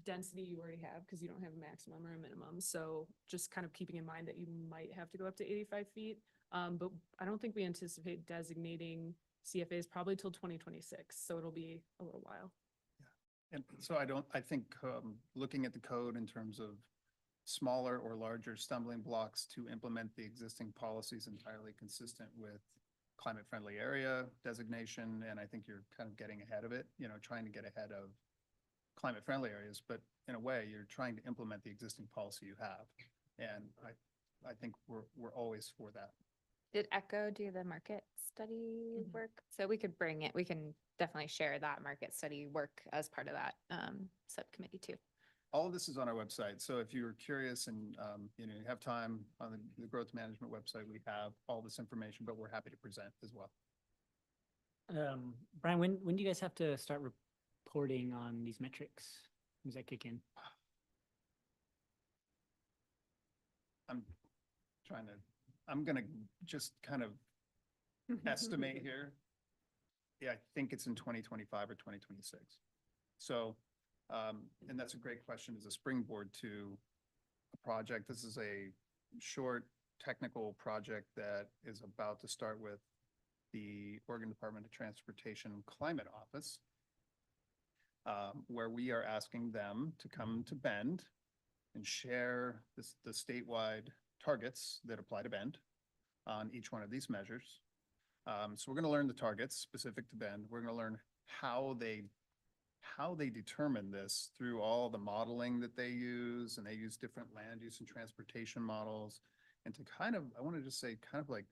density you already have, because you don't have a maximum or a minimum. So just kind of keeping in mind that you might have to go up to 85 feet. But I don't think we anticipate designating CFAs probably till 2026. So it'll be a little while. And so I think looking at the code in terms of smaller or larger stumbling blocks to implement the existing policies entirely consistent with climate friendly area designation. And I think you're kind of getting ahead of it, you know, trying to get ahead of climate friendly areas, but in a way you're trying to implement the existing policy you have. And I think we're always for that. Did Echo do the market study work? So we could bring it, we can definitely share that market study work as part of that subcommittee too. All of this is on our website. So if you're curious and you know, you have time on the growth management website, we have all this information, but we're happy to present as well. Brian, when do you guys have to start reporting on these metrics? When does that kick in? I'm gonna just kind of estimate here. Yeah, I think it's in 2025 or 2026. So, and that's a great question as a springboard to a project. This is a short technical project that is about to start with the Oregon Department of Transportation Climate Office, where we are asking them to come to Bend and share the statewide targets that apply to Bend on each one of these measures. So we're going to learn the targets specific to Bend. We're going to learn how they determine this through all the modeling that they use, and they use different land use and transportation models. And to kind of, I want to just say, kind of like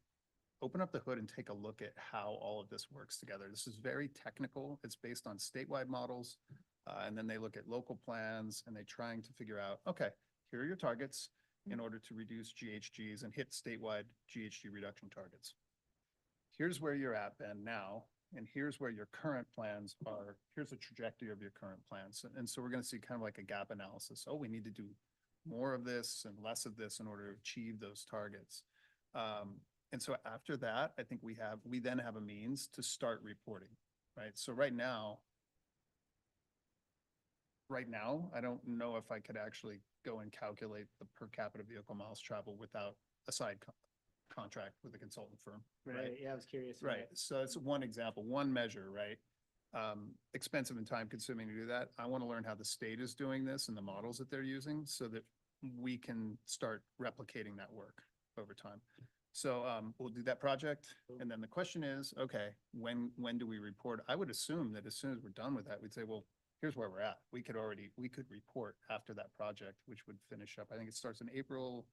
open up the hood and take a look at how all of this works together. This is very technical. It's based on statewide models. And then they look at local plans and they're trying to figure out, okay, here are your targets in order to reduce GHGs and hit statewide GHG reduction targets. Here's where you're at, Ben, now, and here's where your current plans are. Here's the trajectory of your current plans. And so we're going to see kind of like a gap analysis. Oh, we need to do more of this and less of this in order to achieve those targets. And so after that, I think we then have a means to start reporting, right? So right now, I don't know if I could actually go and calculate the per capita vehicle miles traveled without a contract with a consultant firm, Right, right? yeah, I was curious. about Right, it. so it's one example, one measure, right? Expensive and time consuming to do that. I want to learn how the state is doing this and the models that they're using so that we can start replicating that work over time. So we'll do that project. And then the question is, okay, when do we report? I would assume that as soon as we're done with that, we'd say, well, here's where we're at. We could report after that project, which would finish up. I think it starts in April,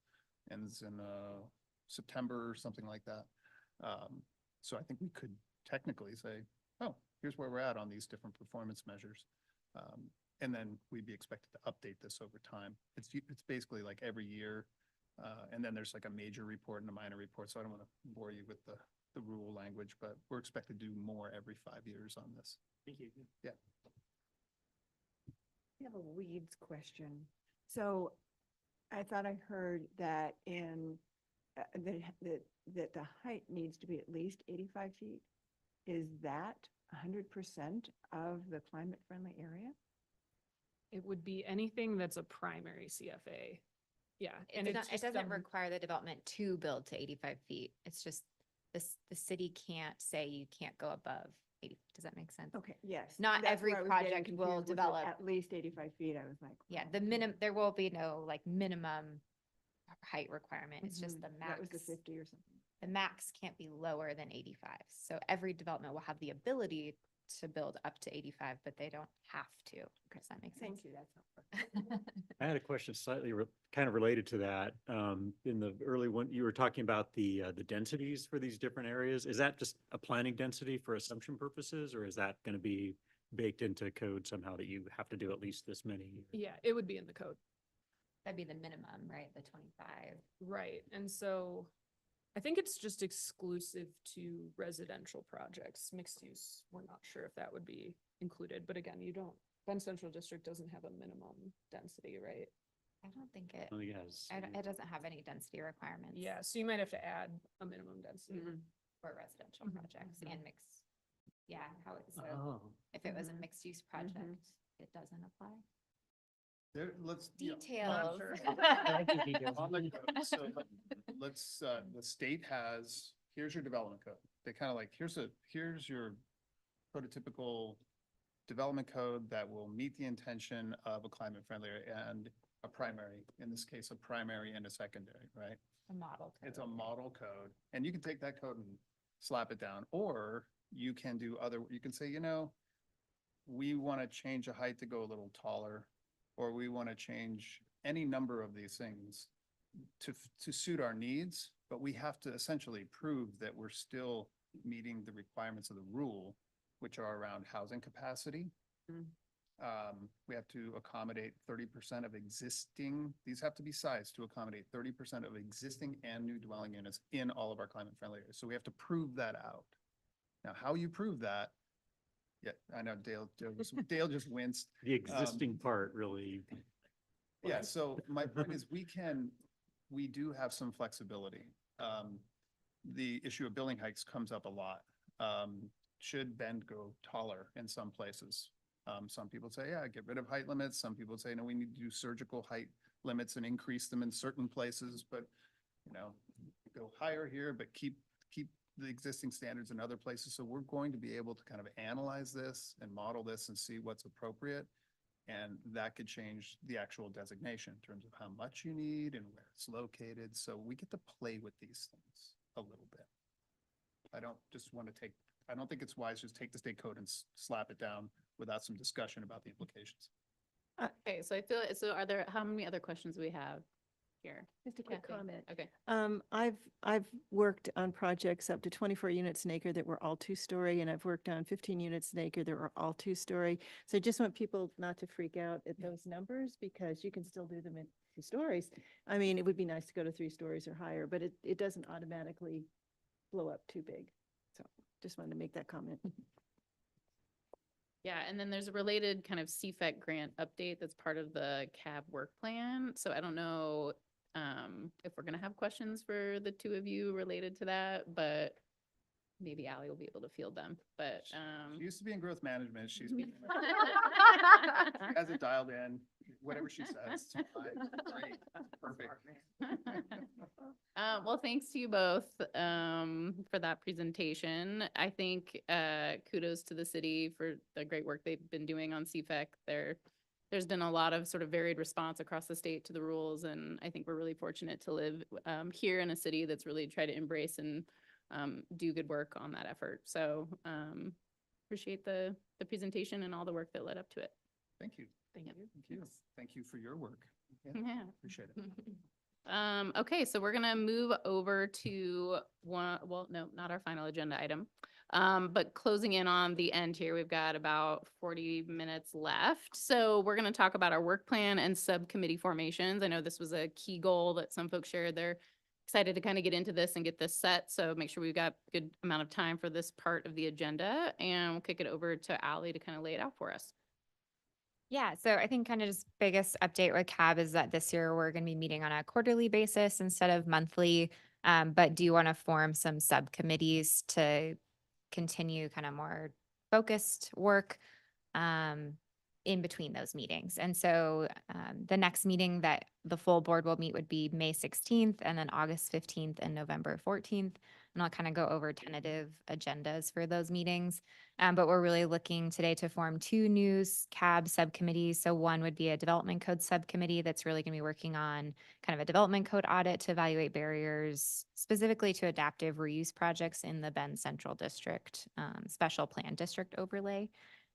ends in September or something like that. So I think we could technically say, oh, here's where we're at on these different performance measures. And then we'd be expected to update this over time. It's basically like every year. And then there's like a major report and a minor report. So I don't want to bore you with the rule language, but we're expected to do more every 5 years on this. Thank you. Yeah. I have a weeds question. So I thought I heard that that the height needs to be at least 85 feet. Is that 100% of the climate friendly area? It would be anything that's a primary CFA. Yeah. And It it's doesn't just, require the development to build to 85 feet. It's just the city can't say you can't go above 80. Does that make sense? Okay, yes. Not That's every where I was getting project will confused. Was it develop. at least 85 feet. I was like, Yeah, oh, there will be no like minimum height requirement. It's just the mhm. max. That was the 50 or something. The max can't be lower than 85. So every development will have the ability to build up to 85, but they don't have to. Does that make sense? Thank you, that's helpful. I had a question slightly kind of related to that. In the early one, you were talking about the densities for these different areas. Is that just a planning density for assumption purposes, or is that going to be baked into code somehow that you have to do at least this many? yeah, it would be in the code. That'd be the minimum, right? The 25. Right. And so I think it's just exclusive to residential projects. Mixed use, we're not sure if that would be included, but again, Bend Central District doesn't have a minimum density, right? I don't think it, Oh, yes. it doesn't have any density requirements. Yeah, so you might have to add a minimum density. For residential Mhm. projects and mixed. Yeah, how it's, Oh. if it was a mixed use project, it doesn't apply. Let's. Details. On the code, so let's, the state has, here's your development code. They kind of like, here's your prototypical development code that will meet the intention of a climate friendly and a primary, in this case, a primary and a secondary, right? A model code. It's a model code, and you can take that code and slap it down, or you can do you can say, we want to change a height to go a little taller, or we want to change any number of these things to suit our needs, but we have to essentially prove that we're still meeting the requirements of the rule, which are around housing capacity. We have to accommodate 30% of existing, these have to be sized to accommodate 30% of existing and new dwelling units in all of our climate friendly areas. So we have to prove that out. Now, how you prove that? Yeah, I know Dale just winced. The existing part really. Yeah, so my point is we do have some flexibility. The issue of building heights comes up a lot. Should Bend go taller in some places? Some people say, yeah, get rid of height limits. Some people say, no, we need to do surgical height limits and increase them in certain places, but go higher here, but keep the existing standards in other places. So we're going to be able to kind of analyze this and model this and see what's appropriate. And that could change the actual designation in terms of how much you need and where it's located. So we get to play with these things a little bit. I don't think it's wise to just take the state code and slap it down without some discussion about the implications. Okay, so how many other questions do we have here? Just a quick Kathy? comment. Okay. I've worked on projects up to 24 units an acre that were all 2-story, and I've worked on 15 units an acre that were all 2-story. So I just want people not to freak out at those numbers, because you can still do them in 2 stories. I mean, it would be nice to go to 3 stories or higher, but it doesn't automatically blow up too big. So just wanted to make that comment. Yeah, and then there's a related kind of CFEC grant update that's part of the CAB work plan. So I don't know if we're gonna have questions for the two of you related to that, but maybe Ally will be able to field them. But She used to be in growth management. She has it dialed in, whatever she says. Fine. Great. Perfect. Well, thanks to you both for that presentation. I think kudos to the city for the great work they've been doing on CFEC. There's been a lot of sort of varied response across the state to the rules, and I think we're really fortunate to live here in a city that's really tried to embrace and do good work on that effort. So appreciate the presentation and all the work that led up to it. Thank you. Thank you. Thank you. Thank you for your work. Yeah. Appreciate it. Okay, so we're gonna move over to one, well, no, not our final agenda item. But closing in on the end here, we've got about 40 minutes left. So we're gonna talk about our work plan and subcommittee formations. I know this was a key goal that some folks shared. They're excited to kind of get into this and get this set. So make sure we've got a good amount of time for this part of the agenda, and we'll kick it over to Ally to kind of lay it out for us. Yeah, so I think kind of just biggest update with CAB is that this year we're going to be meeting on a quarterly basis instead of monthly, but do want to form some subcommittees to continue kind of more focused work in between those meetings. And so the next meeting that the full board will meet would be May 16th and then August 15th and November 14th. And I'll kind of go over tentative agendas for those meetings. But we're really looking today to form two new CAB subcommittees. So one would be a development code subcommittee that's really going to be working on kind of a development code audit to evaluate barriers specifically to adaptive reuse projects in the Bend Central District special plan district overlay.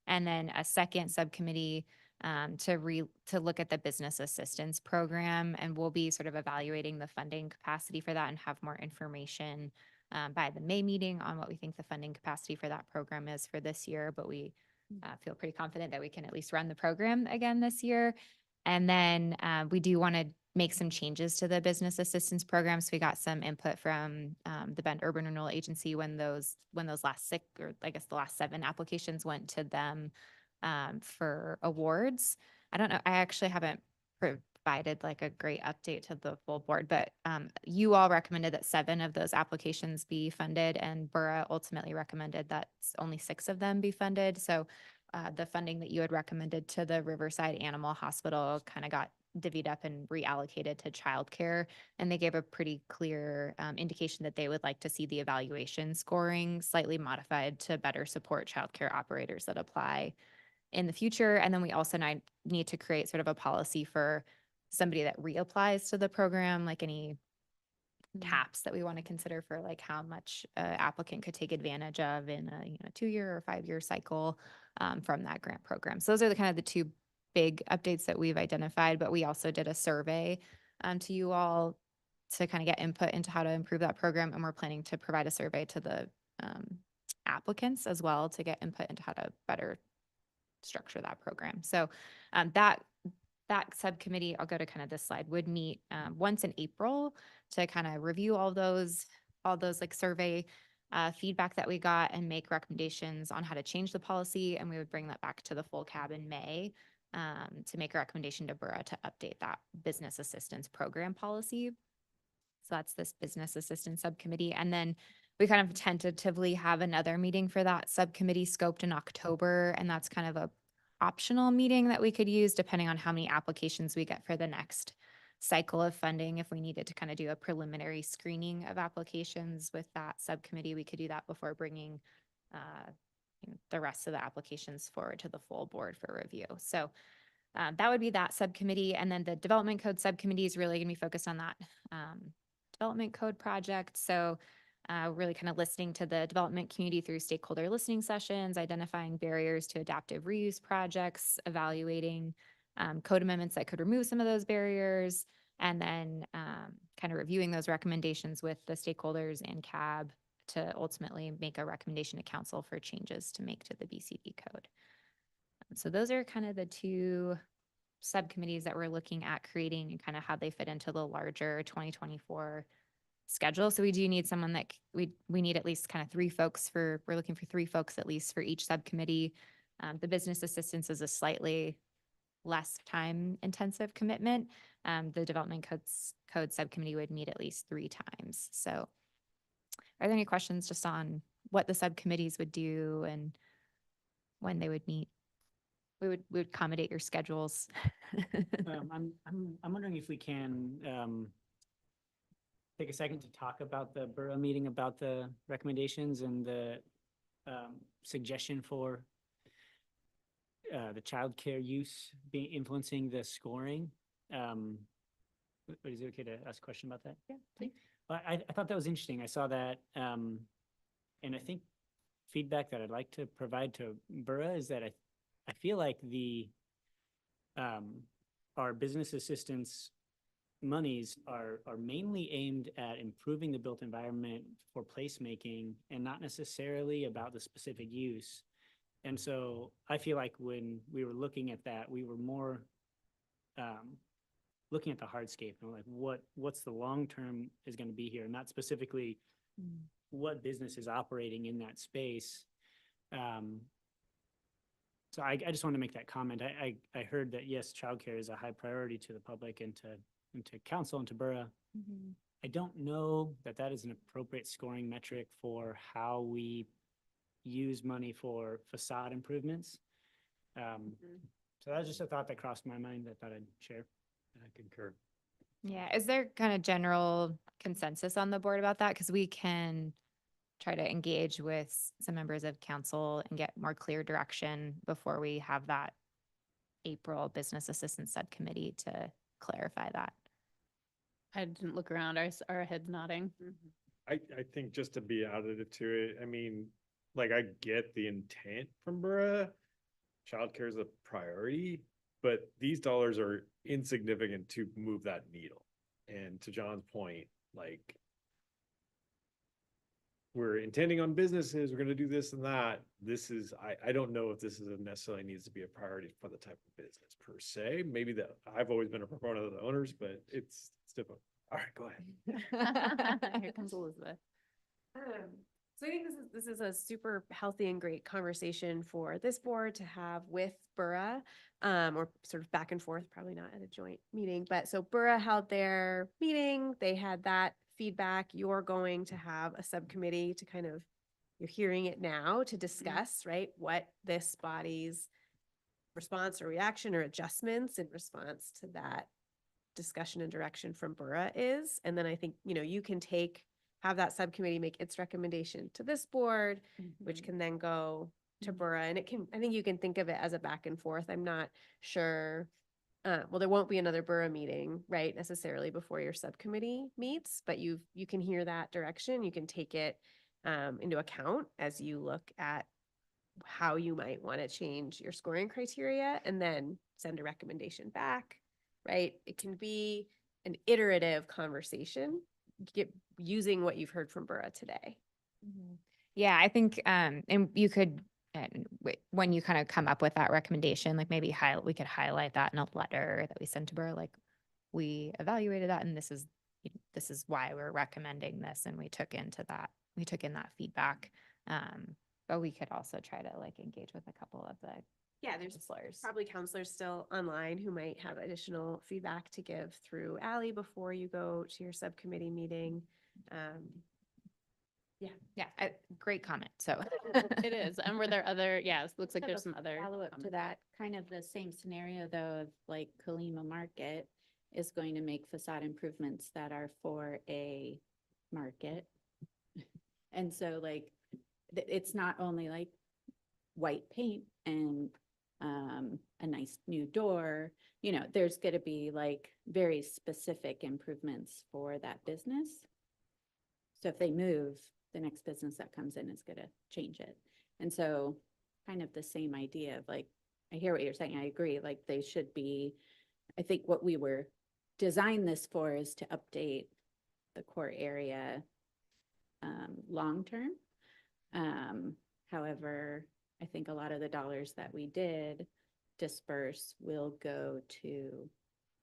And then a second subcommittee to look at the business assistance program, and we'll be sort of evaluating the funding capacity for that and have more information by the May meeting on what we think the funding capacity for that program is for this year. But we feel pretty confident that we can at least run the program again this year. And then we do want to make some changes to the business assistance program. So we got some input from the Bend Urban Renewal Agency when those last six, or I guess the last 7 applications went to them for awards. I don't know. I actually haven't provided like a great update to the full board, but you all recommended that 7 of those applications be funded, and Borough ultimately recommended that only 6 of them be funded. So the funding that you had recommended to the Riverside Animal Hospital kind of got divvied up and reallocated to childcare. And they gave a pretty clear indication that they would like to see the evaluation scoring slightly modified to better support childcare operators that apply in the future. And then we also need to create sort of a policy for somebody that reapplies to the program, like any caps that we want to consider for like how much applicant could take advantage of in a 2-year or 5-year cycle from that grant program. So those are the kind of the 2 big updates that we've identified, but we also did a survey to you all to kind of get input into how to improve that program. And we're planning to provide a survey to the applicants as well to get input into how to better structure that program. So that subcommittee, I'll go to kind of this slide, would meet once in April to kind of review all those like survey feedback that we got and make recommendations on how to change the policy. And we would bring that back to the full CAB in May to make a recommendation to Borough to update that business assistance program policy. So that's this business assistance subcommittee. And then we kind of tentatively have another meeting for that subcommittee scoped in October. And that's kind of a optional meeting that we could use depending on how many applications we get for the next cycle of funding. If we needed to kind of do a preliminary screening of applications with that subcommittee, we could do that before bringing the rest of the applications forward to the full board for review. So that would be that subcommittee. And then the development code subcommittee is really going to be focused on that development code project. So really kind of listening to the development community through stakeholder listening sessions, identifying barriers to adaptive reuse projects, evaluating code amendments that could remove some of those barriers, and then kind of reviewing those recommendations with the stakeholders and CAB to ultimately make a recommendation to council for changes to make to the BCD code. So those are kind of the 2 subcommittees that we're looking at creating and kind of how they fit into the larger 2024 schedule. So we do need someone that we need at least kind of 3 folks we're looking for 3 folks at least for each subcommittee. The business assistance is a slightly less time intensive commitment. The development code subcommittee would meet at least 3 times. So are there any questions just on what the subcommittees would do and when they would meet? We would accommodate your schedules. I'm wondering if we can take a second to talk about the borough meeting, about the recommendations and the suggestion for the childcare use being influencing the scoring. But is it okay to ask a question about that? Yeah, please. I thought that was interesting. I saw that, and I think feedback that I'd like to provide to borough is that I feel like our business assistance monies are mainly aimed at improving the built environment for placemaking and not necessarily about the specific use. And so I feel like when we were looking at that, we were more looking at the hardscape and like what's the long term is going to be here, not specifically what business is operating in that space. So I just want to make that comment. I heard that yes, childcare is a high priority to the public and to council and to borough. I don't know that is an appropriate scoring metric for how we use money for facade improvements. So that was just a thought that crossed my mind that I thought I'd share. I concur. Yeah, is there kind of general consensus on the board about that? Because we can try to engage with some members of council and get more clear direction before we have that April business assistance subcommittee to clarify that. I didn't look around. Our heads nodding. I think just to be additive to it, I mean, like I get the intent from borough. Childcare is a priority, but these dollars are insignificant to move that needle. And to John's point, like we're intending on businesses, we're going to do this and that. This is, I don't know if this is necessarily needs to be a priority for the type of business per se. Maybe that I've always been a proponent of the owners, but it's different. All right, go ahead. Here comes Elizabeth. So I think this is a super healthy and great conversation for this board to have with borough, or sort of back and forth, probably not at a joint meeting, but so borough held their meeting, they had that feedback. You're going to have a subcommittee to kind of, you're hearing it now to discuss, right, what this body's response or reaction or adjustments in response to that discussion and direction from borough is. And then I think, you can have that subcommittee make its recommendation to this board, which can then go to borough. And I think you can think of it as a back and forth. I'm not sure. Well, there won't be another borough meeting, right, necessarily before your subcommittee meets, but you can hear that direction. You can take it into account as you look at how you might want to change your scoring criteria and then send a recommendation back, right? It can be an iterative conversation, using what you've heard from borough today. Yeah, I think, and you could, when you kind of come up with that recommendation, like maybe we could highlight that in a letter that we send to borough, like we evaluated that and this is why we're recommending this. And we took in that feedback. But we could also try to like engage with a couple of the There's counselors. probably counselors still online who might have additional feedback to give through Ally before you go to your subcommittee meeting. Great comment. So It is. And were there other, it looks like there's some other. Follow up to comments. that, kind of the same scenario though, of like Kalima Market is going to make facade improvements that are for a market. And so like, it's not only like white paint and a nice new door, there's going to be like very specific improvements for that business. So if they move, the next business that comes in is going to change it. And so kind of the same idea of like, I hear what you're saying. I agree. Like they should be, I think what we were designed this for is to update the core area long-term. However, I think a lot of the dollars that we did disperse will go to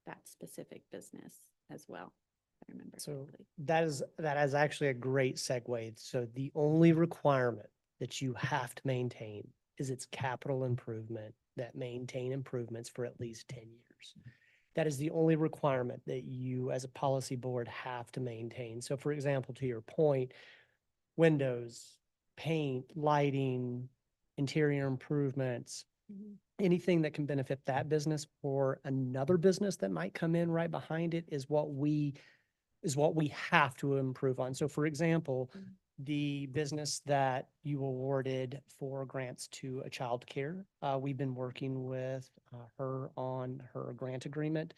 that specific business as well, if I remember So correctly. that is actually a great segue. So the only requirement that you have to maintain is its capital improvement that maintain improvements for at least 10 years. That is the only requirement that you as a policy board have to maintain. So for example, to your point, windows, paint, lighting, interior improvements, anything that can benefit that business or another business that might come in right behind it is what we is what we have to improve on. So for example, the business that you awarded for grants to a child care, we've been working with her on her grant agreement.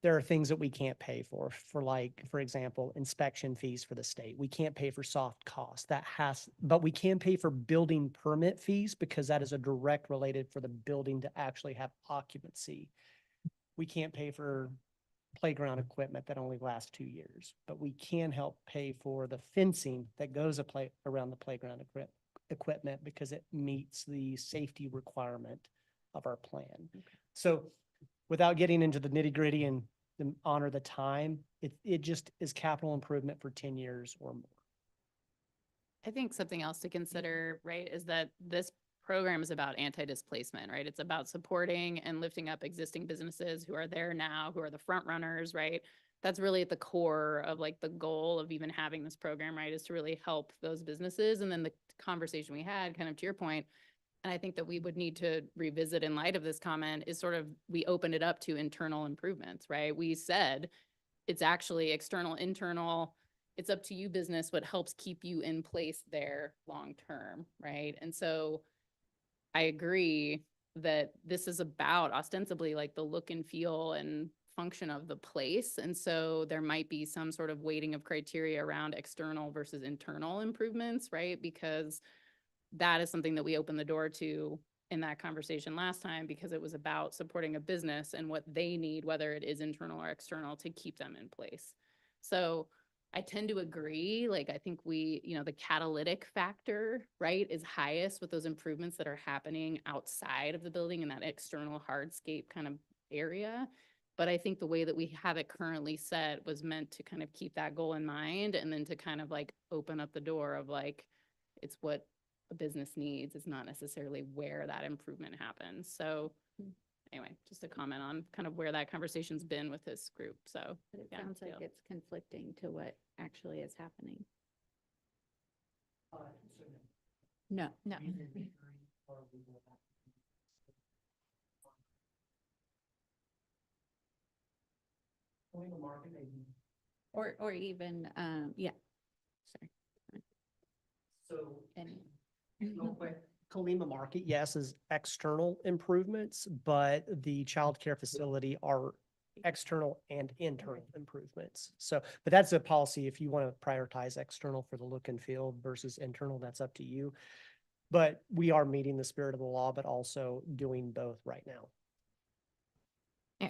There are things that we can't pay for like, for example, inspection fees for the state. We can't pay for soft costs. But we can pay for building permit fees because that is a direct related for the building to actually have occupancy. We can't pay for playground equipment that only lasts 2 years, but we can help pay for the fencing that goes around the playground equipment because it meets the safety requirement of our plan. So without getting into the nitty gritty and honor the time, it just is capital improvement for 10 years or more. I think something else to consider, right, is that this program is about anti-displacement, right? It's about supporting and lifting up existing businesses who are there now, who are the front runners, right? That's really at the core of like the goal of even having this program, right, is to really help those businesses. And then the conversation we had, kind of to your point, and I think that we would need to revisit in light of this comment, is sort of, we opened it up to internal improvements, right? We said it's actually external, internal. It's up to you, business, what helps keep you in place there long term, right? And so I agree that this is about ostensibly like the look and feel and function of the place. And so there might be some sort of weighting of criteria around external versus internal improvements, right? Because that is something that we opened the door to in that conversation last time, because it was about supporting a business and what they need, whether it is internal or external, to keep them in place. So I tend to agree. Like, I think the catalytic factor, right, is highest with those improvements that are happening outside of the building in that external hardscape kind of area. But I think the way that we have it currently set was meant to kind of keep that goal in mind, and then to kind of like open up the door of like, it's what a business needs. It's not necessarily where that improvement happens. So anyway, just a comment on kind of where that conversation's been with this group. So But it yeah, sounds like Dale. it's conflicting to what actually is happening. No, no. Or even, yeah. Sorry. So And real quick, Kalima Market, yes, is external improvements, but the childcare facility are external and internal improvements. So, but that's a policy. If you want to prioritize external for the look and feel versus internal, that's up to you. But we are meeting the spirit of the law, but also doing both right now.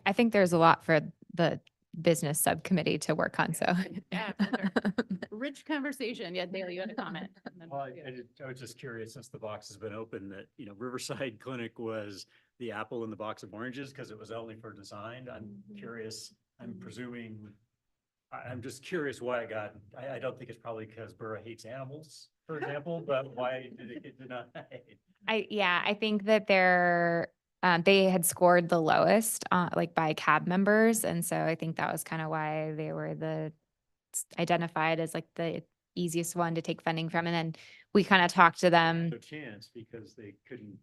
I think there's a lot for the business subcommittee to work on, so. Yeah, for sure. Rich conversation. Yeah, Dale, you had a comment. And then- Well, I was just curious, since the box has been open, that, Riverside Clinic was the apple in the box of oranges because it was only for design. I'm curious, I'm presuming, I'm just curious why it got, I don't think it's probably because Borough hates animals, for example, but why did it get denied? I think that they had scored the lowest, like by cab members. And so I think that was kind of why they were identified as like the easiest one to take funding from. And then we kind of talked to them. No chance because they couldn't.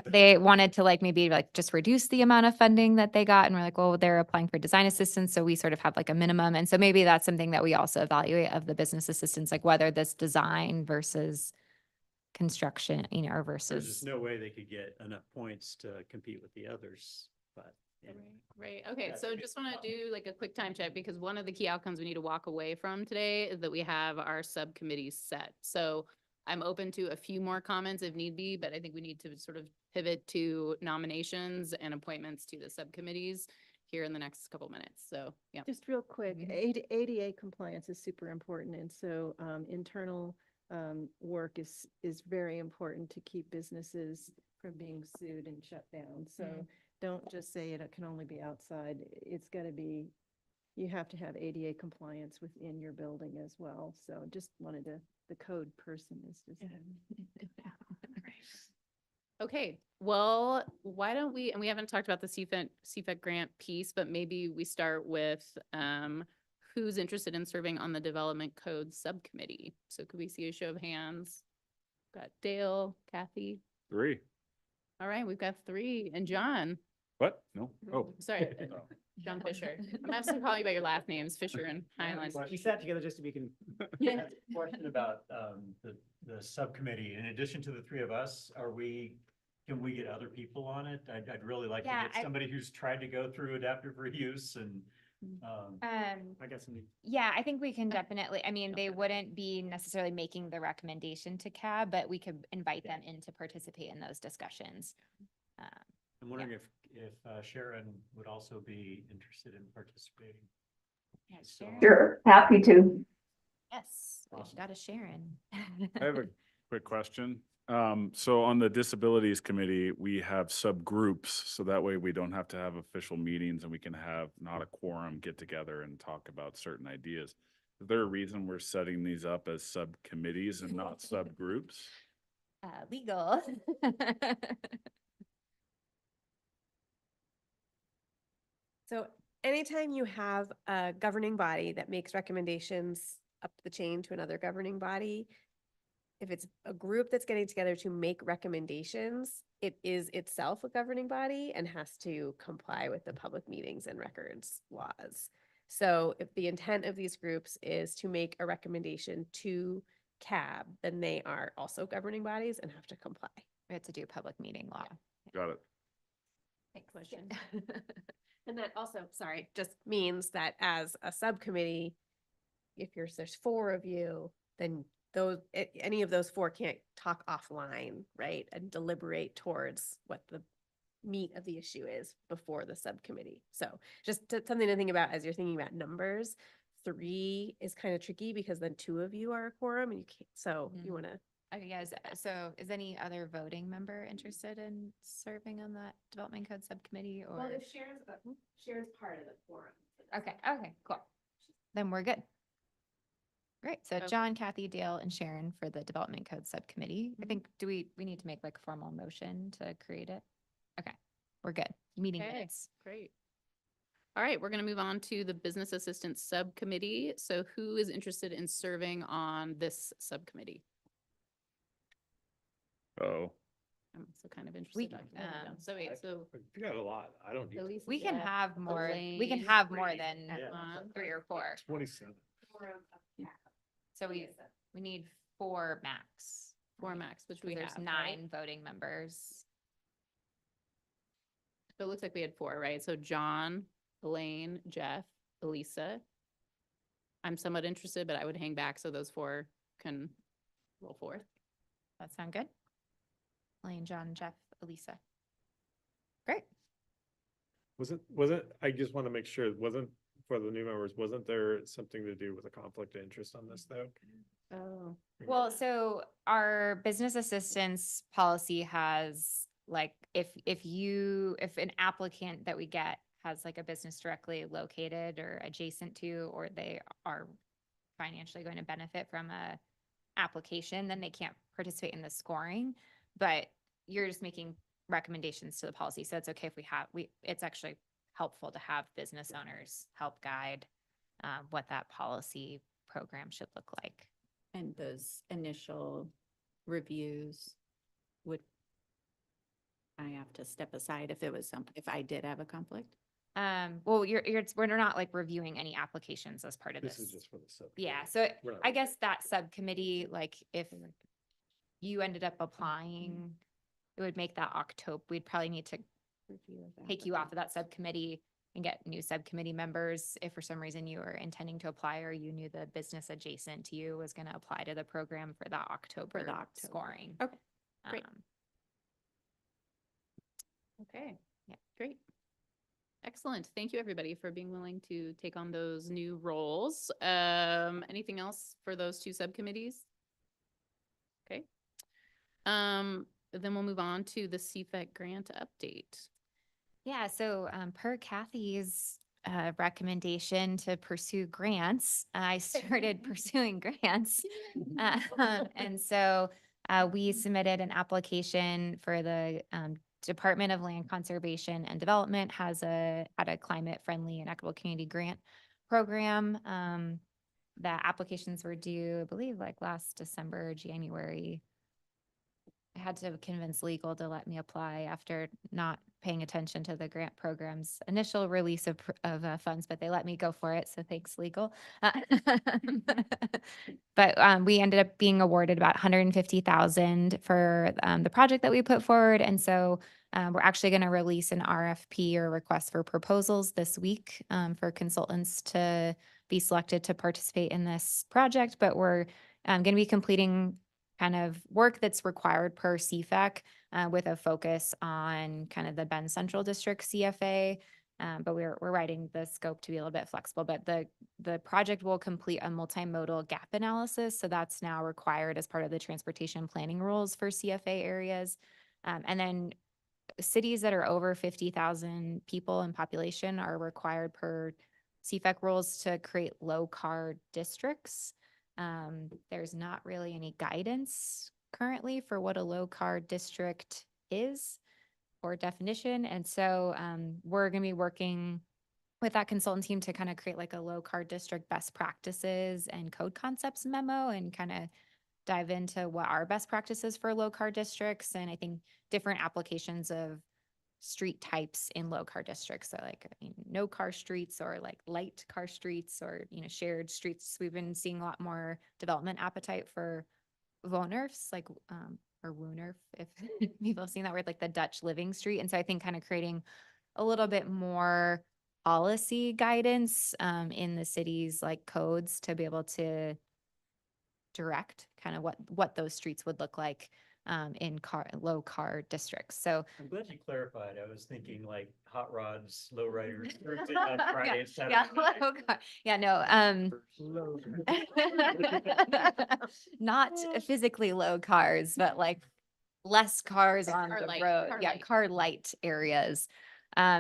They wanted to like maybe like just reduce the amount of funding that they got. And we're like, well, they're applying for design assistance. So we sort of have like a minimum. And so maybe that's something that we also evaluate of the business assistance, like whether this design versus construction, or There's versus. just no way they could get enough points to compete with the others, but. Right. Okay. So just want to do like a quick time check, because one of the key outcomes we need to walk away from today is that we have our subcommittees set. So I'm open to a few more comments if need be, but I think we need to sort of pivot to nominations and appointments to the subcommittees here in the next couple minutes. So, yeah. Just real quick, ADA compliance is super important. And so internal work is very important to keep businesses from being sued and shut down. So don't just say it can only be outside. It's got to be, you have to have ADA compliance within your building as well. So just wanted to, the code person is just. Okay, well, why don't we, and we haven't talked about the CFET grant piece, but maybe we start with who's interested in serving on the development code subcommittee. So could we see a show of hands? Got Dale, Kathy. 3. All right, we've got 3. And John. What? No. Oh, Sorry. John Fisher. I'm actually calling you by your last names, Fisher and Highland. We sat together just to be. Yeah. Question about the subcommittee. In addition to the three of us, can we get other people on it? I'd really like to Yeah, get somebody who's tried to go through adaptive reuse and I guess. Yeah, I think we can definitely, I mean, they wouldn't be necessarily making the recommendation to CAB, but we could invite them in to participate in those discussions. I'm wondering if Sharon would also be interested in participating. Yeah, Sharon. Sure, happy to. Yes, we've got a Sharon. I have a quick question. So on the disabilities committee, we have subgroups, so that way we don't have to have official meetings and we can have not a quorum get together and talk about certain ideas. Is there a reason we're setting these up as subcommittees and not subgroups? Legal. So anytime you have a governing body that makes recommendations up the chain to another governing body, if it's a group that's getting together to make recommendations, it is itself a governing body and has to comply with the public meetings and records laws. So if the intent of these groups is to make a recommendation to CAB, then they are also governing bodies and have to comply. We have to do public meeting law. Got it. Thanks. Question. And that also, sorry, just means that as a subcommittee, if there's 4 of you, then any of those 4 can't talk offline, right? And deliberate towards what the meat of the issue is before the subcommittee. So just something to think about as you're thinking about numbers. 3 is kind of tricky because then 2 of you are a quorum and you can't, so you want to. Okay, yes. So is any other voting member interested in serving on that development code subcommittee or? Well, if Sharon's part of the quorum. Okay, cool. Then we're good. Great. So Okay. John, Kathy, Dale, and Sharon for the development code subcommittee. I think, we need to make like a formal motion to create it? Okay, we're good. Meeting Okay, minutes. great. All right, we're going to move on to the business assistance subcommittee. So who is interested in serving on this subcommittee? Oh, I'm also kind of interested. So wait, so You got a lot. I don't need Elise, We can Jeff, have more, we can Elaine, have more than Emma. 3 or 4. 27. So we need 4 max. 4 max, which we There's have, 9 right? voting members. So it looks like we had 4, right? So John, Elaine, Jeff, Elisa. I'm somewhat interested, but I would hang back so those 4 can roll forth. That sound good? Elaine, John, Jeff, Elisa. Great. Wasn't, I just want to make sure, wasn't, for the new members, wasn't there something to do with a conflict of interest on this though? Oh. Well, so our business assistance policy has like, if an applicant that we get has like a business directly located or adjacent to, or they are financially going to benefit from a application, then they can't participate in the scoring. But you're just making recommendations to the policy. So it's okay if it's actually helpful to have business owners help guide what that policy program should look like. And those initial reviews, would I have to step aside if if I did have a conflict? Well, we're not like reviewing any applications as part of this. This is just for the sub. Yeah, so We're not I guess that subcommittee, like if you ended up applying, it would make that October, we'd probably need to take you off of that subcommittee and get new subcommittee members. If for some reason you were intending to apply or you knew the business adjacent to you was going to apply to the program for that October scoring. Okay, great. Um, Okay. Yeah. Great. Excellent. Thank you, everybody, for being willing to take on those new roles. Anything else for those 2 subcommittees? Okay. Then we'll move on to the CFET grant update. Yeah, so per Kathy's recommendation to pursue grants, I started pursuing grants. And so we submitted an application for the Department of Land Conservation and Development had a climate friendly and equitable community grant program. The applications were due, I believe, like last December, January. I had to convince legal to let me apply after not paying attention to the grant program's initial release of funds, but they let me go for it. So thanks, legal. But we ended up being awarded about 150,000 for the project that we put forward. And so we're actually going to release an RFP or request for proposals this week for consultants to be selected to participate in this project. But we're going to be completing kind of work that's required per CFAC with a focus on kind of the Bend Central District CFA. But we're writing the scope to be a little bit flexible. But the project will complete a multimodal gap analysis. So that's now required as part of the transportation planning rules for CFA areas. And then cities that are over 50,000 people in population are required per CFAC rules to create low CAR districts. There's not really any guidance currently for what a low CAR district is or definition. And so we're going to be working with that consultant team to kind of create like a low CAR district best practices and code concepts memo and kind of dive into what are best practices for low CAR districts. And I think different applications of street types in low CAR districts. So like no car streets or like light car streets or, shared streets. We've been seeing a lot more development appetite for wooners, like, or wooner, if people have seen that word, like the Dutch living street. And so I think kind of creating a little bit more policy guidance in the city's like codes to be able to direct kind of what those streets would look like in low car districts. So I'm glad you clarified. I was thinking like hot rods, low riders, on Friday and Saturday. yeah, low car. Yeah, no, not physically low cars, but like less cars on Car the light, road. car Yeah, light. car light areas.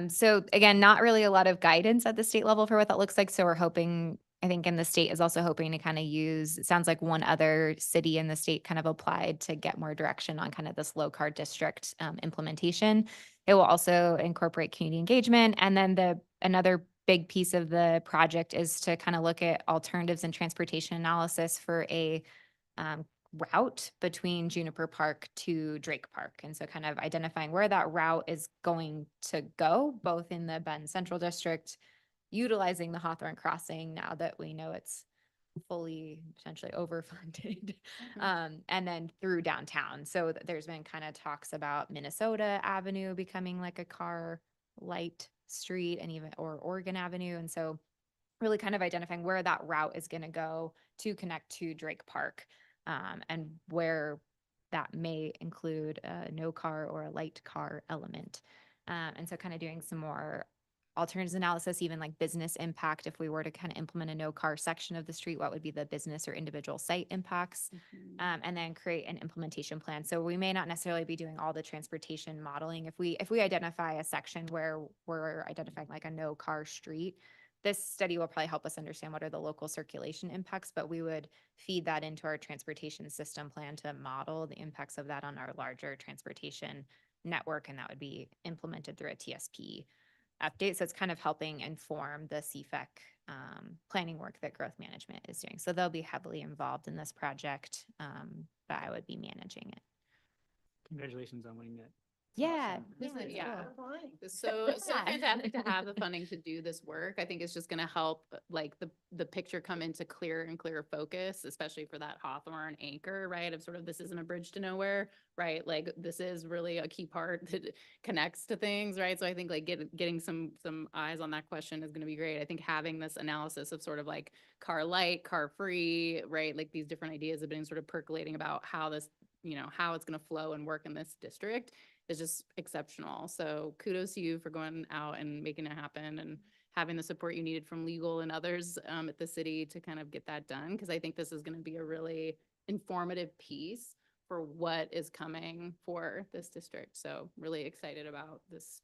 So again, not really a lot of guidance at the state level for what that looks like. So we're hoping, I think, and the state is also hoping to kind of use, it sounds like one other city in the state kind of applied to get more direction on kind of this low car district implementation. It will also incorporate community engagement. And then another big piece of the project is to kind of look at alternatives and transportation analysis for a route between Juniper Park to Drake Park. And so kind of identifying where that route is going to go, both in the Bend Central District, utilizing the Hawthorne Crossing now that we know it's fully potentially overfunded, and then through downtown. So there's been kind of talks about Minnesota Avenue becoming like a car light street and even, or Oregon Avenue. And so really kind of identifying where that route is going to go to connect to Drake Park. And where that may include a no car or a light car element. And so kind of doing some more alternatives analysis, even like business impact. If we were to kind of implement a no car section of the street, what would be the business or individual site impacts? And then create an implementation plan. So we may not necessarily be doing all the transportation modeling. If we identify a section where we're identifying like a no car street, this study will probably help us understand what are the local circulation impacts, but we would feed that into our transportation system plan to model the impacts of that on our larger transportation network. And that would be implemented through a TSP update. So it's kind of helping inform the CFEC planning work that growth management is doing. So they'll be heavily involved in this project, but I would be managing it. Congratulations on winning that. Yeah. So fantastic to have the funding to do this work. I think it's just going to help like the picture come into clearer and clearer focus, especially for that Hawthorne anchor, right? Of sort of, this isn't a bridge to nowhere, right? Like this is really a key part that connects to things, right? So I think like getting some eyes on that question is going to be great. I think having this analysis of sort of like car light, car free, right? Like these different ideas have been sort of percolating about how this, how it's going to flow and work in this district is just exceptional. So kudos to you for going out and making it happen and having the support you needed from legal and others at the city to kind of get that done. Because I think this is going to be a really informative piece for what is coming for this district. So really excited about this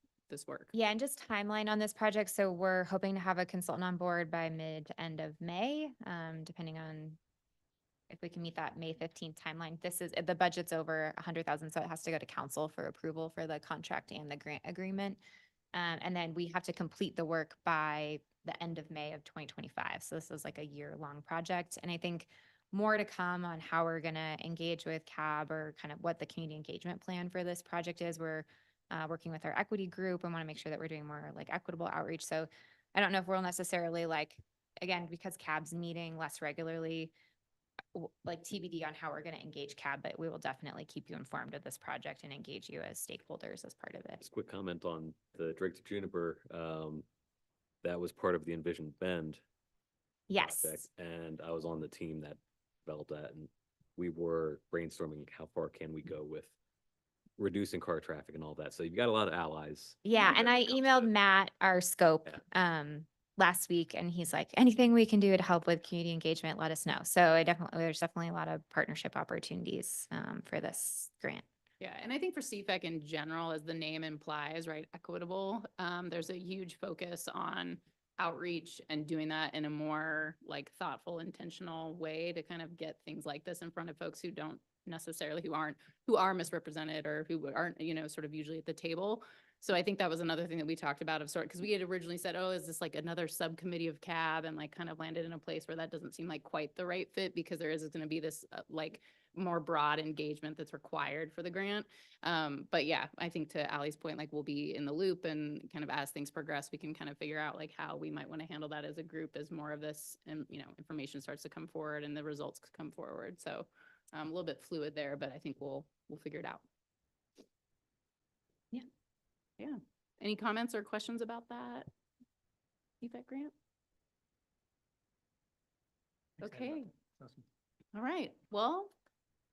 work. Yeah, and just timeline on this project. So we're hoping to have a consultant on board by mid to end of May, depending on if we can meet that May 15th timeline. The budget's over 100,000, so it has to go to council for approval for the contract and the grant agreement. And then we have to complete the work by the end of May of 2025. So this is like a year-long project. And I think more to come on how we're going to engage with CAB or kind of what the community engagement plan for this project is. We're working with our equity group and want to make sure that we're doing more like equitable outreach. So I don't know if we'll necessarily like, again, because CAB's meeting less regularly, like TBD on how we're going to engage CAB, but we will definitely keep you informed of this project and engage you as stakeholders as part of it. Just quick comment on the Drake to Juniper. That was part of the Envision Bend Yes. project, and I was on the team that developed that, and we were brainstorming how far can we go with reducing car traffic and all that. So you've got a lot of allies. Yeah. And I emailed Matt our scope last week, and he's like, anything we can do to help with community engagement, let us know. So there's definitely a lot of partnership opportunities for this grant. Yeah, and I think for CFEC in general, as the name implies, right, equitable, there's a huge focus on outreach and doing that in a more like thoughtful, intentional way to kind of get things like this in front of folks who don't necessarily, who are misrepresented or who aren't, you know, sort of usually at the table. So I think that was another thing that we talked about of sort, because we had originally said, oh, is this like another subcommittee of CAB, and like kind of landed in a place where that doesn't seem like quite the right fit, because there is going to be this like more broad engagement that's required for the grant. But yeah, I think to Ally's point, like we'll be in the loop, and kind of as things progress, we can kind of figure out like how we might want to handle that as a group as more of this, and you know, information starts to come forward and the results come forward. So a little bit fluid there, but I think we'll figure it out. Yeah. Yeah. Any comments or questions about that CFEC grant? Okay. All right. Well,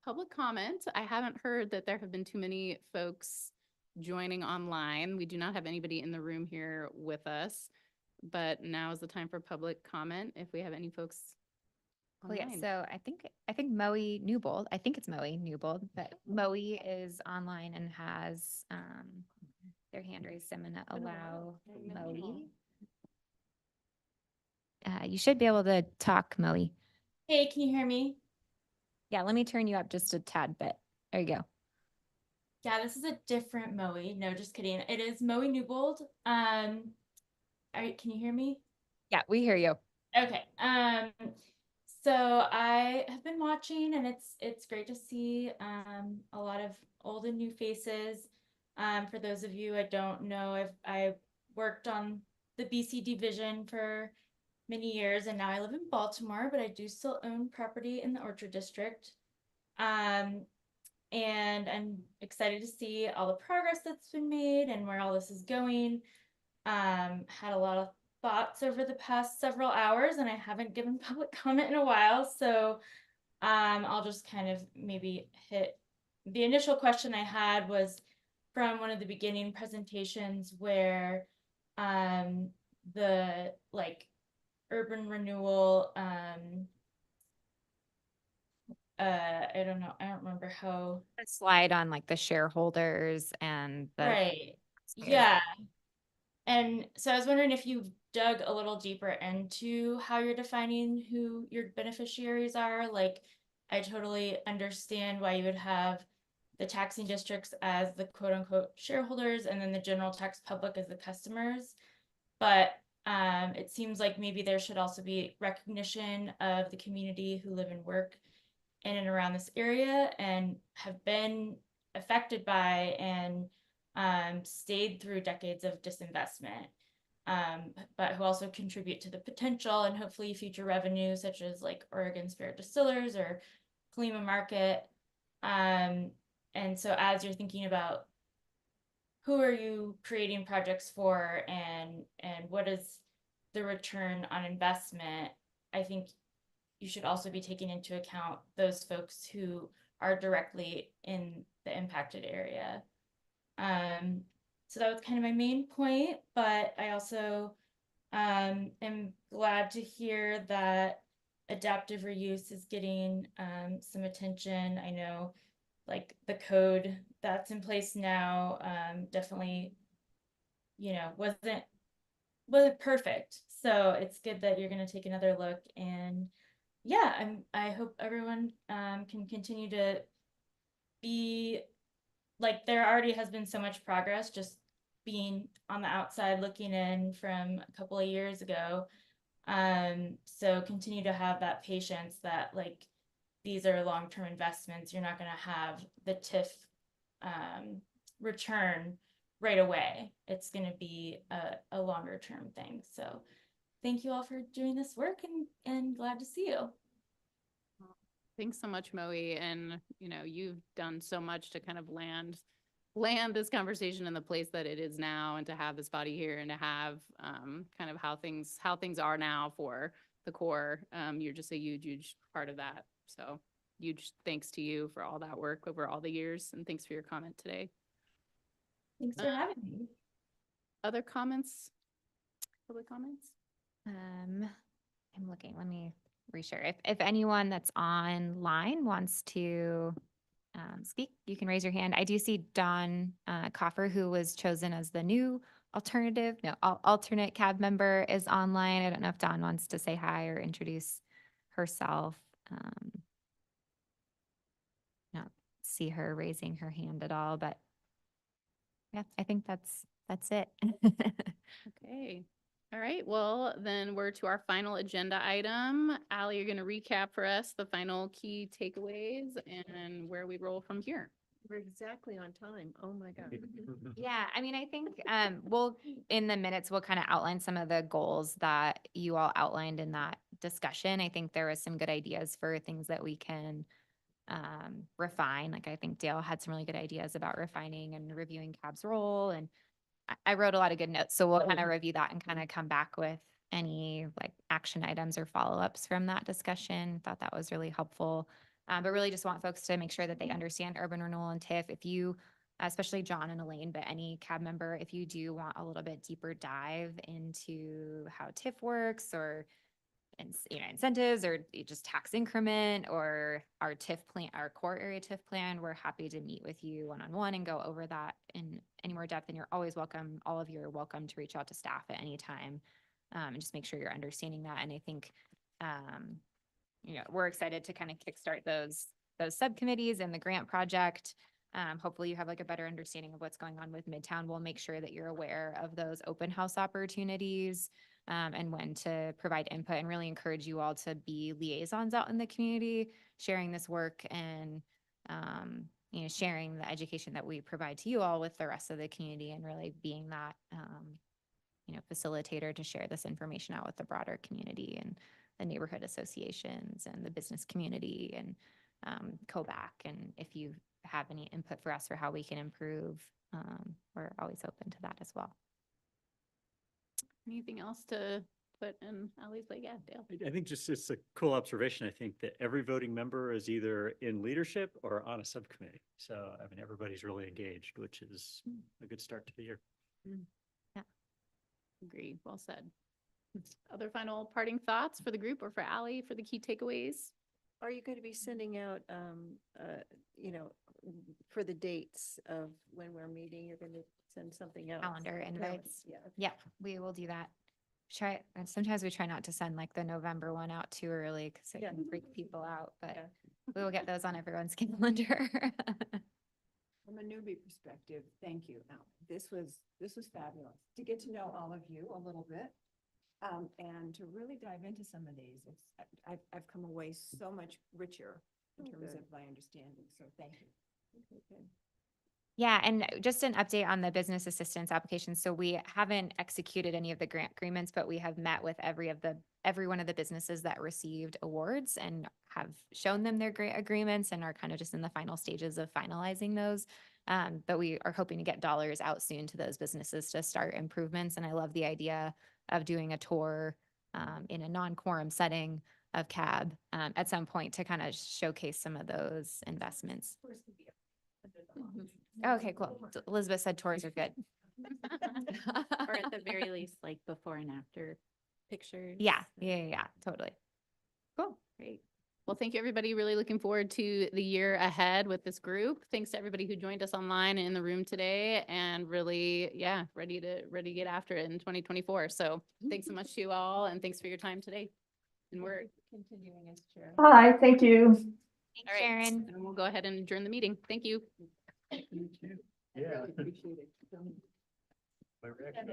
public comment. I haven't heard that there have been too many folks joining online. We do not have anybody in the room here with us, but now is the time for public comment. If we have any folks Oh yeah, online. so I think Moe Newbold, I think it's Moe Newbold, but Moe is online and has their hand raised. I'm gonna allow Moe. You should be able to talk, Moe. Hey, can you hear me? Yeah, let me turn you up just a tad bit. There you go. Yeah, this is a different Moe. No, just kidding. It is Moe Newbold. Can you hear me? Yeah, we hear you. Okay. So I have been watching, and it's great to see a lot of old and new faces. For those of you I don't know, I worked on the BC division for many years, and now I live in Baltimore, but I do still own property in the Orchard District. And I'm excited to see all the progress that's been made and where all this is going. Had a lot of thoughts over the past several hours, and I haven't given public comment in a while, so I'll just kind of maybe hit the initial question I had was from one of the beginning presentations where the like urban renewal I don't know, I don't remember how A slide on like the shareholders and the right. Yeah. And so I was wondering if you dug a little deeper into how you're defining who your beneficiaries are. Like, I totally understand why you would have the taxing districts as the quote unquote shareholders and then the general tax public as the customers. But it seems like maybe there should also be recognition of the community who live and work in and around this area and have been affected by and stayed through decades of disinvestment, but who also contribute to the potential and hopefully future revenue, such as like Oregon Spirit Distillers or Kalima Market. And so as you're thinking about who are you creating projects for and what is the return on investment, I think you should also be taking into account those folks who are directly in the impacted area. So that was kind of my main point, but I also am glad to hear that adaptive reuse is getting some attention. I know like the code that's in place now definitely, you know, wasn't perfect. So it's good that you're going to take another look, and yeah, I hope everyone can continue to be like, there already has been so much progress just being on the outside looking in from a couple of years ago. So continue to have that patience that like these are long-term investments. You're not going to have the TIF return right away. It's going to be a longer term thing. So thank you all for doing this work and glad to see you. Thanks so much, Moe. And you've done so much to kind of land this conversation in the place that it is now, and to have this body here, and to have kind of how things are now for the core. You're just a huge part of that. So huge thanks to you for all that work over all the years, and thanks for your comment today. Thanks for having me. Other comments? Public comments? I'm looking, let me reshare. If anyone that's online wants to speak, you can raise your hand. I do see Dawn Coffer, who was chosen as the new alternate cab member, is online. I don't know if Dawn wants to say hi or introduce herself. Not see her raising her hand at all, but yeah, I think that's it. Okay. All right. Well, then we're to our final agenda item. Allie, you're going to recap for us the final key takeaways and where we roll from here. We're exactly on time. Oh my God. Yeah, I mean, I think in the minutes, we'll kind of outline some of the goals that you all outlined in that discussion. I think there was some good ideas for things that we can refine. Like, I think Dale had some really good ideas about refining and reviewing CAB's role, and I wrote a lot of good notes. So we'll kind of review that and kind of come back with any like action items or follow-ups from that discussion. Thought that was really helpful. But really just want folks to make sure that they understand urban renewal and TIF. If you, especially John and Elaine, but any CAB member, if you do want a little bit deeper dive into how TIF works, or incentives, or just tax increment, or our TIF plan, our core area TIF plan, we're happy to meet with you one-on-one and go over that in any more depth. And you're always welcome. All of you are welcome to reach out to staff at any time, and just make sure you're understanding that. And I think, we're excited to kind of kickstart those subcommittees and the grant project. Hopefully you have like a better understanding of what's going on with Midtown. We'll make sure that you're aware of those open house opportunities, and when to provide input, and really encourage you all to be liaisons out in the community, sharing this work, and sharing the education that we provide to you all with the rest of the community, and really being that facilitator to share this information out with the broader community and the neighborhood associations and the business community and COBAC. And if you have any input for us for how we can improve, we're always open to that as well. Anything else to put in Allie's plate? Yeah, Dale. I think just it's a cool observation. I think that every voting member is either in leadership or on a subcommittee. So, I mean, everybody's really engaged, which is a good start to the year. Yeah. Agreed. Well said. Other final parting thoughts for the group or for Allie for the key takeaways? Are you going to be sending out, for the dates of when we're meeting, you're going to send something out? Calendar invites. Yeah. Yeah, we will do that. And sometimes we try not to send like the November one out too early because it can freak people out, but we will get those on everyone's calendar. From a newbie perspective, thank you. This was fabulous to get to know all of you a little bit, and to really dive into some of these. I've come away so much richer in terms of my understanding. So thank you. Okay. Yeah, and just an update on the business assistance application. So we haven't executed any of the grant agreements, but we have met with every one of the businesses that received awards and have shown them their grant agreements, and are kind of just in the final stages of finalizing those. But we are hoping to get dollars out soon to those businesses to start improvements. And I love the idea of doing a tour in a non-quorum setting of CAB at some point to kind of showcase some of those investments. Okay, cool. Elizabeth said tours are good. Or at the very least, like before and after pictures. Yeah, totally. Cool. Great. Well, thank you, everybody. Really looking forward to the year ahead with this group. Thanks to everybody who joined us online and in the room today, and really, ready to get after it in 2024. So thanks so much to you all, and thanks for your time today. And we're continuing as chair. Hi, thank you. Thanks, Sharon. And we'll go ahead and adjourn the meeting. Thank you. Yeah. Appreciate it. My reaction,